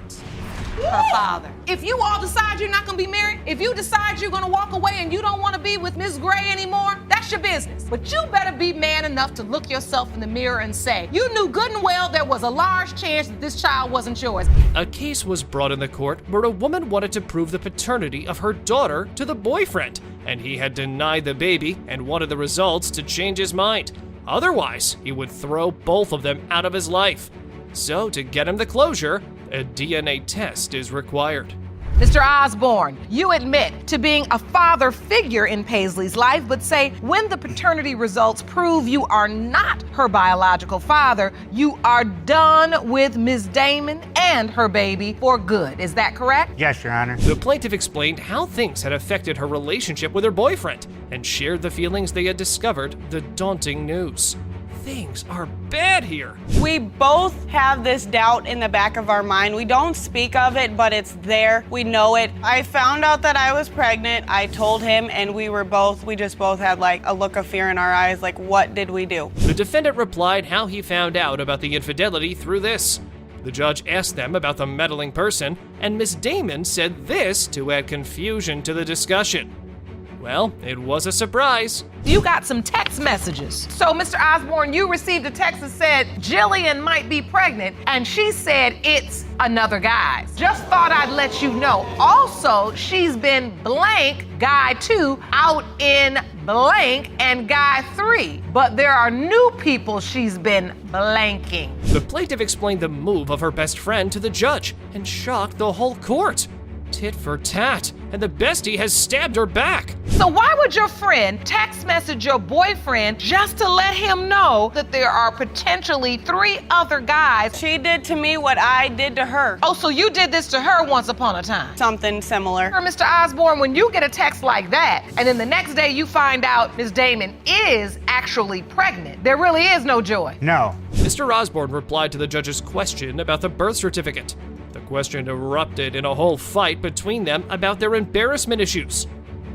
her father. If you all decide you're not gonna be married, if you decide you're gonna walk away and you don't wanna be with Ms. Gray anymore, that's your business. But you better be man enough to look yourself in the mirror and say, you knew good and well there was a large chance that this child wasn't yours. A case was brought in the court where a woman wanted to prove the paternity of her daughter to the boyfriend, and he had denied the baby and wanted the results to change his mind. Otherwise, he would throw both of them out of his life. So, to get him the closure, a DNA test is required. Mr. Osborne, you admit to being a father figure in Paisley's life, but say when the paternity results prove you are not her biological father, you are done with Ms. Damon and her baby for good. Is that correct? Yes, Your Honor. The plaintiff explained how things had affected her relationship with her boyfriend and shared the feelings they had discovered the daunting news. Things are bad here. We both have this doubt in the back of our mind. We don't speak of it, but it's there. We know it. I found out that I was pregnant. I told him, and we just both had like a look of fear in our eyes, like, what did we do? The defendant replied how he found out about the infidelity through this. The judge asked them about the meddling person, and Miss Damon said this to add confusion to the discussion. Well, it was a surprise. You got some text messages. So, Mr. Osborne, you received a text that said Jillian might be pregnant, and she said it's another guy. Just thought I'd let you know. Also, she's been blank, guy 2, out in blank, and guy 3. But there are new people she's been blanking. The plaintiff explained the move of her best friend to the judge and shocked the whole court. Tit for tat, and the bestie has stabbed her back. So why would your friend text message your boyfriend just to let him know that there are potentially 3 other guys? She did to me what I did to her. Oh, so you did this to her once upon a time? Something similar. Mr. Osborne, when you get a text like that, and then the next day you find out Ms. Damon is actually pregnant, there really is no joy. No. Mr. Osborne replied to the judge's question about the birth certificate. The question erupted in a whole fight between them about their embarrassment issues.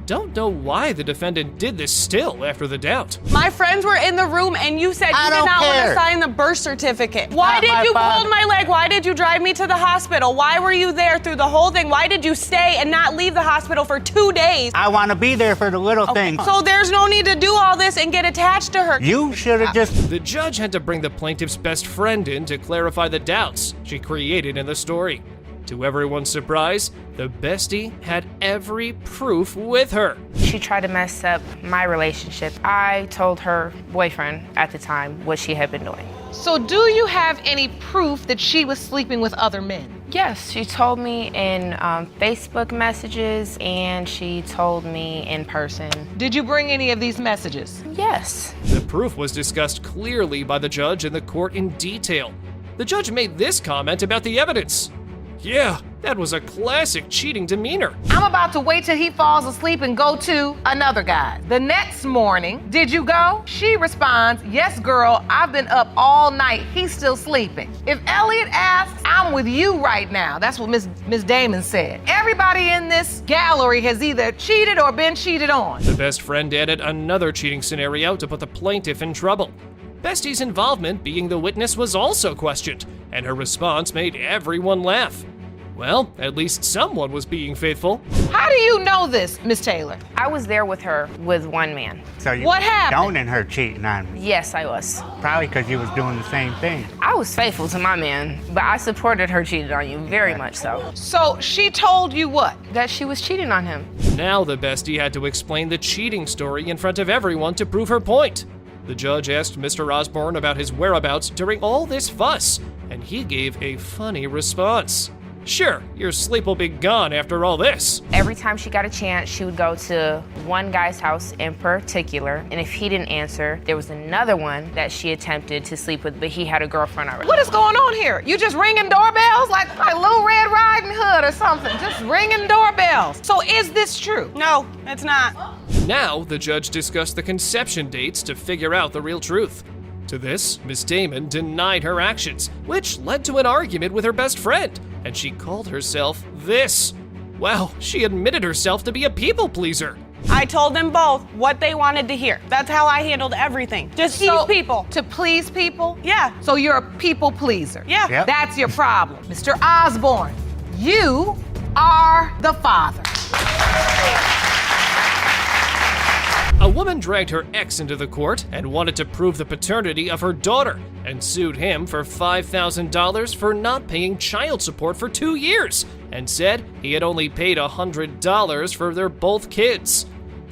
Don't know why the defendant did this still after the doubt. My friends were in the room and you said you did not want to sign the birth certificate. Why did you hold my leg? Why did you drive me to the hospital? Why were you there through the whole thing? Why did you stay and not leave the hospital for 2 days? I want to be there for the little things. So there's no need to do all this and get attached to her. You should have just... The judge had to bring the plaintiff's best friend in to clarify the doubts she created in the story. To everyone's surprise, the bestie had every proof with her. She tried to mess up my relationship. I told her boyfriend at the time what she had been doing. So do you have any proof that she was sleeping with other men? Yes, she told me in Facebook messages and she told me in person. Did you bring any of these messages? Yes. The proof was discussed clearly by the judge in the court in detail. The judge made this comment about the evidence. Yeah, that was a classic cheating demeanor. I'm about to wait till he falls asleep and go to another guy. The next morning, did you go? She responds, yes, girl, I've been up all night. He's still sleeping. If Elliot asks, I'm with you right now. That's what Ms. Damon said. Everybody in this gallery has either cheated or been cheated on. The best friend added another cheating scenario to put the plaintiff in trouble. Bestie's involvement being the witness was also questioned, and her response made everyone laugh. Well, at least someone was being faithful. How do you know this, Miss Taylor? I was there with her with one man. So you What happened? condoning her cheating on me? Yes, I was. Probably because you was doing the same thing. I was faithful to my man, but I supported her cheating on you, very much so. So she told you what? That she was cheating on him. Now the bestie had to explain the cheating story in front of everyone to prove her point. The judge asked Mr. Osborne about his whereabouts during all this fuss, and he gave a funny response. Sure, your sleep will be gone after all this. Every time she got a chance, she would go to one guy's house in particular, and if he didn't answer, there was another one that she attempted to sleep with, but he had a girlfriend already. What is going on here? You just ringing doorbells like Little Red Riding Hood or something? Just ringing doorbells. So is this true? No, it's not. Now the judge discussed the conception dates to figure out the real truth. To this, Miss Damon denied her actions, which led to an argument with her best friend, and she called herself this. Wow, she admitted herself to be a people pleaser. I told them both what they wanted to hear. That's how I handled everything. Just tease people. To please people? Yeah. So you're a people pleaser? Yeah. Yep. That's your problem. Mr. Osborne, you are the father. A woman dragged her ex into the court and wanted to prove the paternity of her daughter and sued him for $5,000 for not paying child support for 2 years and said he had only paid $100 for their both kids.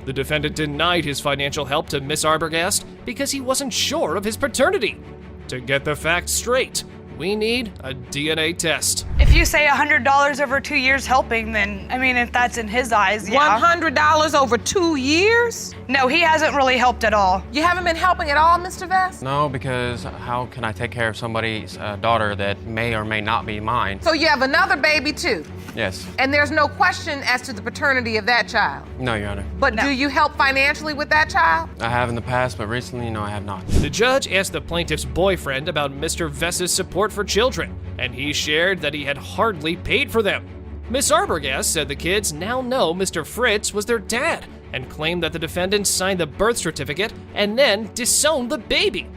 The defendant denied his financial help to Miss Arbogast because he wasn't sure of his paternity. To get the facts straight, we need a DNA test. If you say $100 over 2 years helping, then, I mean, if that's in his eyes, yeah. $100 over 2 years? No, he hasn't really helped at all. You haven't been helping at all, Mr. Vest? No, because how can I take care of somebody's daughter that may or may not be mine? So you have another baby too? Yes. And there's no question as to the paternity of that child? No, Your Honor. But do you help financially with that child? I have in the past, but recently, no, I have not. The judge asked the plaintiff's boyfriend about Mr. Vest's support for children, and he shared that he had hardly paid for them. Miss Arbogast said the kids now know Mr. Fritz was their dad and claimed that the defendant signed the birth certificate and then disowned the baby.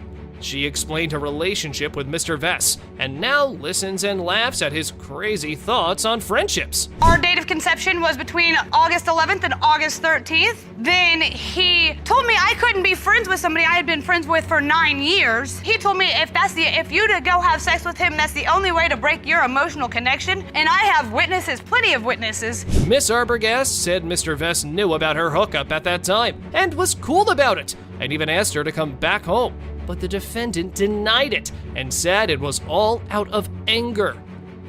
She explained her relationship with Mr. Vest and now listens and laughs at his crazy thoughts on friendships. Our date of conception was between August 11th and August 13th. Then he told me I couldn't be friends with somebody I had been friends with for 9 years. He told me if you to go have sex with him, that's the only way to break your emotional connection. And I have witnesses, plenty of witnesses. Miss Arbogast said Mr. Vest knew about her hookup at that time and was cool about it, and even asked her to come back home. But the defendant denied it and said it was all out of anger.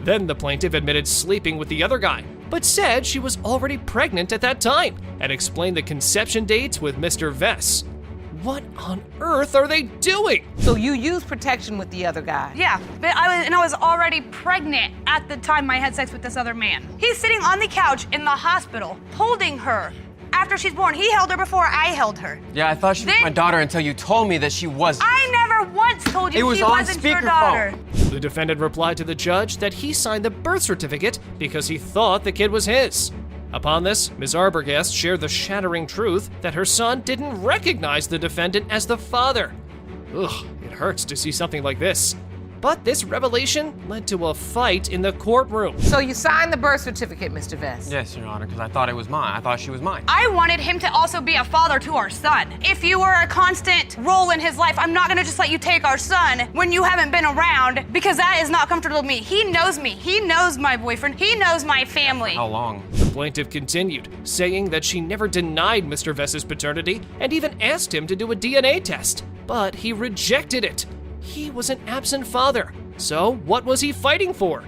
Then the plaintiff admitted sleeping with the other guy, but said she was already pregnant at that time and explained the conception dates with Mr. Vest. What on earth are they doing? So you used protection with the other guy? Yeah, but I was already pregnant at the time I had sex with this other man. He's sitting on the couch in the hospital, holding her. After she's born, he held her before I held her. Yeah, I thought she was my daughter until you told me that she wasn't. I never once told you she wasn't your daughter. The defendant replied to the judge that he signed the birth certificate because he thought the kid was his. Upon this, Ms. Arbogast shared the shattering truth that her son didn't recognize the defendant as the father. Ugh, it hurts to see something like this. But this revelation led to a fight in the courtroom. So you signed the birth certificate, Mr. Vest? Yes, Your Honor, because I thought it was mine. I thought she was mine. I wanted him to also be a father to our son. If you were a constant role in his life, I'm not gonna just let you take our son when you haven't been around, because that is not comfortable with me. He knows me. He knows my boyfriend. He knows my family. How long? The plaintiff continued, saying that she never denied Mr. Vest's paternity and even asked him to do a DNA test, but he rejected it. He was an absent father, so what was he fighting for?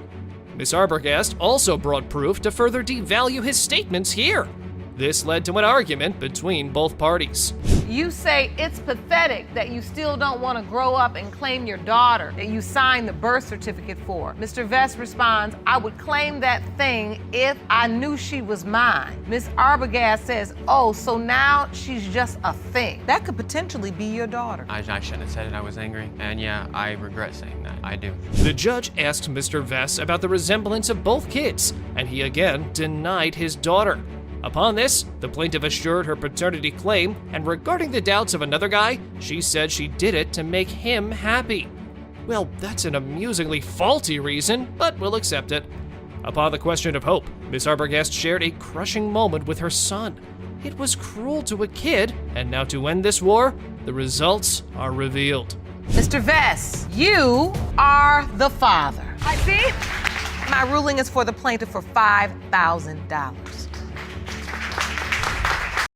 Miss Arbogast also brought proof to further devalue his statements here. This led to an argument between both parties. You say it's pathetic that you still don't want to grow up and claim your daughter that you signed the birth certificate for. Mr. Vest responds, I would claim that thing if I knew she was mine. Miss Arbogast says, oh, so now she's just a thing. That could potentially be your daughter. I shouldn't have said it. I was angry. And yeah, I regret saying that. I do. The judge asked Mr. Vest about the resemblance of both kids, and he again denied his daughter. Upon this, the plaintiff assured her paternity claim, and regarding the doubts of another guy, she said she did it to make him happy. Well, that's an amusingly faulty reason, but we'll accept it. Upon the question of hope, Miss Arbogast shared a crushing moment with her son. It was cruel to a kid, and now to end this war, the results are revealed. Mr. Vess, you are the father. I see. My ruling is for the plaintiff for $5,000.